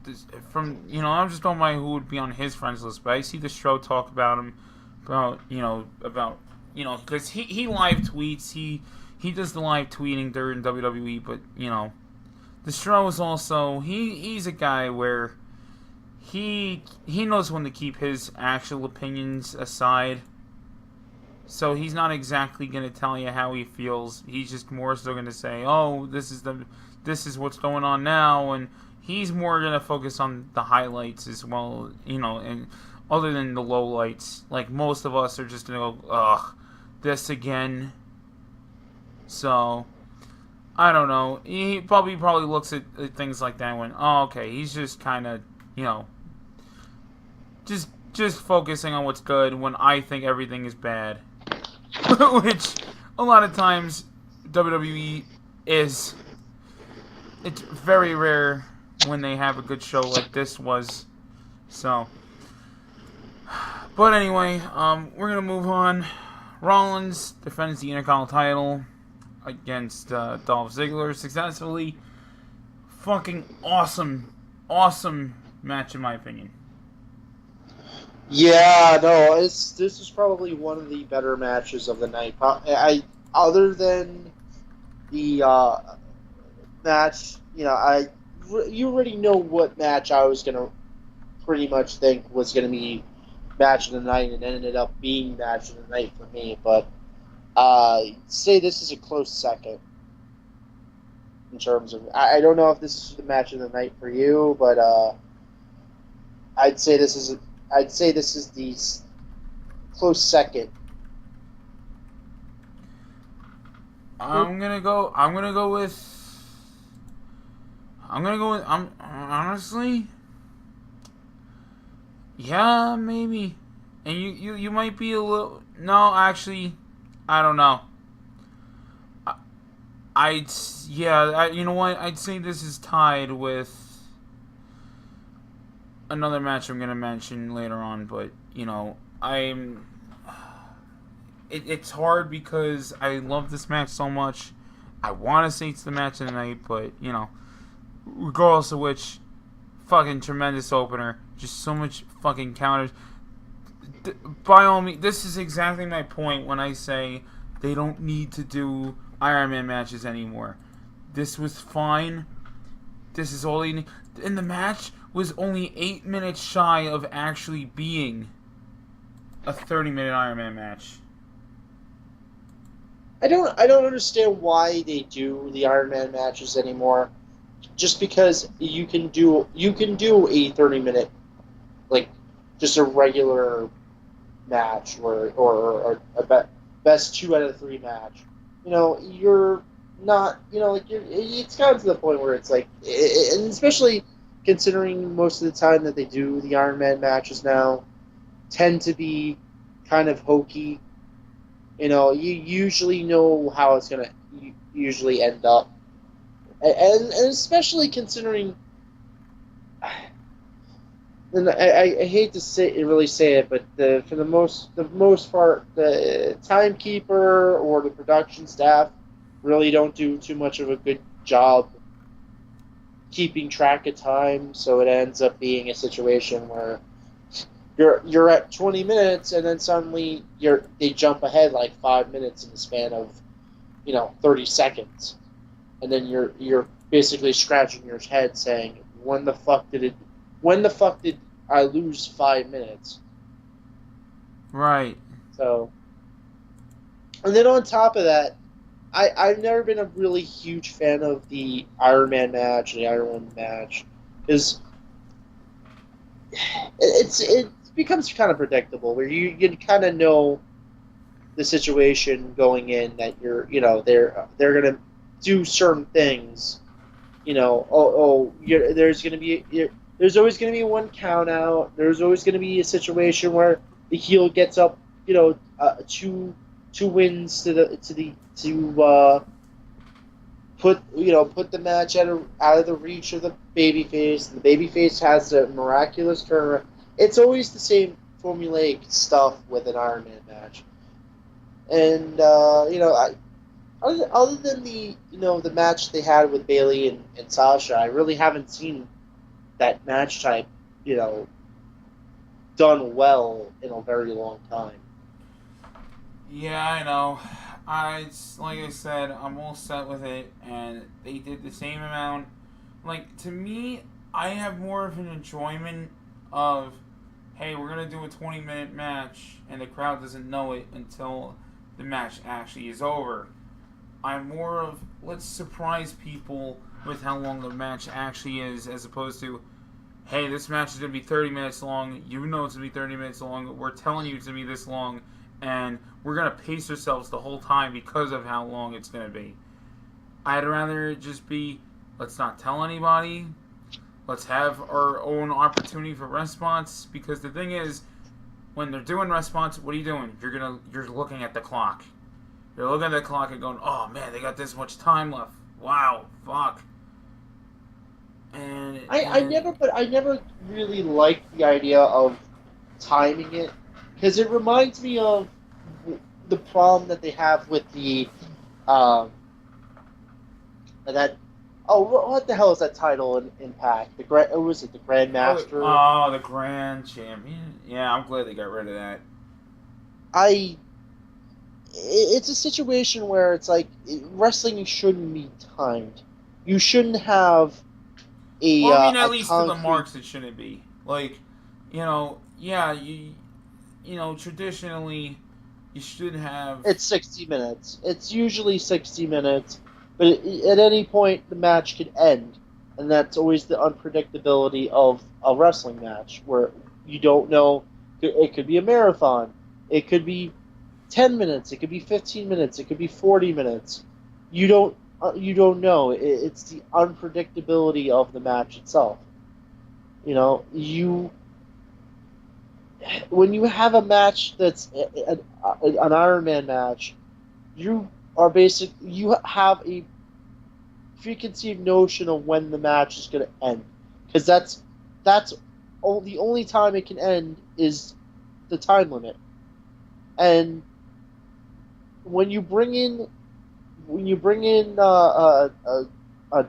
this from I'm just going by who would be on his friends list, but I see the Stro talk about him, because he live tweets, he does the live tweeting during WWE, but the show is also he's a guy where he knows when to keep his actual opinions aside. So he's not exactly going to tell you how he feels. He's just more so going to say, "Oh, this is what's going on now," and he's more going to focus on the highlights as well, and other than the lowlights. Like most of us are just going to go, "Ugh, this again." So I don't know. He probably looks at things like that and went, "Oh, okay." He's just kind of, just focusing on what's good when I think everything is bad. Which, a lot of times, WWE is. It's very rare when they have a good show like this was. So. But anyway, we're going to move on. Rollins defends the Intercontinental title against Dolph Ziggler successfully. Fucking awesome match in my opinion. Yeah, no, this is probably one of the better matches of the night. Other than the match, you already know what match I was gonna pretty much think was gonna be match of the night, and ended up being match of the night for me. But say this is a close second in terms of. I don't know if this is the match of the night for you, but I'd say this is the close second. I'm gonna go with. Honestly. Yeah, maybe. And you might be a little. No, actually, I don't know. You know what? I'd say this is tied with another match I'm gonna mention later on, but it's hard because I love this match so much. I want to say it's the match of the night, but regardless of which, fucking tremendous opener, just so much fucking counters. By all means, this is exactly my point when I say they don't need to do Iron Man matches anymore. This was fine. This is all they need. And the match was only 8 minutes shy of actually being a 30-minute Iron Man match. I don't understand why they do the Iron Man matches anymore. Just because you can do a 30-minute, like just a regular match or a best 2 out of 3 match. You're not, it's gotten to the point where it's like, and especially considering most of the time that they do the Iron Man matches now tend to be kind of hokey. You usually know how it's going to usually end up. And especially considering, and I hate to really say it, but for the most part, the timekeeper or the production staff really don't do too much of a good job keeping track of time. So it ends up being a situation where you're at 20 minutes and then suddenly they jump ahead like 5 minutes in the span of 30 seconds. And then you're basically scratching your head saying, when the fuck did I lose 5 minutes? Right. So, and then on top of that, I've never been a really huge fan of the Iron Man match, the Iron Woman match, because it becomes kind of predictable, where you kind of know the situation going in that they're gonna do certain things. There's always gonna be one count out. There's always gonna be a situation where the heel gets up, two wins to put the match out of the reach of the babyface. The babyface has a miraculous turnaround. It's always the same formulaic stuff with an Iron Man match. And other than the match they had with Bayley and Sasha, I really haven't seen that match type done well in a very long time. Yeah, I know. Like I said, I'm all set with it, and they did the same amount. Like, to me, I have more of an enjoyment of, hey, we're gonna do a 20-minute match, and the crowd doesn't know it until the match actually is over. I'm more of, let's surprise people with how long the match actually is, as opposed to, hey, this match is going to be 30 minutes long. You know it's going to be 30 minutes long. We're telling you it's going to be this long. And we're going to pace ourselves the whole time because of how long it's going to be. I'd rather it just be, let's not tell anybody. Let's have our own opportunity for response. Because the thing is, when they're doing response, what are you doing? You're looking at the clock. You're looking at the clock and going, oh man, they got this much time left. Wow, fuck. I never really liked the idea of timing it because it reminds me of the problem that they have with the that what the hell is that title in Impact? Was it the Grandmaster? Oh, the Grand Champion. Yeah, I'm glad they got rid of that. It's a situation where it's like wrestling shouldn't be timed. You shouldn't have at least to the marks it shouldn't be. Like, traditionally you should have. It's 60 minutes. It's usually 60 minutes, but at any point the match could end, and that's always the unpredictability of a wrestling match, where you don't know. It could be a marathon. It could be 10 minutes. It could be 15 minutes. It could be 40 minutes. You don't know. It's the unpredictability of the match itself. When you have a match that's an Iron Man match, you have a preconceived notion of when the match is going to end, because that's the only time it can end is the time limit. And when you bring in a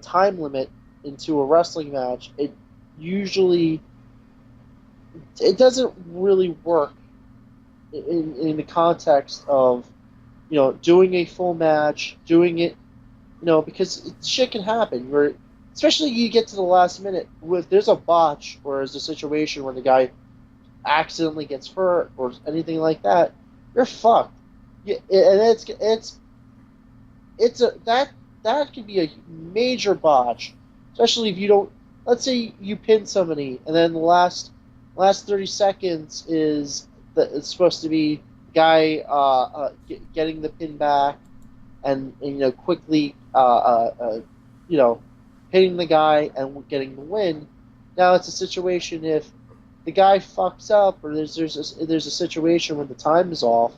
time limit into a wrestling match, it doesn't really work in the context of doing a full match, doing it because shit can happen. Especially you get to the last minute, if there's a botch or there's a situation where the guy accidentally gets hurt or anything like that, you're fucked. And that could be a major botch, especially if you don't. Let's say you pin somebody, and then the last 30 seconds is it's supposed to be guy getting the pin back, and quickly hitting the guy and getting the win. Now it's a situation if the guy fucks up, or there's a situation when the time is off,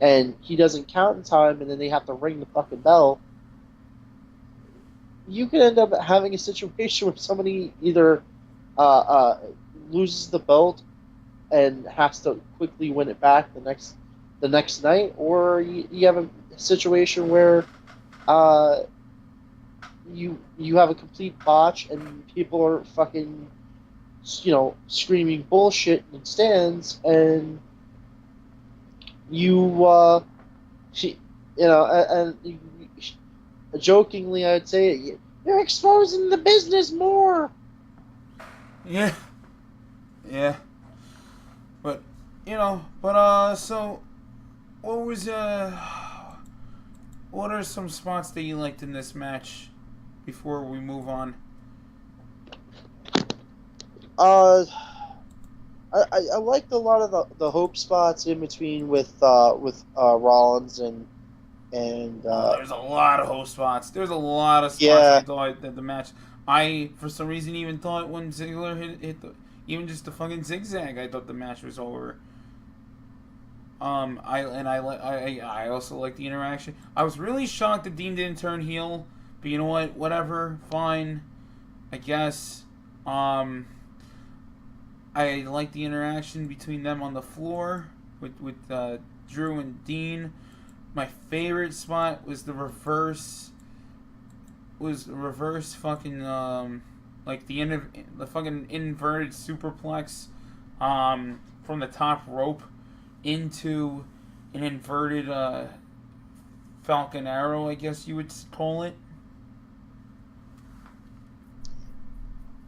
and he doesn't count in time, and then they have to ring the fucking bell. You could end up having a situation where somebody either loses the belt and has to quickly win it back the next night, or you have a situation where you have a complete botch and people are fucking screaming bullshit in stands, and jokingly I'd say you're exposing the business more. Yeah. But so what are some spots that you liked in this match before we move on? I liked a lot of the hope spots in between with Rollins and there's a lot of hope spots. There's a lot of spots. Yeah. I thought that the match. I for some reason even thought when Ziggler hit even just the fucking zigzag, I thought the match was over. I also liked the interaction. I was really shocked that Dean didn't turn heel, but you know what? Whatever, fine, I guess. I liked the interaction between them on the floor with Drew and Dean. My favorite spot was the reverse. Fucking like the fucking inverted superplex from the top rope into an inverted Falcon Arrow, I guess you would call it.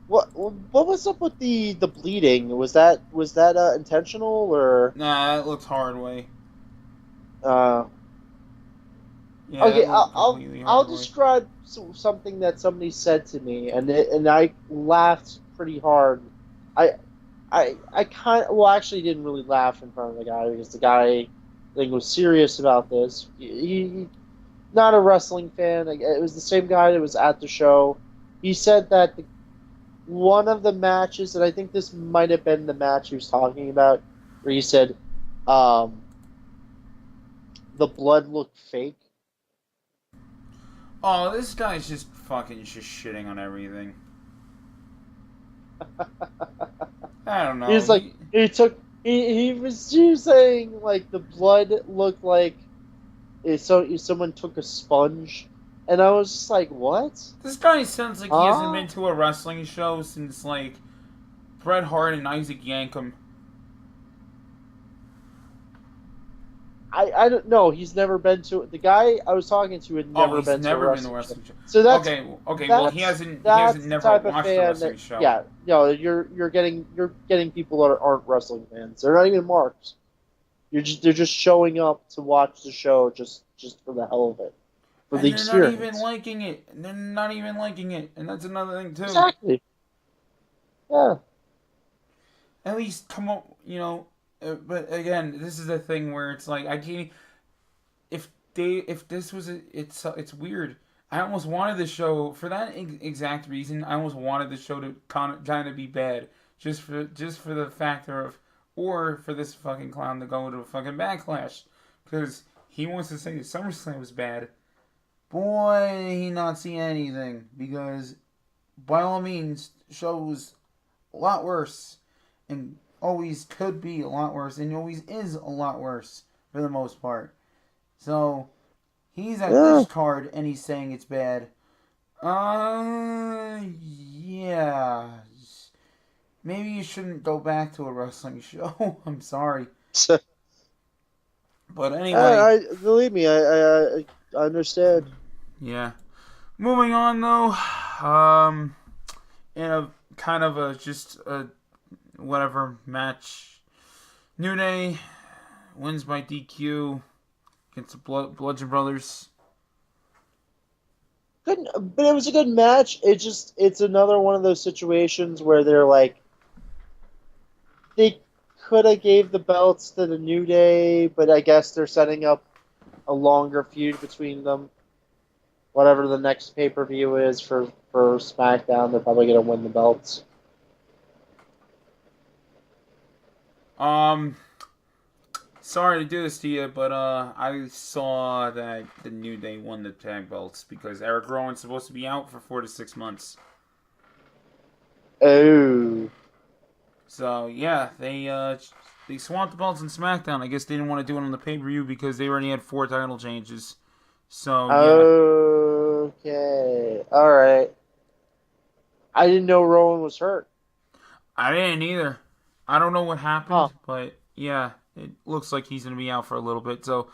What was up with the bleeding? Was that intentional or Nah, that looks hard way. uh Yeah, okay, that I'll looked I'll, completely I'll hard way. describe something that somebody said to me, and I laughed pretty hard. I kind of, well, actually didn't really laugh in front of the guy because the guy, I think, was serious about this. He not a wrestling fan. Like, it was the same guy that was at the show. He said that one of the matches, and I think this might have been the match he was talking about, where he said, um, the blood looked fake. Oh, this guy's just fucking just shitting on everything. I don't know. He's like, he was saying like the blood looked like if someone took a sponge, and I was just like, what? This guy sounds like he hasn't Huh? been to a wrestling show since like Bret Hart and Isaac Yankem. I don't know. He's never been to the guy I was talking to had Oh, never he's been to a never been to a wrestling show. wrestling show. So Okay. Well, he hasn't that's the never type of watched a fan that wrestling show. yeah, no, you're getting people that aren't wrestling fans. They're not even marks. They're just showing up to watch the show just for the hell of it, for the And they're not even experience. liking it. And they're not even liking it. And that's another thing too. Exactly. Yeah. At least come up, but again, this is a thing where it's like I can't. If this was it's weird. I almost wanted the show for that exact reason. I almost wanted the show to kind of be bad, just for the factor of, or for this fucking clown to go to a fucking backlash, because he wants to say SummerSlam was bad. Boy, did he not see anything, because by all means, the show was a lot worse, and always could be a lot worse, and always is a lot worse for the most part. So he's at Yeah. this card and he's saying it's bad. Yeah. Maybe you shouldn't go back to a wrestling show. I'm sorry, So, but anyway, I believe me, I understand. yeah. Moving on though, in a kind of a just a whatever match. New Day wins by DQ against the Bludgeon Brothers. Good, but it was a good match. It's another one of those situations where they're like they could have gave the belts to the New Day, but I guess they're setting up a longer feud between them. Whatever the next pay per view is for SmackDown, they're probably gonna win the belts. Um, Sorry to do this to you, but I saw that the New Day won the tag belts because Eric Rowan's supposed to be out for 4 to 6 months. Oh, So yeah, they swapped the belts in SmackDown. I guess they didn't want to do it on the pay per view because they already had 4 title changes. So yeah, okay, all right. I didn't know Rowan was hurt. I didn't either. I don't know what Huh. happened, but yeah, it looks like he's gonna be out for a little bit. So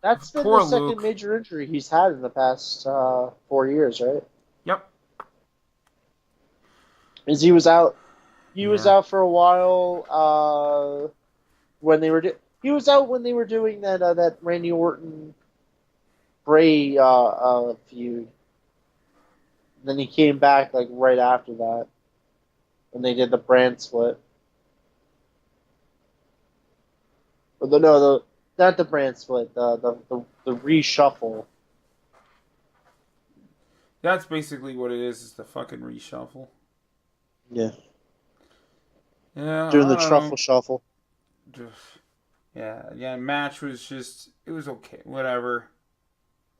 That's been the poor second Luke. major injury he's had in the past 4 years, right? Yep. Is he was out. He was Yeah. out for a while. When they were he was out when they were doing that Randy Orton Bray feud. Then he came back like right after that when they did the brand split. Or the not the brand split, the reshuffle. That's basically what it is the fucking reshuffle. Yeah, Yeah, during the I don't truffle know. shuffle. Yeah, match was just, it was okay. Whatever.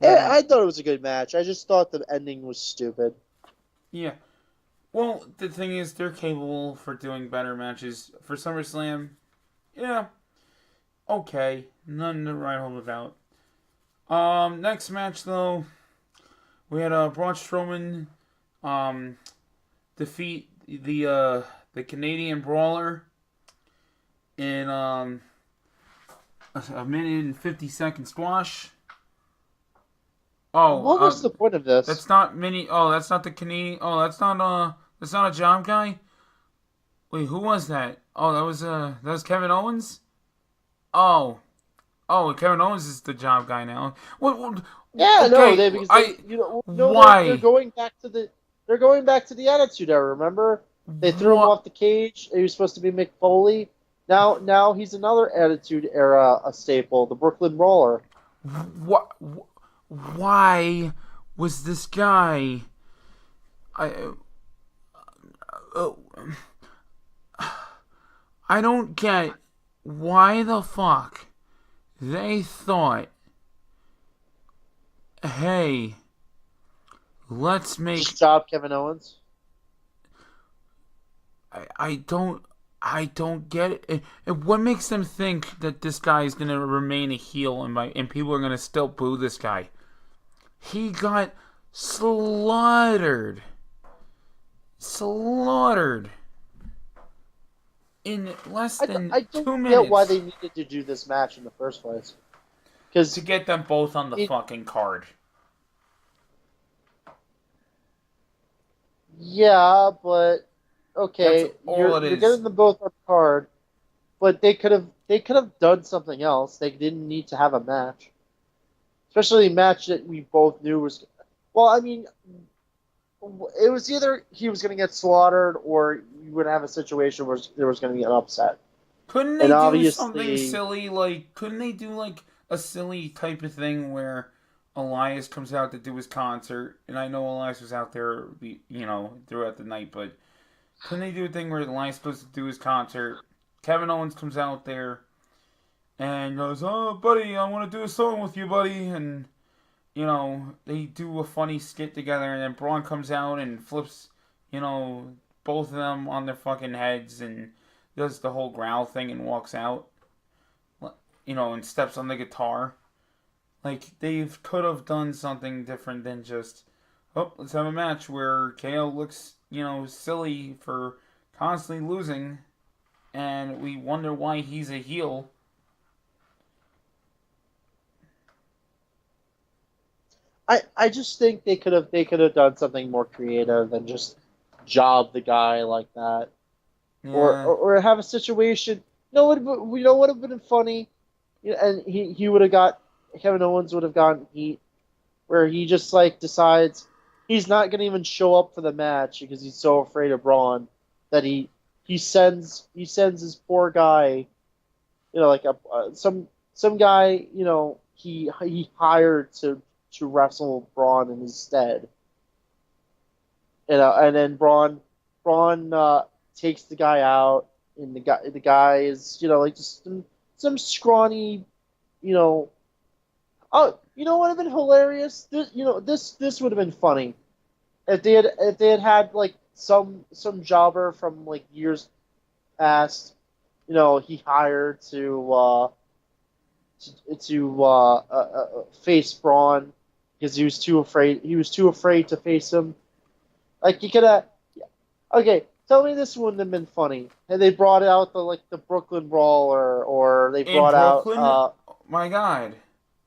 Yeah, Whatever. I thought it was a good match. I just thought the ending was stupid. Yeah. Well, the thing is, they're capable for doing better matches. For SummerSlam, yeah, okay. None to write home about. Next match, though, we had Braun Strowman um, defeat the Canadian Brawler in a minute and 50-second squash. Oh, what was the point of this? that's not mini. Oh, that's not the Canadian. Oh, that's not a job guy. Wait, who was that? Oh, that was Kevin Owens. Oh, Kevin Owens is the job guy now. What Yeah, no, okay, they because I they no they're why going back to the Attitude Era. Remember, they threw him what off the cage. He was supposed to be Mick Foley. Now he's another Attitude Era a staple, the Brooklyn Brawler. what why was this guy? I uh, I don't get why the fuck they thought, hey, let's Just make. job Kevin Owens. I don't. I don't get it. What makes them think that this guy is gonna remain a heel and people are gonna still boo this guy? He got slaughtered, slaughtered in less than I don't two get why minutes they needed to do this match in the first place. Because to get them both on the fucking card. yeah, but That's okay, all it you're is. getting them both on card, but they could have done something else. They didn't need to have a match, especially a match that we both knew was. Well, I mean, it was either he was going to get slaughtered or you would have a situation where there was going to be an upset, Couldn't and they do something obviously, silly like? Couldn't they do like a silly type of thing where Elias comes out to do his concert, and I know Elias was out there, throughout the night, but couldn't they do a thing where Elias is supposed to do his concert? Kevin Owens comes out there and goes, "Oh, buddy, I want to do a song with you, buddy," and they do a funny skit together, and then Braun comes out and flips, both of them on their fucking heads and does the whole growl thing and walks out, and steps on the guitar. Like, they could have done something different than just, oh, let's have a match where KO looks, silly for constantly losing, and we wonder why he's a heel. I just think they could have done something more creative than just job the guy like that. or, Yeah. or, or have a situation. Would have been funny, and he would have got Kevin Owens would have gotten heat where he just like decides he's not going to even show up for the match because he's so afraid of Braun that he sends his poor guy, like some guy, he hired to wrestle Braun in his stead, and then Braun takes the guy out, and the guy is like just some scrawny, you know. Oh, what would have been hilarious? This would have been funny if they had like some jobber from like years past, he hired to face Braun because he was too afraid. He was too afraid to face him. Like you could have. Okay, tell me this wouldn't have been funny. And they brought out the Brooklyn Brawler, or they In brought out Brooklyn, my God,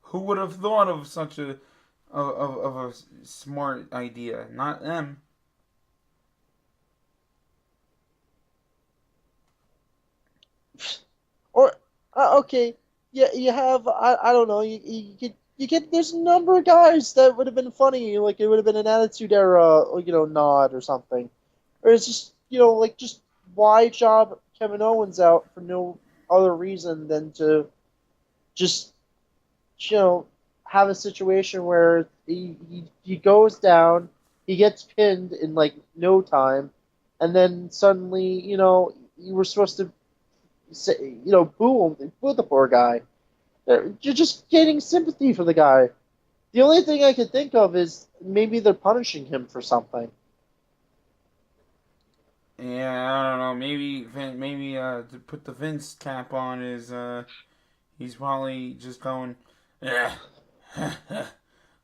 who would have thought of such of a smart idea? Not them. or okay, yeah, you have I don't know, you get there's a number of guys that would have been funny, like it would have been an Attitude Era, nod or something, or it's just like just why job Kevin Owens out for no other reason than to just you know have a situation where he goes down, he gets pinned in like no time, and then suddenly you were supposed to say, boo him, boo the poor guy. You're just getting sympathy for the guy. The only thing I could think of is maybe they're punishing him for something. Yeah, I don't know. Maybe to put the Vince cap on is he's probably just going, yeah.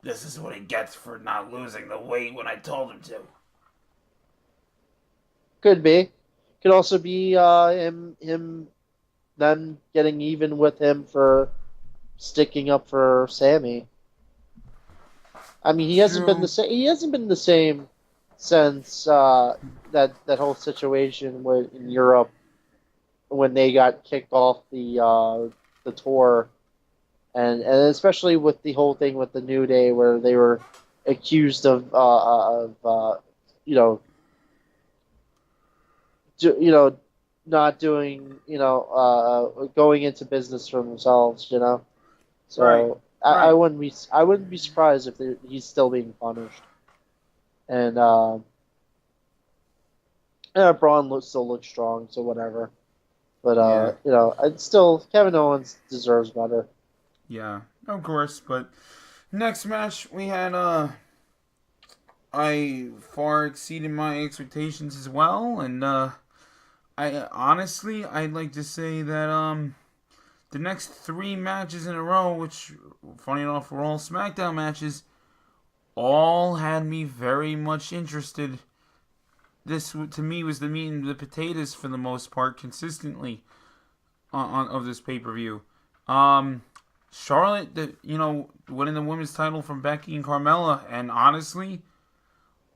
This is what he gets for not losing the weight when I told him to. Could be. Could also be him them getting even with him for sticking up for Sammy. I mean, he hasn't been the True. same. He hasn't been the same since that whole situation in Europe when they got kicked off the tour, and especially with the whole thing with the New Day where they were accused of you know you know not doing going into business for themselves. Right. So Right. I wouldn't be surprised if he's still being punished. And still looks strong, so whatever. But Yeah. it's still Kevin Owens deserves better. Yeah. Of course. But next match we had I far exceeded my expectations as well, and I honestly I'd like to say that the next three matches in a row, which funny enough were all SmackDown matches, all had me very much interested. This to me was the meat and the potatoes for the most part, consistently on of this pay per view. Um, Charlotte, winning the women's title from Becky and Carmella, and honestly,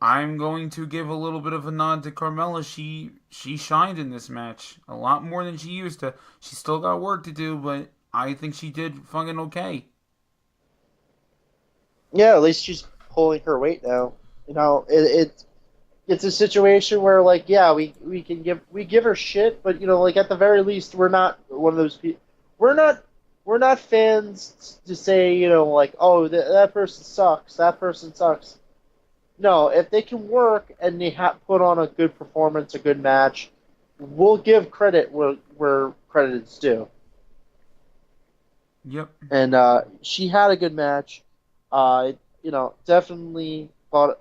I'm going to give a little bit of a nod to Carmella. She shined in this match a lot more than she used to. She still got work to do, but I think she did fucking okay. Yeah, at least she's pulling her weight now. It's a situation where like yeah we give her shit, but like at the very least we're not one of those people. We're not we're not fans to say like oh that person sucks, that person sucks. No, if they can work and they put on a good performance, a good match, we'll give credit where credit is due. Yep. And she had a good match. Definitely thought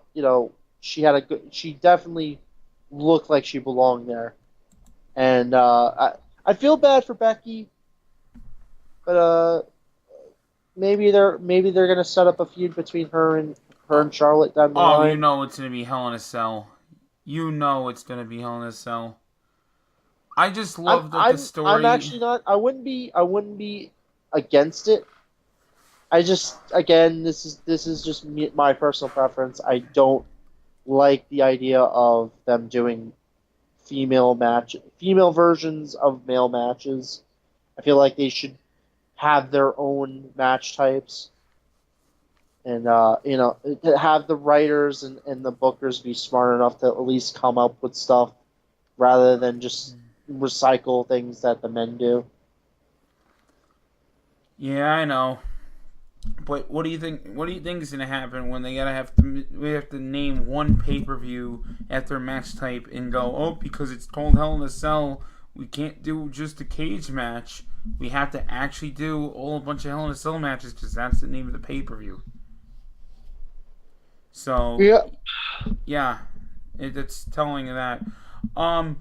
she had a good. She definitely looked like she belonged there. And I feel bad for Becky, but maybe they're gonna set up a feud between her Oh, and Charlotte down the oh, you line. know it's gonna be Hell in a Cell. You know it's gonna be Hell in a Cell. I just I'm love that the I'm story. actually not. I wouldn't be against it. I just again this is just my personal preference. I don't like the idea of them doing female versions of male matches. I feel like they should have their own match types, and have the writers and the bookers be smart enough to at least come up with stuff rather than just recycle things that the men do. Yeah, I know. But what do you think? What do you think is gonna happen when they gotta have to? We have to name one pay per view after a match type and go, oh, because it's called Hell in a Cell, we can't do just a cage match. We have to actually do a bunch of Hell in a Cell matches because that's the name of the pay per view. So Yeah, yeah, it's telling that. Um,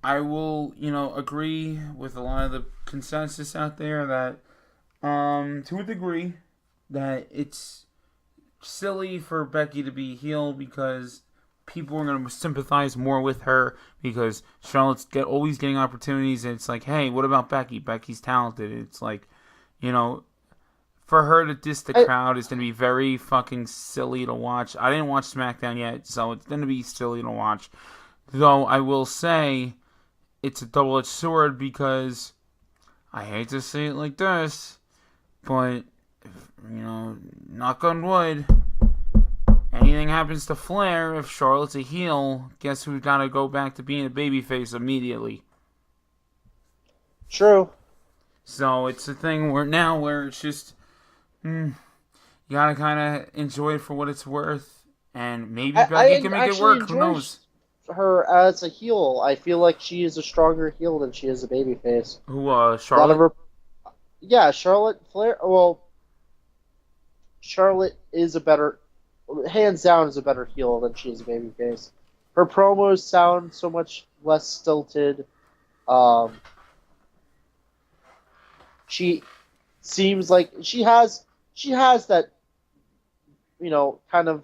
I will, agree with a lot of the consensus out there that, to a degree, that it's silly for Becky to be heel because people are going to sympathize more with her because Charlotte's always getting opportunities, and it's like, hey, what about Becky? Becky's talented. It's like, you know, for her to diss the I, crowd is going to be very fucking silly to watch. I didn't watch SmackDown yet, so it's going to be silly to watch. Though I will say it's a double-edged sword because I hate to say it like this, but knock on wood, anything happens to Flair, if Charlotte's a heel, guess who's got to go back to being a babyface immediately? true. So it's a thing where it's just you gotta kind of enjoy it for what it's worth, and maybe Becky can make it Actually work. Who enjoy knows? her as a heel. I feel like she is a stronger heel than she is a babyface. Who A lot of Charlotte? her, yeah, Charlotte Flair. Well, Charlotte is a better, hands down, is a better heel than she is a babyface. Her promos sound so much less stilted. Um, she seems like she has that kind of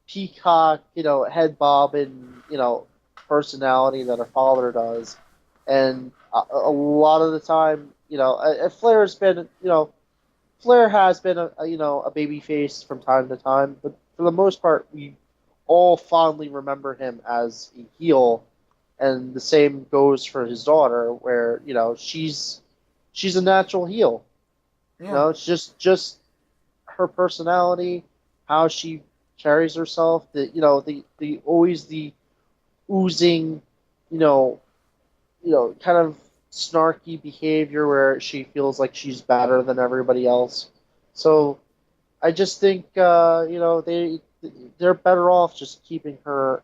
peacock head bob and personality that her father does, and a lot of the time Flair's been Flair has been a baby face from time to time, but for the most part, we all fondly remember him as a heel, and the same goes for his daughter, where she's a natural heel. Yeah. It's just her personality, how she carries herself, the always the oozing, you know, kind of snarky behavior where she feels like she's better than everybody else. So I just think they're better off just keeping her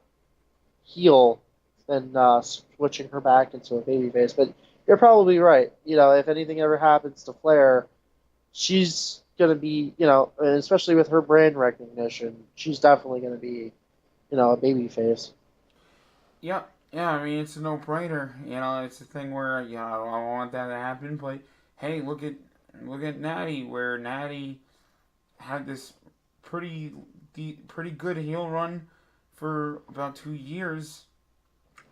heel than switching her back into a babyface. But you're probably right. If anything ever happens to Flair, she's gonna be, and especially with her brand recognition, she's definitely gonna be, a babyface. Yeah. Yeah. I mean, it's a no-brainer. It's a thing where I don't want that to happen. But hey, look at Natty, where Natty had this pretty pretty good heel run for about 2 years.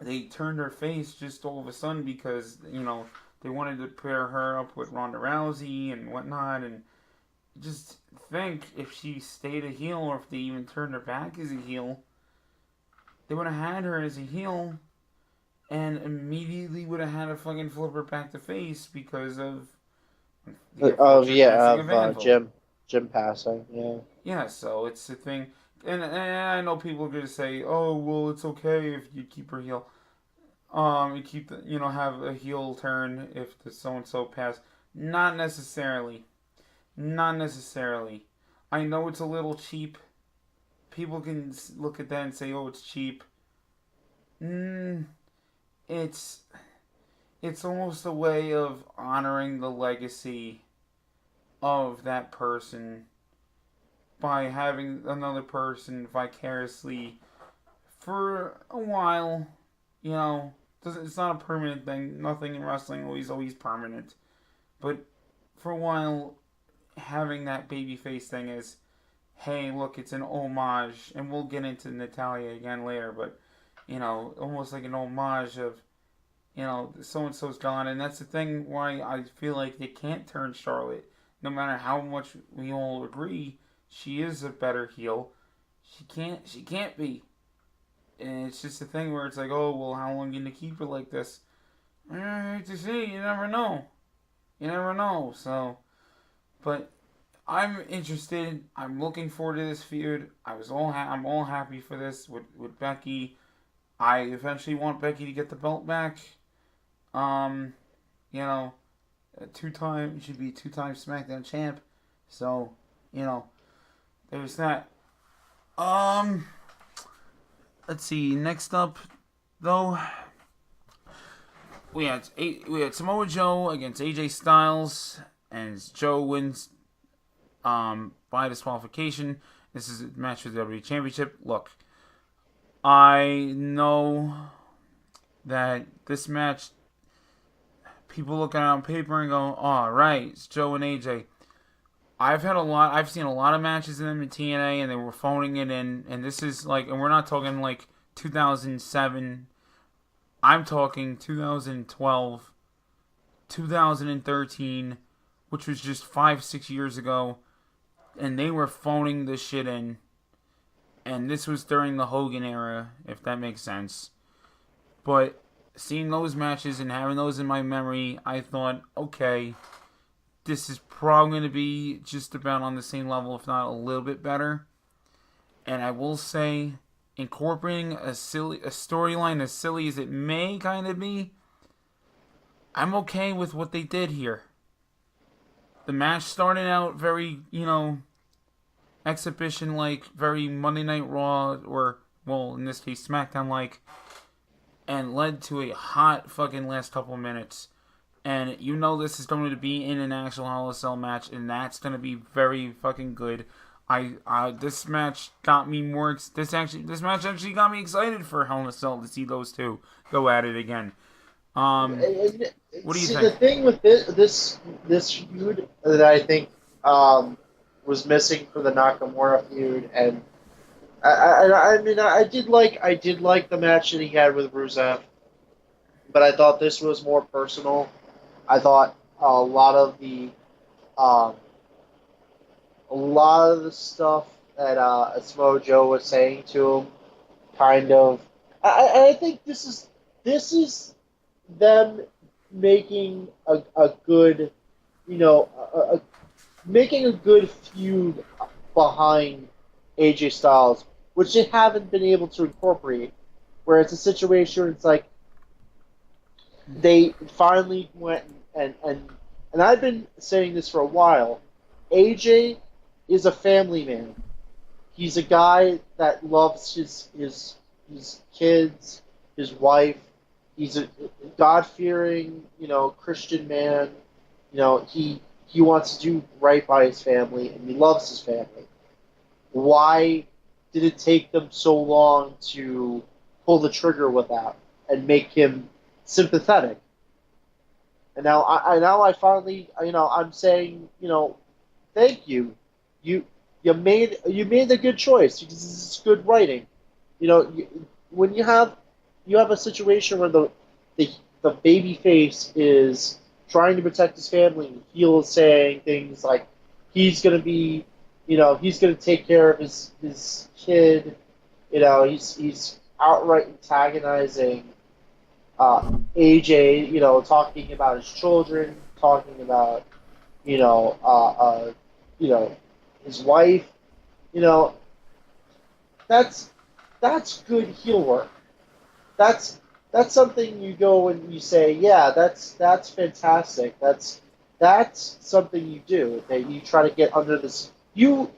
They turned her face just all of a sudden because they wanted to pair her up with Ronda Rousey and whatnot, and just think if she stayed a heel or if they even turned her back as a heel, they would have had her as a heel and immediately would have had to fucking flip her back to face because of the Oh unfortunate yeah, passing of of Anvil. Jim passing. Yeah. Yeah, so it's a thing. And I know people are gonna say, "Oh, well, it's okay if you keep her heel. You keep have a heel turn if the so and so pass." Not necessarily. Not necessarily. I know it's a little cheap. People can look at that and say, "Oh, it's cheap." Mm, it's it's almost a way of honoring the legacy of that person by having another person vicariously for a while. You know, it's not a permanent thing. Nothing in wrestling always permanent. But for a while, having that babyface thing is, hey, look, it's an homage, and we'll get into Natalia again later. But almost like an homage of so and so's gone, and that's the thing why I feel like they can't turn Charlotte. No matter how much we all agree, she is a better heel. She can't be. And it's just a thing where it's like, oh well, how long are you gonna keep her like this? I hate to see, you never know. You never know. So, but I'm interested. I'm looking forward to this feud. I'm all happy for this with Becky. I eventually want Becky to get the belt back. Um, you know, should be 2 time SmackDown champ. So, you know, there's that. Um, let's see. Next up, though, we had Samoa Joe against AJ Styles, and Joe wins by disqualification. This is a match for the WWE Championship. Look, I know that this match, people look at it on paper and go, "Oh, right, it's Joe and AJ." I've seen a lot of matches in them in TNA, and they were phoning it in. And this is like, and we're not talking like 2007. I'm talking 2012, 2013, which was just 5, 6 years ago, and they were phoning this shit in. And this was during the Hogan era, if that makes sense. But seeing those matches and having those in my memory, I thought, okay, this is probably going to be just about on the same level, if not a little bit better. And I will say, incorporating a storyline as silly as it may kind of be, I'm okay with what they did here. The match started out very, exhibition like, very Monday Night Raw, or, well, in this case, SmackDown like, and led to a hot fucking last couple minutes. And this is going to be in an actual Hell in a Cell match, and that's going to be very fucking good. This match got me more. This match actually got me excited for Hell in a Cell to see those two go at it again. What do you See, think? the thing with this feud that I think was missing for the Nakamura feud, and I mean I did like the match that he had with Rusev, but I thought this was more personal. I thought a lot of the um, a lot of the stuff that Samoa Joe was saying to him, kind of. I think this is them making a good, making a good feud behind AJ Styles, which they haven't been able to incorporate. Where it's a situation where it's like they finally went and I've been saying this for a while. AJ is a family man. He's a guy that loves his kids, his wife. He's a God fearing, Christian man. He wants to do right by his family and he loves his family. Why did it take them so long to pull the trigger with that and make him sympathetic? And now I finally, I'm saying, thank you. You you made a good choice because this is good writing. When you have a situation where the the baby face is trying to protect his family, and heel is saying things like he's gonna take care of his kid. He's outright antagonizing AJ. Talking about his children, talking about you know uh, uh, you know his wife. You know that's that's good heel work. That's that's something you go and you say, yeah, that's fantastic. That's something you do. That you try to get under this. You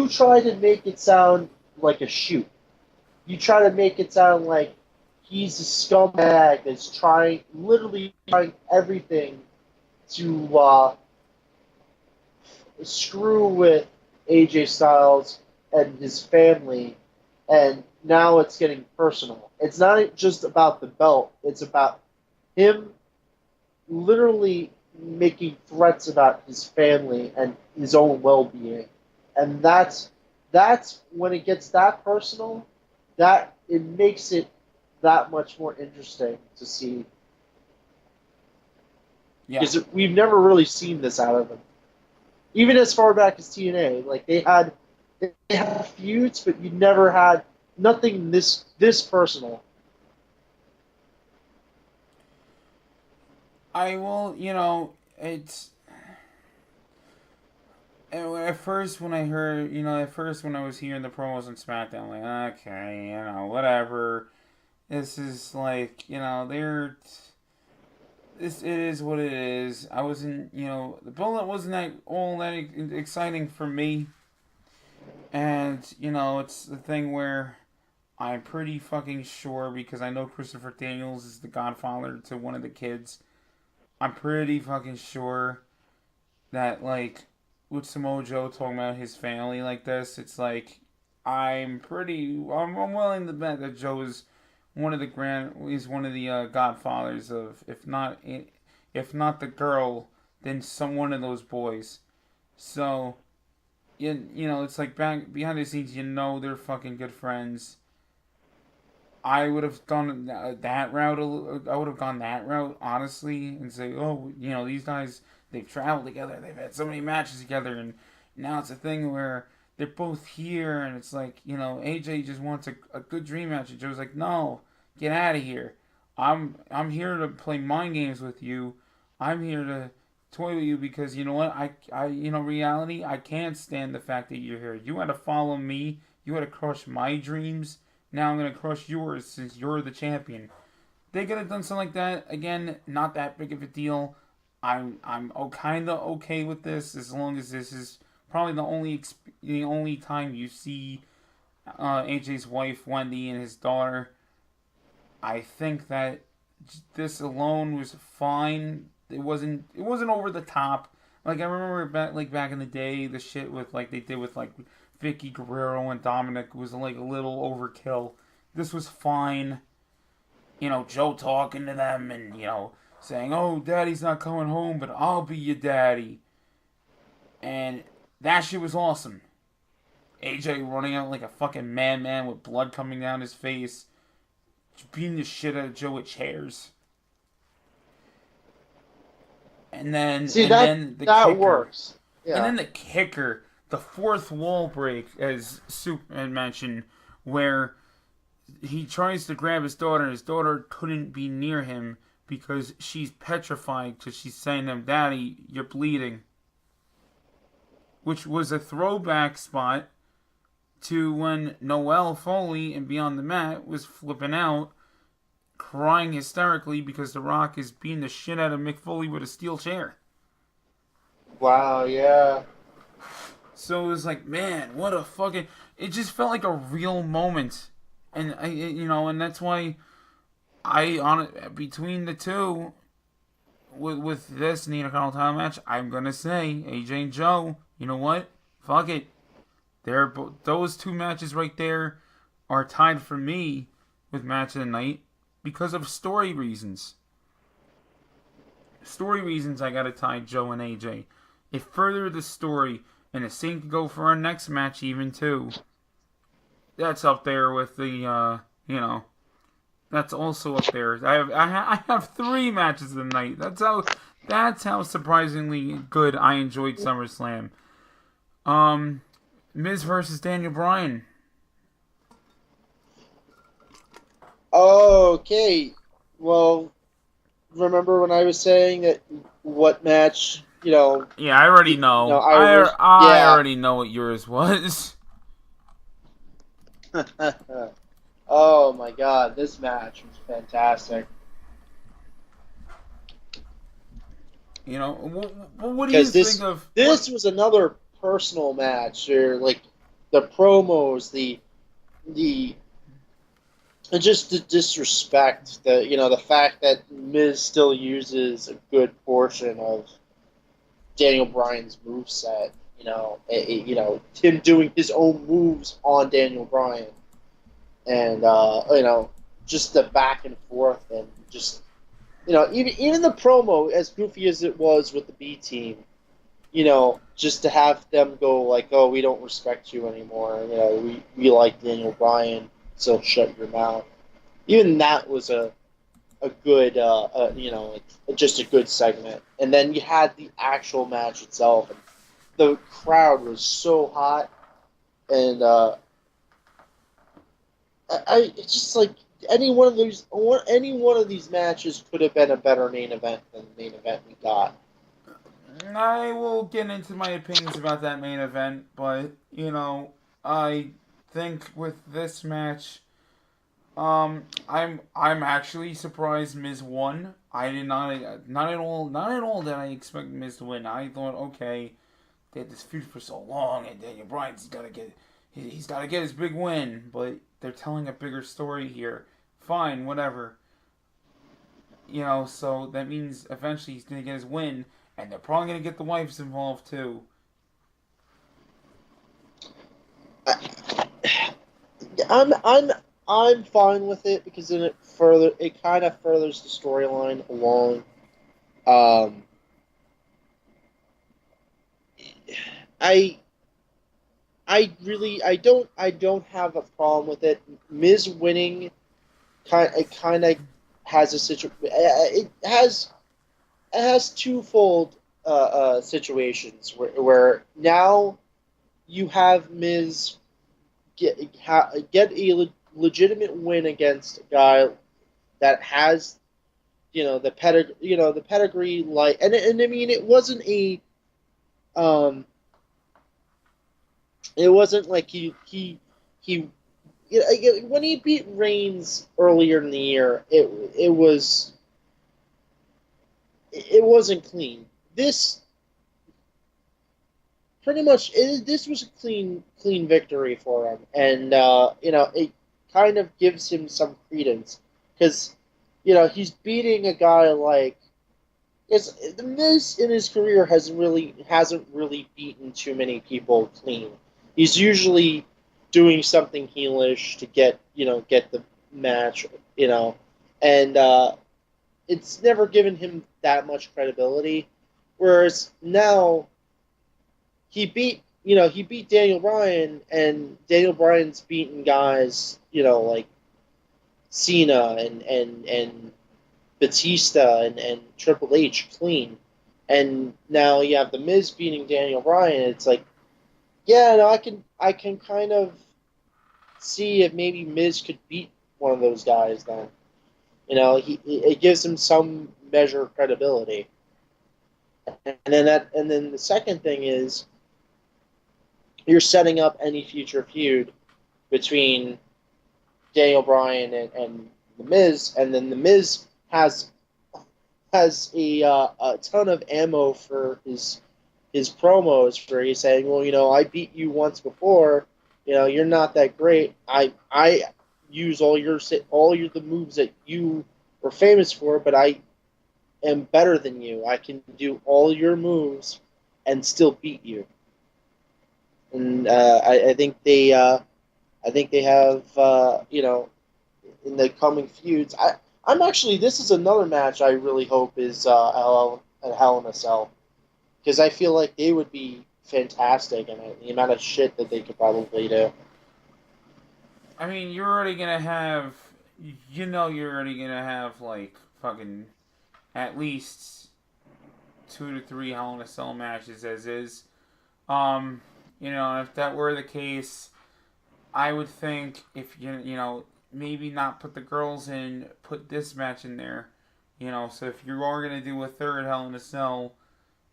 try to make it sound like a shoot. You try to make it sound like he's a scumbag that's literally trying everything to screw with AJ Styles and his family, and now it's getting personal. It's not just about the belt, it's about him literally making threats about his family and his own well being. And that's when it gets that personal, that it makes it that much more interesting to see. Yeah. Because we've never really seen this out of him. Even as far back as TNA, like they had feuds, but you never had nothing this personal. I will, it's at first when I heard, at first when I was hearing the promos on SmackDown, like, okay, whatever. This is like, they're this it is what it is. I wasn't, the bullet wasn't that all that exciting for me, and it's the thing where I'm pretty fucking sure because I know Christopher Daniels is the godfather to one of the kids. I'm pretty fucking sure that like with Samoa Joe talking about his family like this, it's like I'm willing to bet that Joe is he's one of the godfathers of if not the girl, then some one of those boys. So it's like back behind the scenes, they're fucking good friends. I would have gone that route. I would have gone that route honestly, and say, oh, these guys they've traveled together, they've had so many matches together, and now it's a thing where they're both here, and it's like AJ just wants a good dream match, and Joe's like, no, get out of here. I'm here to play mind games with you. I'm here to toy with you because you know what reality I can't stand the fact that you're here. You had to follow me. You had to crush my dreams. Now I'm gonna crush yours since you're the champion. They could have done something like that again. Not that big of a deal. I'm kind of okay with this as long as this is probably the only time you see AJ's wife Wendy and his daughter. I think that this alone was fine. It wasn't over the top. Like I remember back in the day, the shit with like they did with like Vicky Guerrero and Dominic was like a little overkill. This was fine. Joe talking to them and saying, "Oh, Daddy's not coming home, but I'll be your daddy," and that shit was awesome. AJ running out like a fucking madman with blood coming down his face, beating the shit out of Joe with chairs. And then See and that then the that kicker. works. And Yeah. then the kicker. the fourth wall break, as Soup had mentioned, where he tries to grab his daughter, and his daughter couldn't be near him because she's petrified because she's saying to him, "Daddy, you're bleeding," which was a throwback spot to when Noelle Foley and Beyond the Mat was flipping out, crying hysterically because The Rock is beating the shit out of Mick Foley with a steel chair. Wow, yeah. So it was like, man, what a fucking... It just felt like a real moment. And, and that's why between the two, with this and the Intercontinental title match, I'm going to say, AJ and Joe, you know what? Fuck it. Those two matches right there are tied for me with match of the night because of story reasons. Story reasons, I gotta tie Joe and AJ. It furthered the story, and the same could go for our next match even too. That's up there with the, that's also up there. I have 3 matches of the night. That's how surprisingly good I enjoyed SummerSlam. Miz versus Daniel Bryan. Okay. Well, remember when I was saying that what match, Yeah, I already know. I already know what yours was. Oh my god, this match was fantastic. What do you think of... This was another personal match, or like the promos, and just the disrespect, the fact that Miz still uses a good portion of Daniel Bryan's moveset, him doing his own moves on Daniel Bryan, and just the back and forth, and just even the promo, as goofy as it was with the B team, just to have them go like, "Oh, we don't respect you anymore," we like Daniel Bryan, so shut your mouth. Even that was a good, just a good segment. And then you had the actual match itself, and the crowd was so hot, and it's just like any one of these matches could have been a better main event than the main event we got. I will get into my opinions about that main event, but I think with this match, I'm actually surprised Miz won. I did not at all did I expect Miz to win. I thought, okay, they had this feud for so long, and Daniel Bryan's he's got to get his big win, but they're telling a bigger story here. Fine, whatever. So that means eventually he's gonna get his win, and they're probably gonna get the wives involved too. I'm fine with it because then it kind of furthers the storyline along. I don't have a problem with it. Miz winning kind of has a situation. It has twofold situations where now you have Miz get a legitimate win against a guy that has the pedigree, like, and I mean, it wasn't like he when he beat Reigns earlier in the year, it wasn't clean. This pretty much this was a clean victory for him, and it kind of gives him some credence because he's beating a guy like the Miz in his career hasn't really beaten too many people clean. He's usually doing something heelish to get the match, and it's never given him that much credibility. Whereas now he beat Daniel Bryan, and Daniel Bryan's beaten guys like Cena and Batista and Triple H clean, and now you have the Miz beating Daniel Bryan. It's like Yeah, no, I can kind of see if maybe Miz could beat one of those guys. Then it gives him some measure of credibility. And then the second thing is you're setting up any future feud between Daniel Bryan and the Miz, and then the Miz has a ton of ammo for his promos where he's saying, well, I beat you once before. You're not that great. I use all the moves that you were famous for, but I am better than you. I can do all your moves and still beat you. And I think they have in the coming feuds. I'm actually this is another match I really hope is at Hell in a Cell because I feel like they would be fantastic and the amount of shit that they could probably do. I mean, you're already gonna have, you're already gonna have like fucking at least 2 to 3 Hell in a Cell matches as is. Um, if that were the case, I would think if maybe not put the girls in, put this match in there. So if you are gonna do a third Hell in a Cell,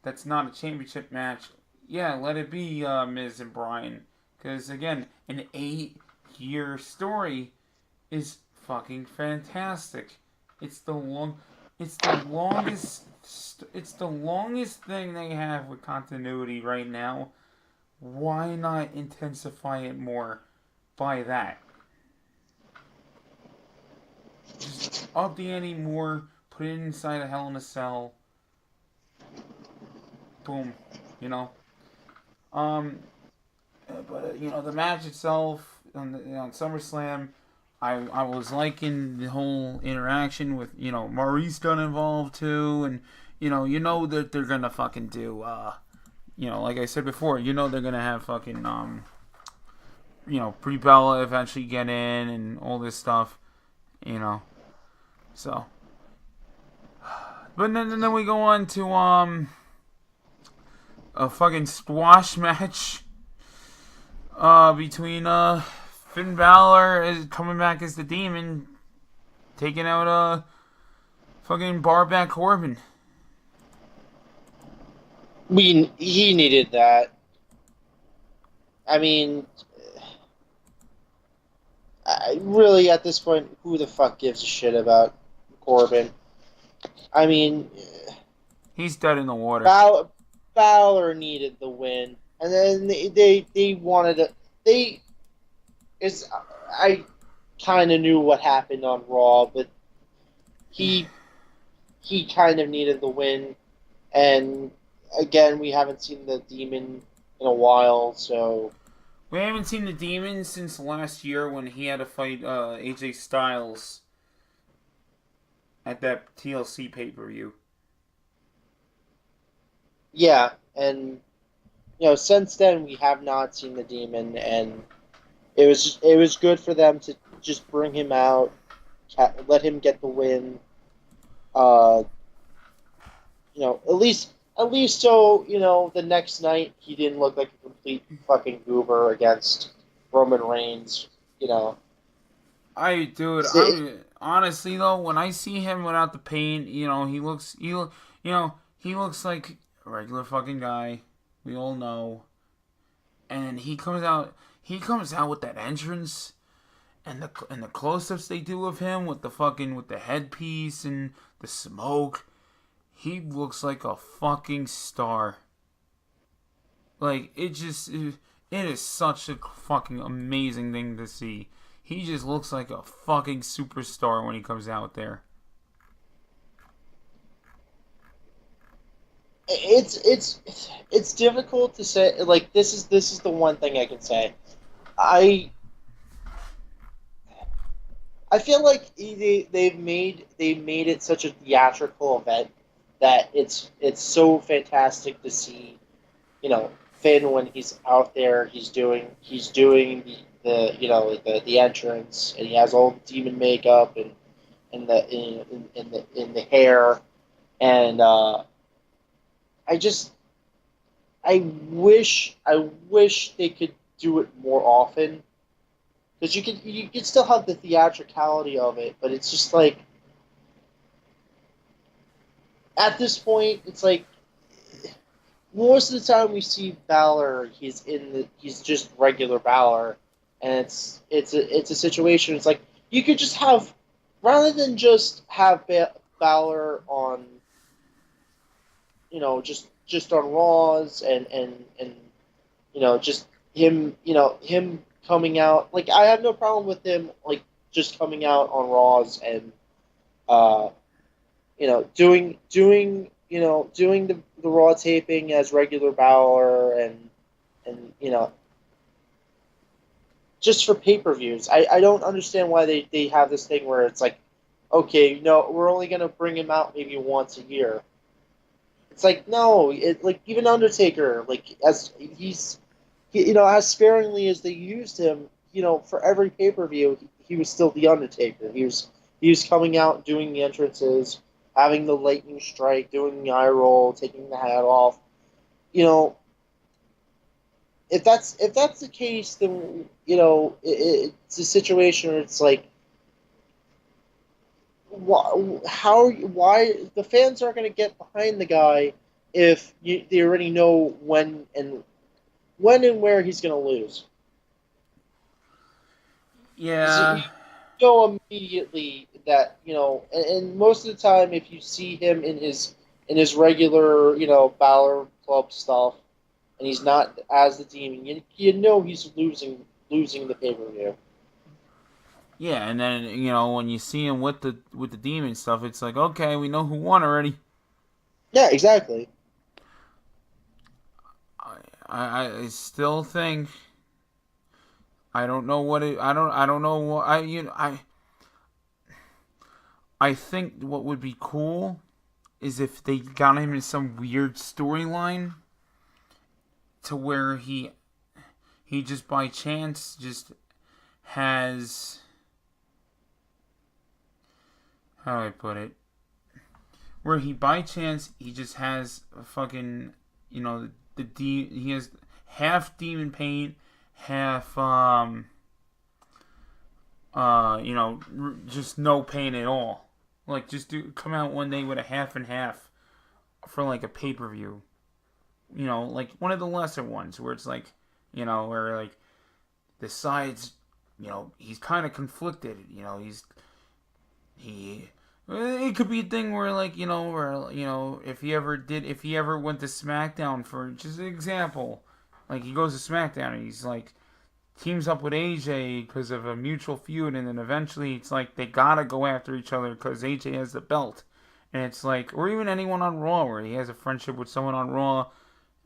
that's not a championship match. Yeah, let it be Miz and Bryan, because again, an 8-year story is fucking fantastic. It's the long, it's the longest, it's the longest thing they have with continuity right now. Why not intensify it more by that? Just up the ante more. Put it inside a Hell in a Cell. Boom. You know. Um. But the match itself on SummerSlam, I was liking the whole interaction with Maurice got involved too, and that they're gonna fucking do like I said before, they're gonna have fucking Brie Bella eventually get in and all this stuff, you know. So, but then we go on to a fucking squash match between Finn Balor is coming back as the Demon, taking out fucking Barback Corbin. He needed that. I mean, really at this point, who the fuck gives a shit about Corbin? I mean, He's dead in the water. Balor, Balor needed the win, and then they wanted to they it's I kind of knew what happened on Raw, but he he kind of needed the win, and again we haven't seen the Demon in a while, so We haven't seen the Demon since last year when he had to fight AJ Styles at that TLC pay per view. yeah, and since then we have not seen the Demon, and it was good for them to just bring him out, let him get the win. Uh, at least so the next night he didn't look like a complete fucking goober against Roman Reigns. You know, I dude, 'Cause honestly though, when I see him without the pain, he looks like a regular fucking guy. We all know. And then he comes out with that entrance and the close-ups they do of him with the headpiece and the smoke. He looks like a fucking star. Like it is such a fucking amazing thing to see. He just looks like a fucking superstar when he comes out there. it's difficult to say. Like this is the one thing I can say. I I feel like they made it such a theatrical event that it's so fantastic to see. Finn when he's out there, he's doing the entrance, and he has all the demon makeup and the hair, and I just I wish they could do it more often because you could still have the theatricality of it, but it's just like at this point, it's like most of the time we see Balor, he's just regular Balor, and it's a situation. It's like you could just have rather than just have Balor on just on Raws and just him coming out. Like I have no problem with him like just coming out on Raws and uh doing the Raw taping as regular Balor and just for pay-per-views. I don't understand why they have this thing where it's like, okay, we're only gonna bring him out maybe once a year. It's like no, like even Undertaker, like as sparingly as they used him, for every pay-per-view, he was still the Undertaker. He was coming out doing the entrances, having the lightning strike, doing the eye roll, taking the hat off. You know, if that's the case, then it's a situation where it's like, why the fans aren't going to get behind the guy if they already know when and where he's going to lose. Because Yeah, you know immediately that and most of the time, if you see him in his regular Balor Club stuff, and he's not as the Demon, you know he's losing the pay per view. yeah, and then when you see him with the demon stuff, it's like, okay, we know who won already. Yeah, exactly. I still think I don't know what it I don't know what I think what would be cool is if they got him in some weird storyline to where he just by chance just has, how do I put it, where he by chance he just has a fucking he has half demon paint, half just no paint at all. Like just come out one day with a half and half for like a pay per view. Like one of the lesser ones where it's like, where like the sides, he's kind of conflicted. He it could be a thing where like where if he ever went to SmackDown, for just an example, like he goes to SmackDown and he's like teams up with AJ because of a mutual feud, and then eventually it's like they gotta go after each other because AJ has the belt, and it's like, or even anyone on Raw where he has a friendship with someone on Raw,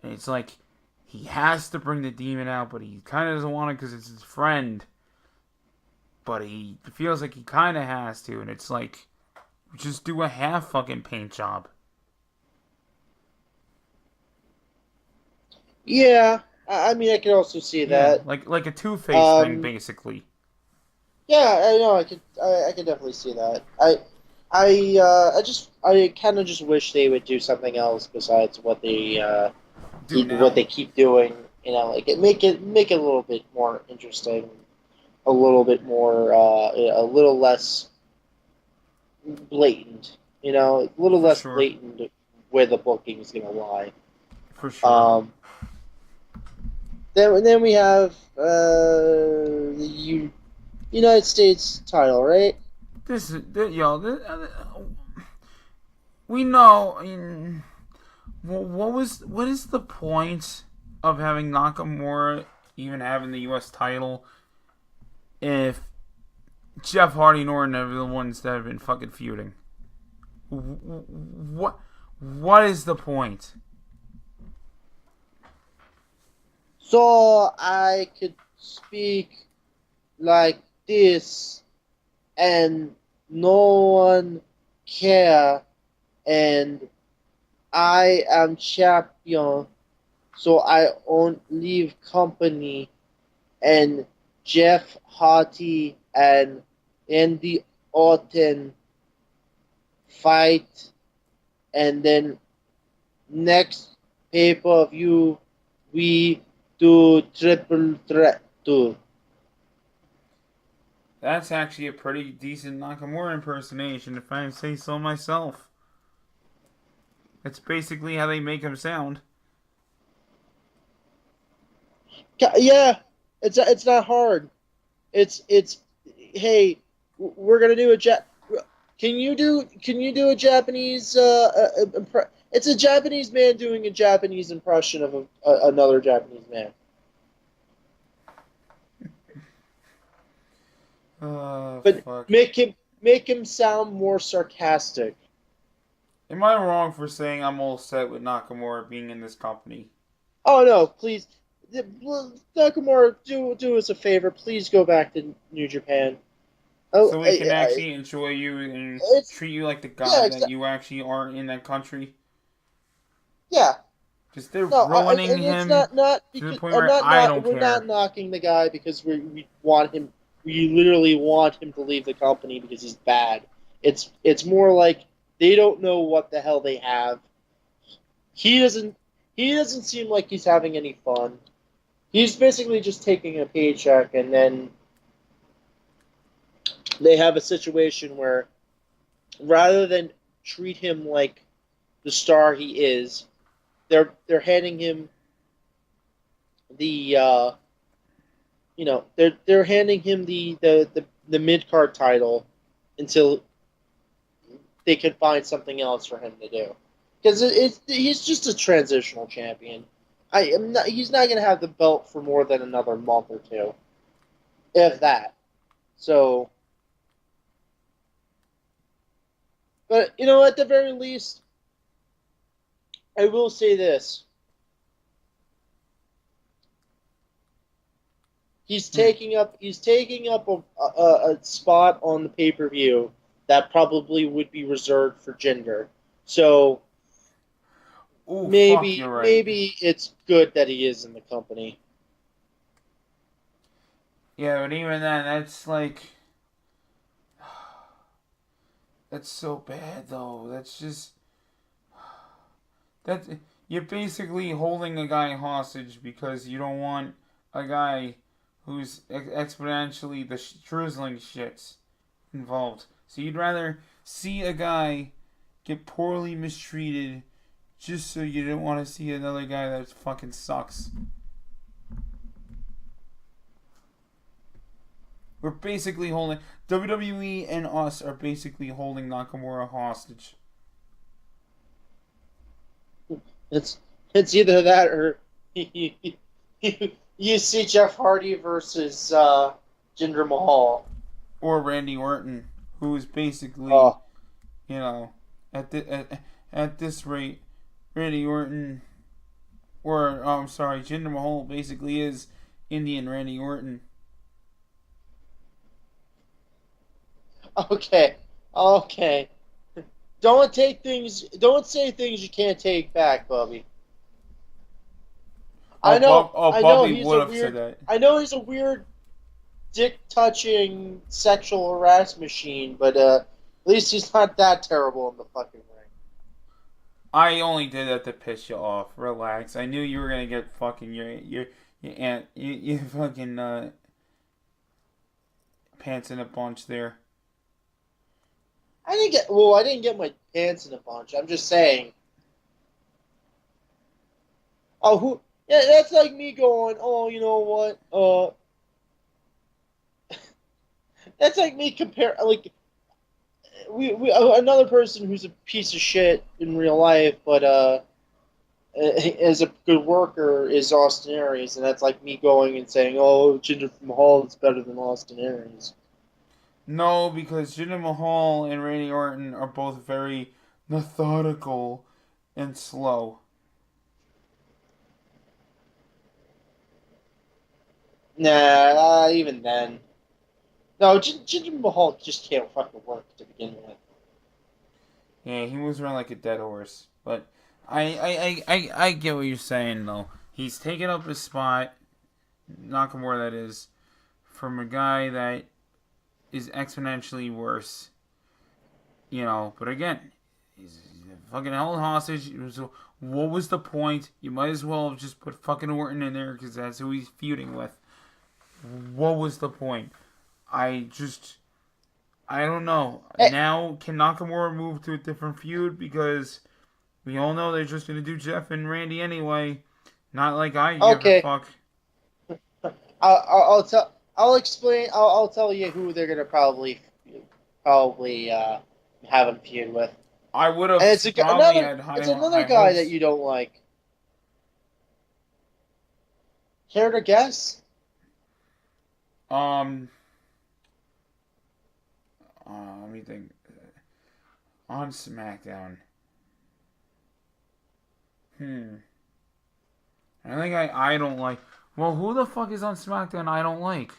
and it's like he has to bring the demon out, but he kind of doesn't want it because it's his friend, but he feels like he kind of has to, and it's like, just do a half fucking paint job. Yeah, I mean, I can also see Yeah, that. like a Two-Face thing, Um, basically. yeah, I know. I could definitely see that. I kind of just wish they would do something else besides Do what now. they keep doing. Like make it a little bit more interesting, a little bit more, a little less blatant. A little For less sure. blatant where the booking is going to lie. For sure. Um, then we have the United States title, right? This is, yo, we know. I mean, what is the point of having Nakamura even having the U.S. title if Jeff Hardy and Orton are the ones that have been fucking feuding? What is the point? So I could speak like this, and no one care, and I am champion, so I won't leave company, and Jeff Hardy and Andy Orton fight, and then next pay per view We do triple threat too. That's actually a pretty decent Nakamura impersonation, if I say so myself. It's basically how they make him sound. Yeah, it's not hard. It's hey, we're gonna do a can you do a Japanese it's a Japanese man doing a Japanese impression of another Japanese man. Oh, But fuck. make him sound more sarcastic. Am I wrong for saying I'm all set with Nakamura being in this company? Oh no, please, Nakamura, do us a favor. Please go back to New Japan. Oh, So we can actually enjoy you and it's treat you like the yeah, god that you actually are in that country? yeah. Just they're No, ruining and it's him not to the because point I'm where not I not don't we're not care. knocking the guy because we want him. We literally want him to leave the company because he's bad. It's more like they don't know what the hell they have. He doesn't he doesn't seem like he's having any fun. He's basically just taking a paycheck, and then they have a situation where rather than treat him like the star he is, they're handing him the they're handing him the mid card title until they can find something else for him to do because he's just a transitional champion. He's not going to have the belt for more than another month or two, if that. So, but at the very least, I will say this: he's taking up a spot on the pay per view that probably would be reserved for Jinder. So Oh, fuck, maybe you're right. maybe it's good that he is in the company. Yeah, but even then, that's like. That's so bad, though. That's just. That You're basically holding a guy hostage because you don't want a guy who's exponentially the drizzling shits involved. So you'd rather see a guy get poorly mistreated just so you didn't want to see another guy that fucking sucks. We're basically holding WWE and us are basically holding Nakamura hostage. It's it's either that or you see Jeff Hardy versus Jinder Mahal. Or Randy Orton, who is basically, Oh, you know, at this rate, Randy Orton, or I'm sorry, Jinder Mahal basically is Indian Randy Orton. okay, okay. Don't say things you can't take back, Bubby. Oh, I know, Oh, I know Bobby he's would a have said weird, that. I know he's a weird dick touching sexual harass machine, but at least he's not that terrible in the fucking ring. I only did that to piss you off. Relax. I knew you were gonna get fucking your aunt you fucking pants in a bunch there. I didn't get my pants in a bunch. I'm just saying. Oh, who? Yeah, that's like me going. Oh, you know what? That's like me compare like we another person who's a piece of shit in real life, but as a good worker is Austin Aries, and that's like me going and saying, "Oh, Jinder Mahal is better than Austin Aries." No, because Jinder Mahal and Randy Orton are both very methodical and slow. Nah, even then, no, Jinder Mahal just can't fucking work to begin with. Yeah, he moves around like a dead horse. But I get what you're saying though. He's taking up his spot, Nakamura that is, from a guy that is exponentially worse. But again, He's fucking held hostage. So what was the point? You might as well have just put fucking Orton in there because that's who he's feuding with. What was the point? I don't know. Eh, Now, can Nakamura move to a different feud? Because we all know they're just going to do Jeff and Randy anyway. Not like I give a okay, fuck. I'll tell. I'll explain. I'll tell you who they're gonna probably have him feud with, I would have and it's probably had another high guy that hopes. you don't like. Care to guess? Um, let me think. On SmackDown. I think I don't like. Well, who the fuck is on SmackDown I don't like?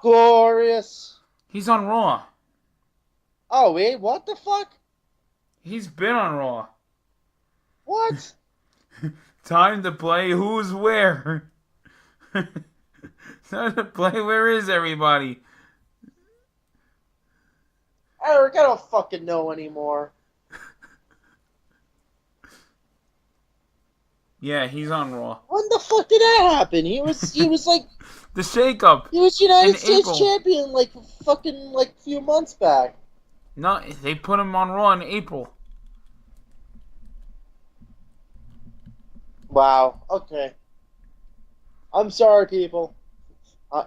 Glorious. He's on Raw. Oh wait, what the fuck? He's been on Raw. What? Time to play who's where. Time to play where is everybody? Eric, I don't fucking know anymore. Yeah, he's on Raw. When the fuck did that happen? He was like The shakeup he was in United States April. champion like fucking like a few months back. No, they put him on Raw in April. Wow. Okay. I'm sorry, people. I,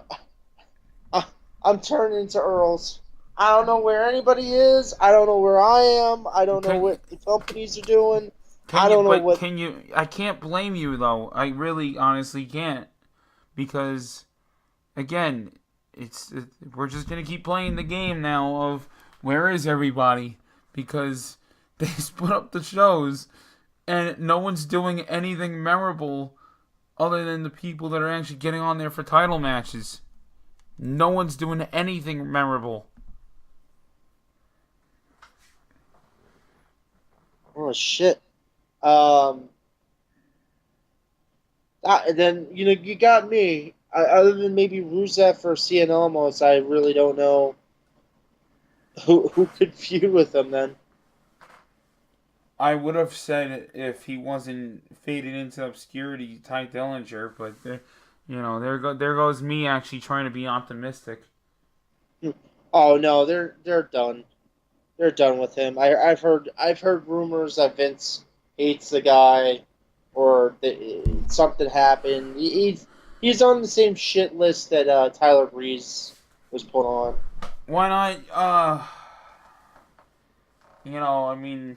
I'm turning into Earls. I don't know where anybody is. I don't know where I am. I don't know what the companies are doing. I don't know what. Can you? I can't blame you though. I really, honestly can't, because, again, we're just gonna keep playing the game now of where is everybody, because they split up the shows, and no one's doing anything memorable, other than the people that are actually getting on there for title matches. No one's doing anything memorable. Oh shit. Then you got me. Other than maybe Rusev or Cien Almost, I really don't know who could feud with him then. I would have said if he wasn't faded into obscurity, Ty Dillinger, but there goes me actually trying to be optimistic. Oh no, they're done. They're done with him. I've heard rumors that Vince hates the guy, or that something happened. He's on the same shit list that Tyler Breeze was put on. Why not? I mean,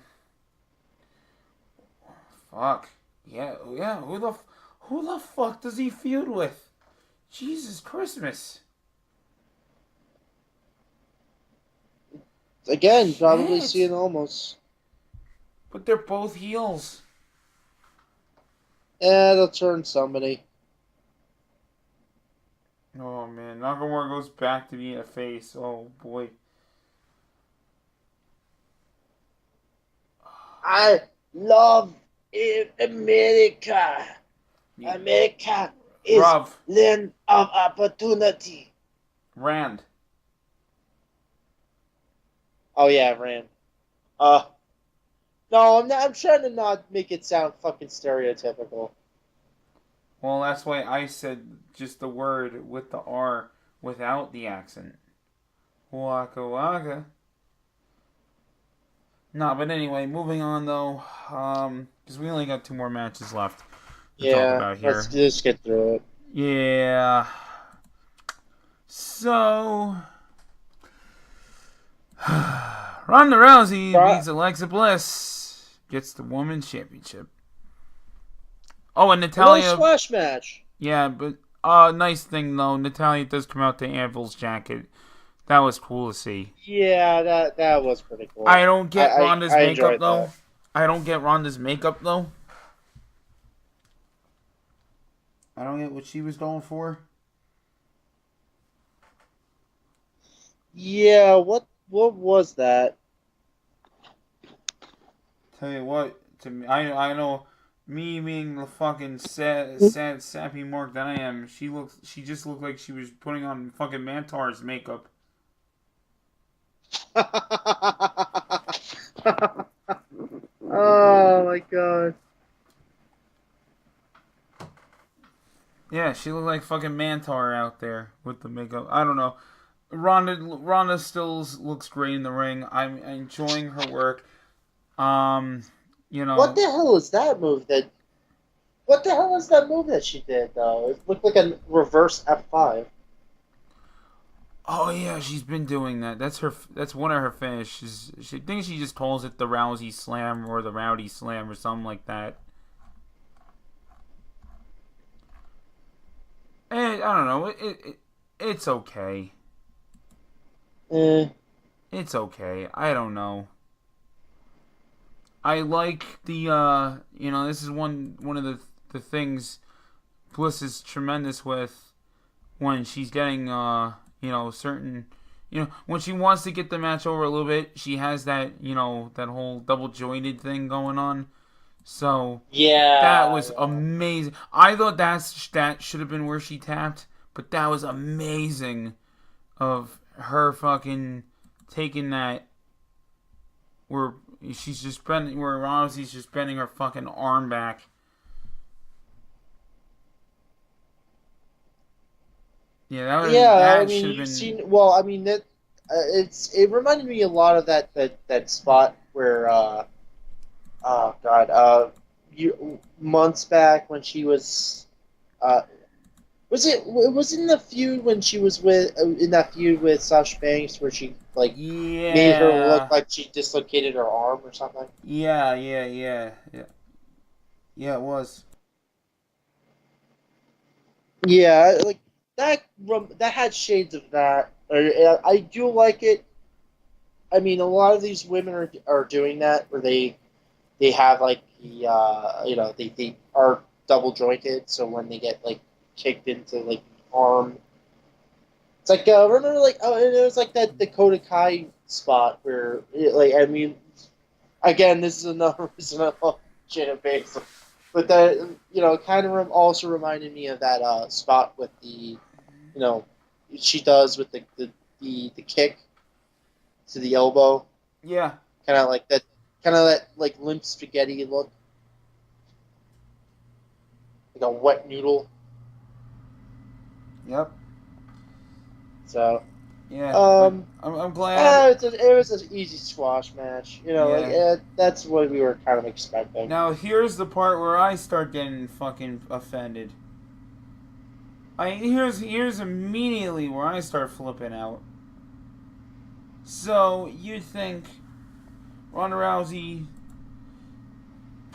fuck. Yeah. Who the fuck does he feud with? Jesus Christmas. Again, probably Shit. Cien Almost. But they're both heels. They'll turn somebody. Oh man, Nakamura goes back to being a face. Oh boy. I love America. Yeah. America is Rob. land of opportunity. Rand. Oh yeah, Rand. No, I'm not. I'm trying to not make it sound fucking stereotypical. Well, that's why I said just the word with the R without the accent. Waka waka. No, but anyway, moving on though, because we only got 2 more matches left to talk about here. Let's just get through it. Yeah. So, Ronda Rousey beats Alexa Bliss, gets the Women's Championship. Oh, and Natalia. Another splash match. Yeah, but nice thing though, Natalia does come out to Anvil's jacket. That was cool to see. Yeah, that was pretty cool. I don't get Ronda's makeup though. That. I don't get Ronda's makeup though. I don't get what she was going for. Yeah, what was that? Tell you what, to me, I know, me being the fucking sad sappy mark that I am, she just looked like she was putting on fucking Mantar's makeup. Oh my god. Yeah, she looked like fucking Mantar out there with the makeup. I don't know. Ronda still looks great in the ring. I'm enjoying her work. Um, you What know, the hell is that move that What the hell is that move that she did though? It looked like a reverse F5. oh yeah, she's been doing that. That's her. That's one of her finishes. She thinks she just calls it the Rousey Slam or the Rowdy Slam or something like that. And I don't know. It's okay. Eh. It's okay. I don't know. I like the this is one of the things Bliss is tremendous with when she's getting certain when she wants to get the match over a little bit, she has that that whole double jointed thing going on. So that Yeah, was yeah. amazing. I thought that should have been where she tapped, but that was amazing of her fucking taking that where she's just bending where Rousey's just bending her fucking arm back. Yeah, Yeah, I that mean, should have you've been. seen. Well, I mean that it reminded me a lot of that spot where oh god, months back when she uh was it in the feud when she was with in that feud with Sasha Banks where she like made her look Yeah. like she dislocated her arm or something. Yeah. Yeah, it was. Yeah, like that had shades of that. I do like it. I mean, a lot of these women are doing that where they have like they are double jointed, so when they get like kicked into like the arm, it's like remember like and it was like that Dakota Kai spot where like I mean again this is another reason I love Janet Bates, but that kind of also reminded me of that spot with the you know she does with the kick to the elbow, Yeah. kind of that like limp spaghetti look, like a wet noodle. Yep. So, Yeah. But um, I'm glad. it was an easy squash match. Yeah. That's what we were kind of expecting. Now here's the part where I start getting fucking offended. Here's immediately where I start flipping out. So you'd think Ronda Rousey,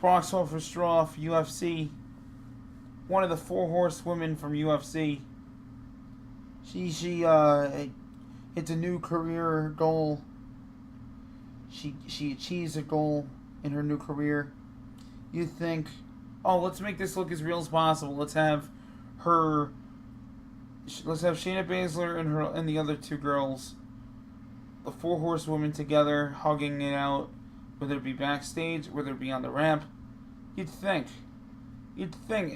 box office draw for UFC, one of the four horsewomen from UFC. She hits a new career goal. She achieves a goal in her new career. You think, oh, let's make this look as real as possible. Her, let's have Shayna Baszler and the other two girls, the four horsewomen together, hugging it out, whether it be backstage, whether it be on the ramp. You'd think,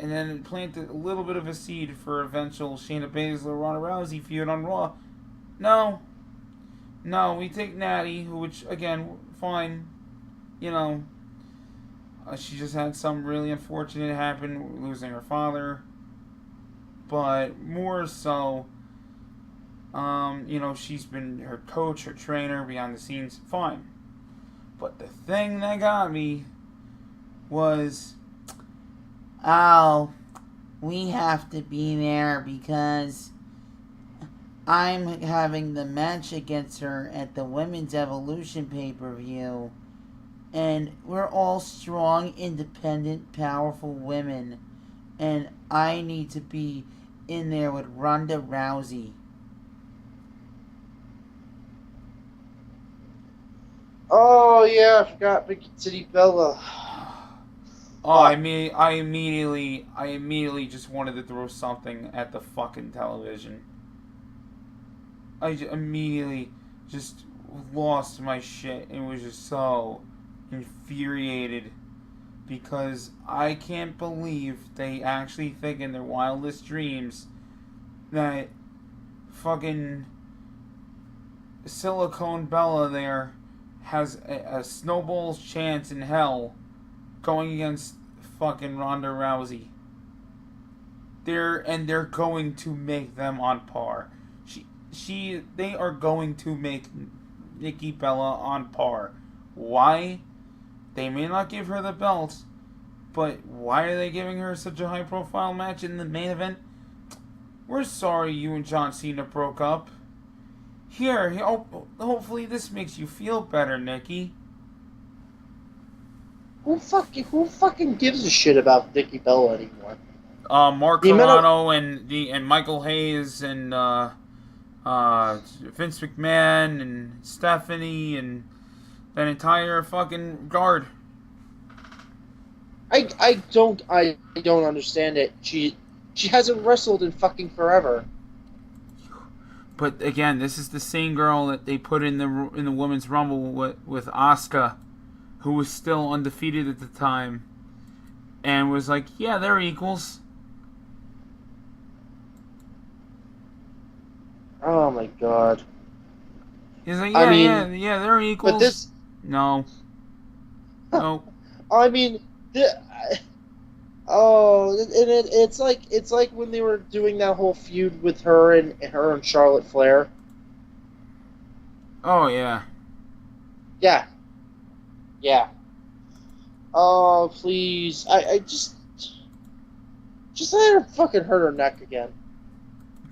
and then plant a little bit of a seed for eventual Shayna Baszler Ronda Rousey feud on Raw. No, we take Natty, which again, fine, you know, she just had some really unfortunate happen, losing her father. But more so, she's been her coach, her trainer, behind the scenes, fine. But the thing that got me was, oh, we have to be there because I'm having the match against her at the Women's Evolution pay-per-view. And we're all strong, independent, powerful women. And I need to be in there with Ronda Rousey. Oh yeah, I forgot Vicky City Bella. Oh, Fuck. I immediately just wanted to throw something at the fucking television. Immediately just lost my shit and was just so infuriated because I can't believe they actually think in their wildest dreams that fucking Silicone Bella there has a snowball's chance in hell going against fucking Ronda Rousey. They're going to make them on par. They are going to make Nikki Bella on par. Why? They may not give her the belt, but why are they giving her such a high profile match in the main event? We're sorry you and John Cena broke up. Here, hopefully this makes you feel better, Nikki. Who fucking gives a shit about Nikki Bella anymore? Mark Carrano and Michael Hayes and Vince McMahon and Stephanie and that entire fucking guard. I don't understand it. She hasn't wrestled in fucking forever. But again, this is the same girl that they put in the women's rumble with Asuka, who was still undefeated at the time, and was like, yeah, they're equals. Oh my god. He's like, yeah, they're equals. But this... No. I mean, it's like when they were doing that whole feud with her and Charlotte Flair. Oh yeah. Yeah. Oh please, I just let her fucking hurt her neck again.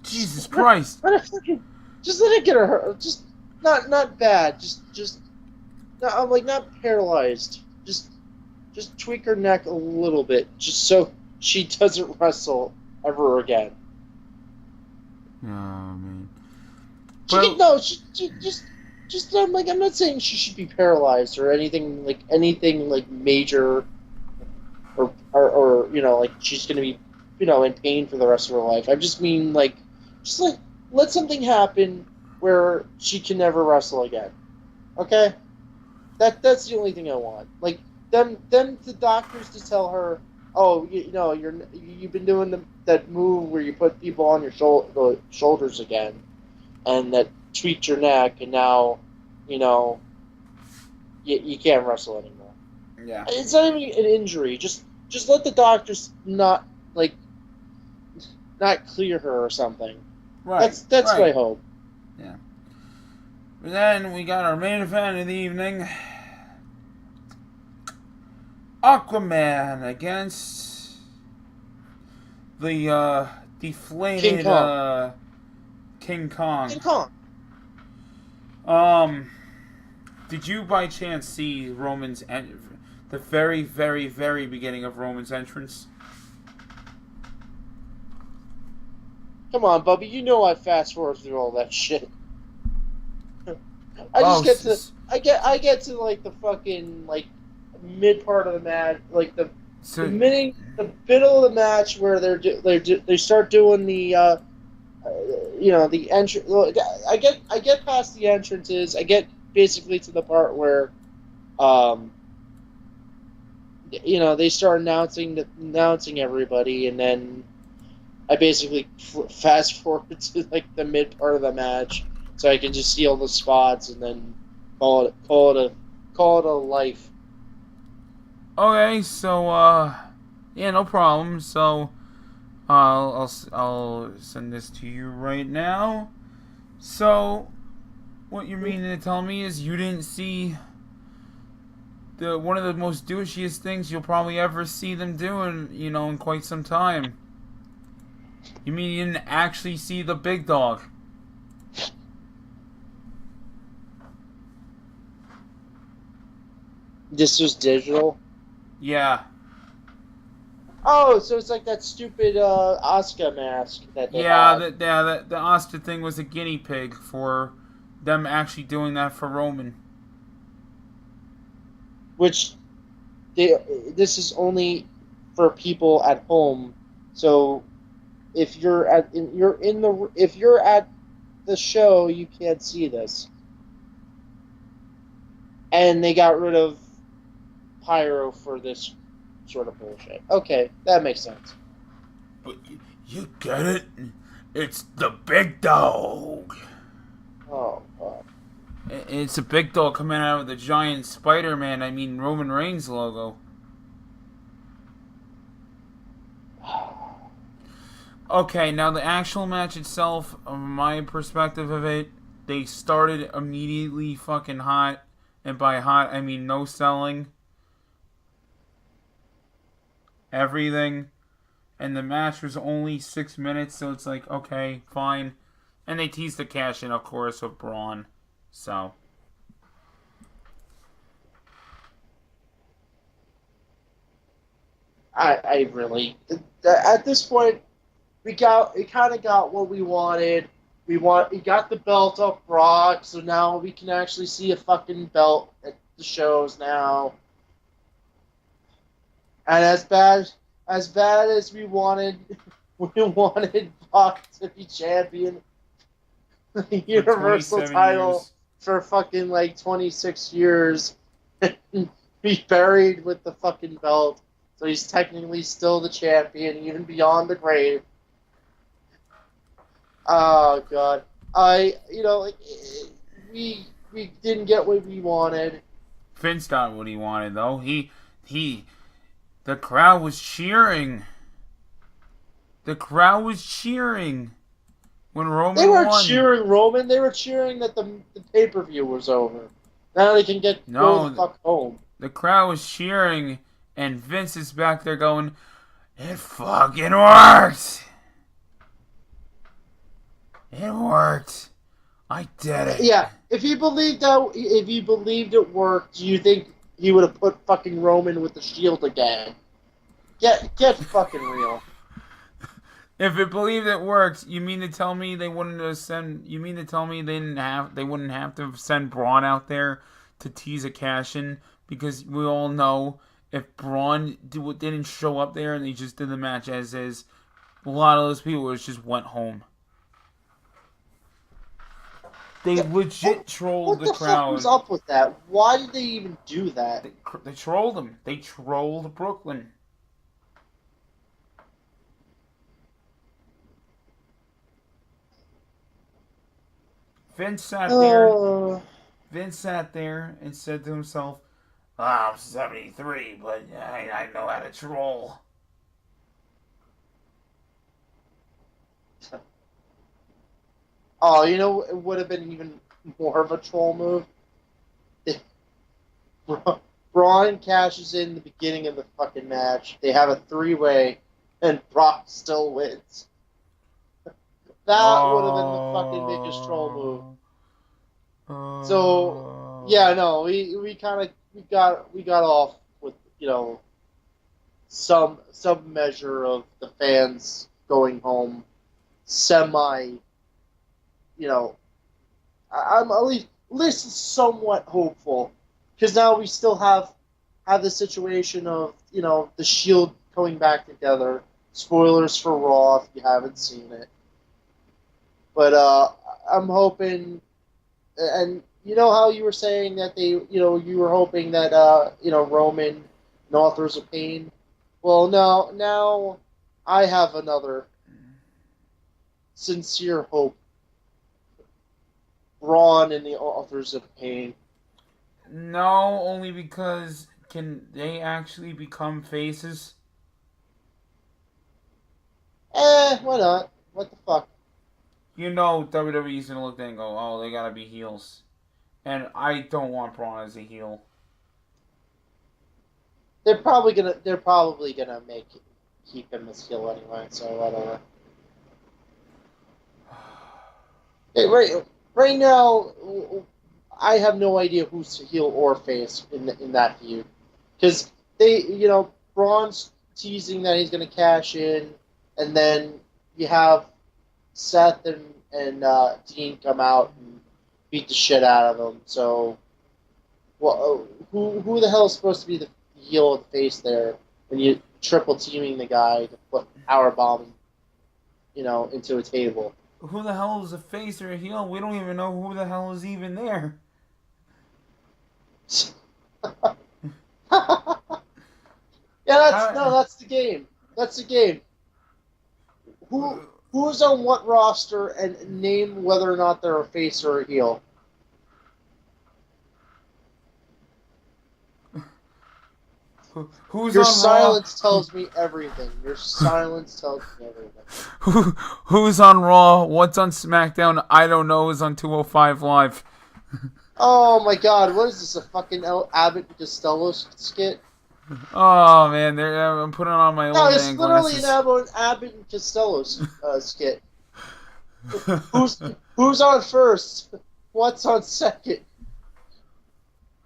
Jesus Christ. Just let it get her hurt. Just not bad. Just I'm like not paralyzed. Just tweak her neck a little bit, just so she doesn't wrestle ever again. Oh man. I'm not saying she should be paralyzed or anything like major, or like she's gonna be in pain for the rest of her life. I just mean let something happen where she can never wrestle again. Okay, that's the only thing I want. Like them the doctors to tell her, oh, you've been doing that move where you put people on your shoulders again, and that tweaked your neck, and now you can't wrestle anymore. Yeah, it's not even an injury. Just let the doctors not clear her or something. Right. That's what I hope. Yeah. But then we got our main event of the evening. Aquaman against the deflated King Kong. King Kong. Did you by chance see the very, very, very beginning of Roman's entrance? Come on, Bubby. You know I fast forward through all that shit. I get to the fucking mid part of the match, the middle of the match where they start doing the the entrance. I get past the entrances. I get basically to the part where they start announcing everybody, and then I basically fast forward to the mid part of the match so I can just see all the spots and then call it a life. Okay, so yeah, no problem. So I'll send this to you right now. So what you're meaning to tell me is you didn't see one of the most douchiest things you'll probably ever see them doing, in quite some time. You mean you didn't actually see the big dog? This was digital? Yeah. Oh, so it's like that stupid Asuka mask that they had. The Asuka thing was a guinea pig for them actually doing that for Roman. Which this is only for people at home. So if you're at the show, you can't see this. And they got rid of pyro for this sort of bullshit. Okay, that makes sense. But you get it? It's the big dog. Oh, God. It's a big dog coming out of the giant Spider-Man, Roman Reigns logo. Okay, now the actual match itself, from my perspective of it, they started immediately fucking hot. And by hot, I mean no selling. Everything. And the match was only 6 minutes, so it's like, okay, fine. And they teased the cash in, of course, with Braun. So. I really, at this point, we kind of got what we wanted. We got the belt off Brock, so now we can actually see a fucking belt at the shows now. And as bad as we wanted, we wanted Brock to be champion, the Universal title years. for fucking like 26 years, be buried with the fucking belt. So he's technically still the champion, even beyond the grave. Oh god, we didn't get what we wanted. Vince got what he wanted, though. The crowd was cheering. The crowd was cheering when Roman They weren't won. cheering Roman. They were cheering that the pay-per-view was over. Now they can go the fuck home. The crowd was cheering, and Vince is back there going, "It fucking worked. It worked. I did it." Yeah, if he believed it worked, do you think he would have put fucking Roman with the Shield again? Get fucking real. If it believed it worked, you mean to tell me they wouldn't have send? You mean to tell me they wouldn't have to send Braun out there to tease a cash in? Because we all know if Braun didn't show up there and they just did the match as is, a lot of those people just went home. They legit trolled the crowd. What the fuck was up with that? Why did they even do that? They trolled them. They trolled Brooklyn. Vince sat there and said to himself, I'm 73, but I know how to troll. Oh, you know, it would have been even more of a troll move. Braun cashes in the beginning of the fucking match. They have a three-way, and Brock still wins. That would have been the fucking biggest troll move. So yeah, no, we got off with, you know, some measure of the fans going home semi, you know, I'm at least somewhat hopeful, because now we still have the situation of, you know, the Shield coming back together. Spoilers for Raw if you haven't seen it. But I'm hoping, and you know how you were saying that you were hoping that Roman and Authors of Pain. Well, now I have another sincere hope. Braun and the Authors of Pain. No, only because can they actually become faces? Why not? What the fuck? You know WWE's gonna look there and go, oh, they gotta be heels. And I don't want Braun as a heel. They're probably gonna keep him as heel anyway, so whatever. Hey, right now, I have no idea who's heel or face in that feud, because Braun's teasing that he's gonna cash in, and then you have Seth and Dean come out and beat the shit out of him. So, well, who the hell is supposed to be the heel or the face there when you triple teaming the guy to put powerbomb, into a table? Who the hell is a face or a heel? We don't even know who the hell is even there. That's the game. That's the game. Who's on what roster, and name whether or not they're a face or a heel. Who's Your on Raw? silence tells me everything. Your silence tells me everything. Who's on Raw? What's on SmackDown? I don't know. Is on 205 Live. Oh my God! What is this? A fucking Abbott and Costello skit? Oh man, I'm putting on my No, old it's man literally glasses. an Abbott and Costello skit. Who's who's on first? What's on second?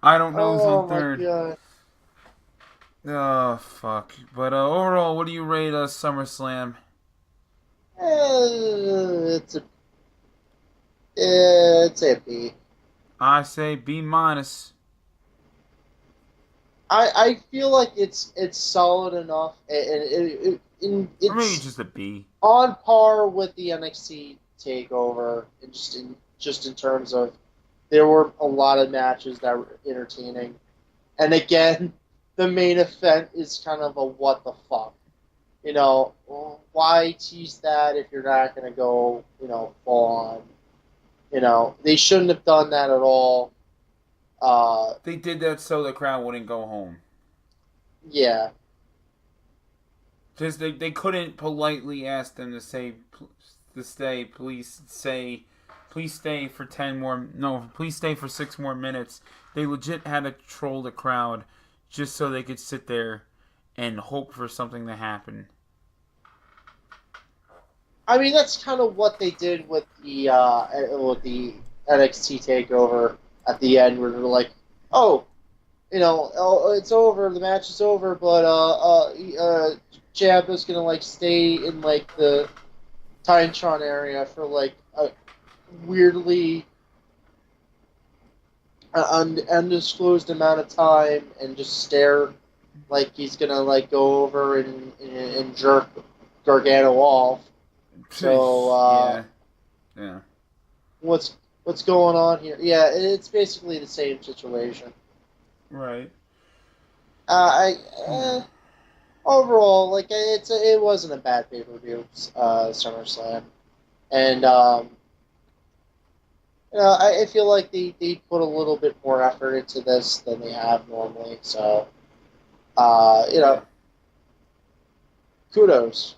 I don't know who's on Oh my third. God! Oh fuck. But overall, what do you rate SummerSlam? It's a B. I say B minus. I feel like it's solid enough, and Or maybe it's just a B. on par with the NXT Takeover, and just in terms of there were a lot of matches that were entertaining, and again, the main event is kind of a what the fuck, why tease that if you're not gonna go full on, they shouldn't have done that at all. They did that so the crowd wouldn't go home. Yeah. Just they couldn't politely ask them to stay. Please stay for 10 more. No, please stay for 6 more minutes. They legit had to troll the crowd just so they could sit there and hope for something to happen. I mean, that's kind of what they did with the NXT Takeover at the end, where they're like, "Oh, it's over, the match is over, but Ciampa's gonna stay in the Titantron area for a weirdly undisclosed amount of time and just stare like he's gonna go over and jerk Gargano off." So yeah. what's going on here? Yeah, it's basically the same situation. Right. Overall, it wasn't a bad pay-per-view, SummerSlam, and I feel like they put a little bit more effort into this than they have normally. So Yeah. kudos.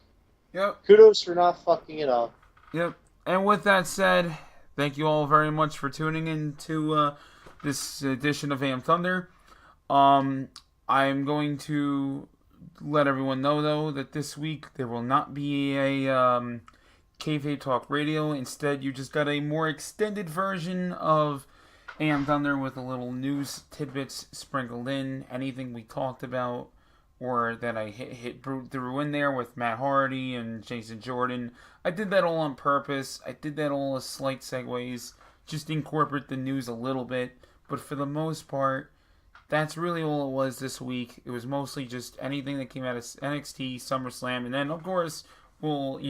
Yep. Kudos for not fucking it up. Yep. And with that said, thank you all very much for tuning in to this edition of AM Thunder. I'm going to let everyone know, though, that this week there will not be a Kayfabe Talk Radio. Instead, you just got a more extended version of AM Thunder with a little news tidbits sprinkled in. Anything we talked about or that I threw in there with Matt Hardy and Jason Jordan. I did that all on purpose. I did that all as slight segues, just incorporate the news a little bit. But for the most part, that's really all it was this week. It was mostly just anything that came out of NXT, SummerSlam, and then of course we'll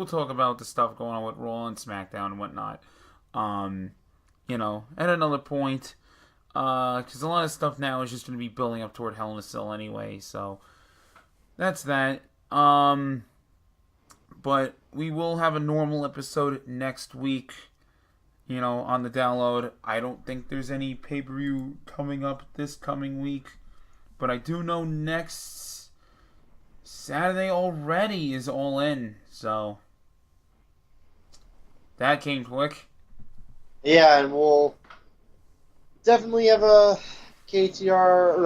talk about the stuff going on with Raw and SmackDown and whatnot. At another point. Because a lot of stuff now is just going to be building up toward Hell in a Cell anyway, so that's that. But we will have a normal episode next week, on the download. I don't think there's any pay-per-view coming up this coming week, but I do know next Saturday already is All In, so that came quick. Yeah, and we'll definitely have a KTR,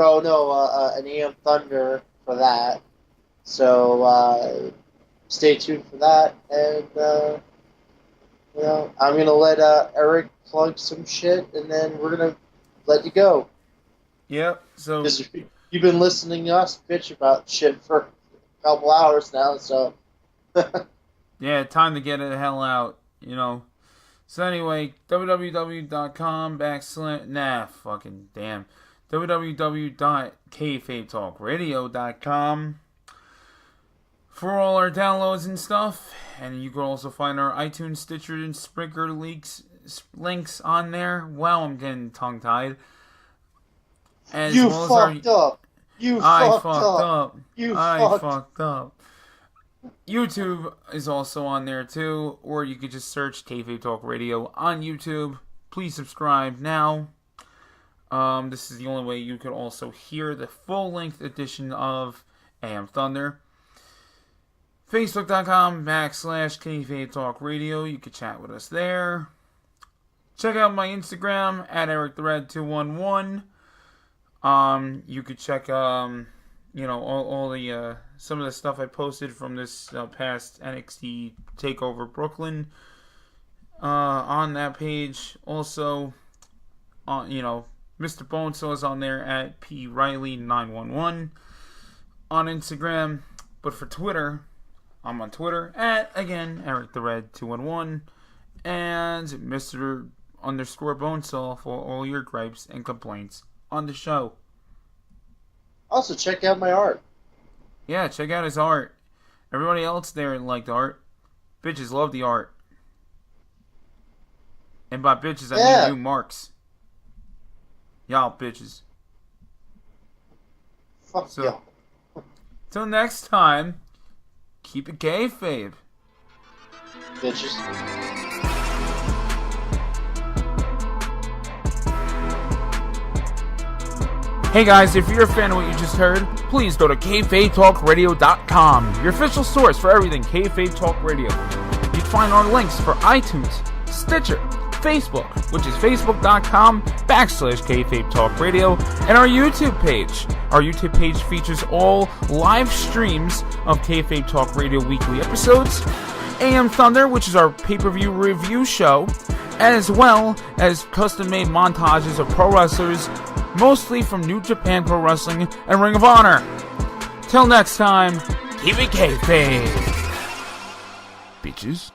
an AM Thunder for that. So stay tuned for that. And, I'm going to let Eric plug some shit, and then we're going to let you go. Yep, so... Because you've been listening to us bitch about shit for a couple hours now, so... Yeah, time to get the hell out, So anyway, www.com www.kfabetalkradio.com for all our downloads and stuff. And you can also find our iTunes, Stitcher, and Spreaker links on there. Wow, I'm getting tongue-tied. You fucked up. I fucked up. YouTube is also on there too, or you could just search Kayfabe Talk Radio on YouTube. Please subscribe now. This is the only way you could also hear the full-length edition of AM Thunder. Facebook.com/Kayfabe Talk Radio. You can chat with us there. Check out my Instagram at EricTheRed211. You could check, all the, some of the stuff I posted from this past NXT Takeover Brooklyn on that page. Also, Mr. Bonesaw is on there at PRiley911 on Instagram. But for Twitter, I'm on Twitter at, again, EricTheRed211 and Mr_Bonesaw for all your gripes and complaints on the show. Also, check out my art. Yeah, check out his art. Everybody else there liked art. Bitches love the art. And by bitches, I mean you marks. Y'all bitches. Fuck y'all. Till next time, keep it kayfabe. Bitches. Hey guys, if you're a fan of what you just heard, please go to KayfabeTalkRadio.com, your official source for everything Kayfabe Talk Radio. You can find our links for iTunes, Stitcher, Facebook, which is Facebook.com/Kayfabe Talk Radio, and our YouTube page. Our YouTube page features all live streams of Kayfabe Talk Radio weekly episodes, AM Thunder, which is our pay-per-view review show, as well as custom-made montages of pro wrestlers, mostly from New Japan Pro Wrestling and Ring of Honor. Till next time, keep it kayfabe, bitches.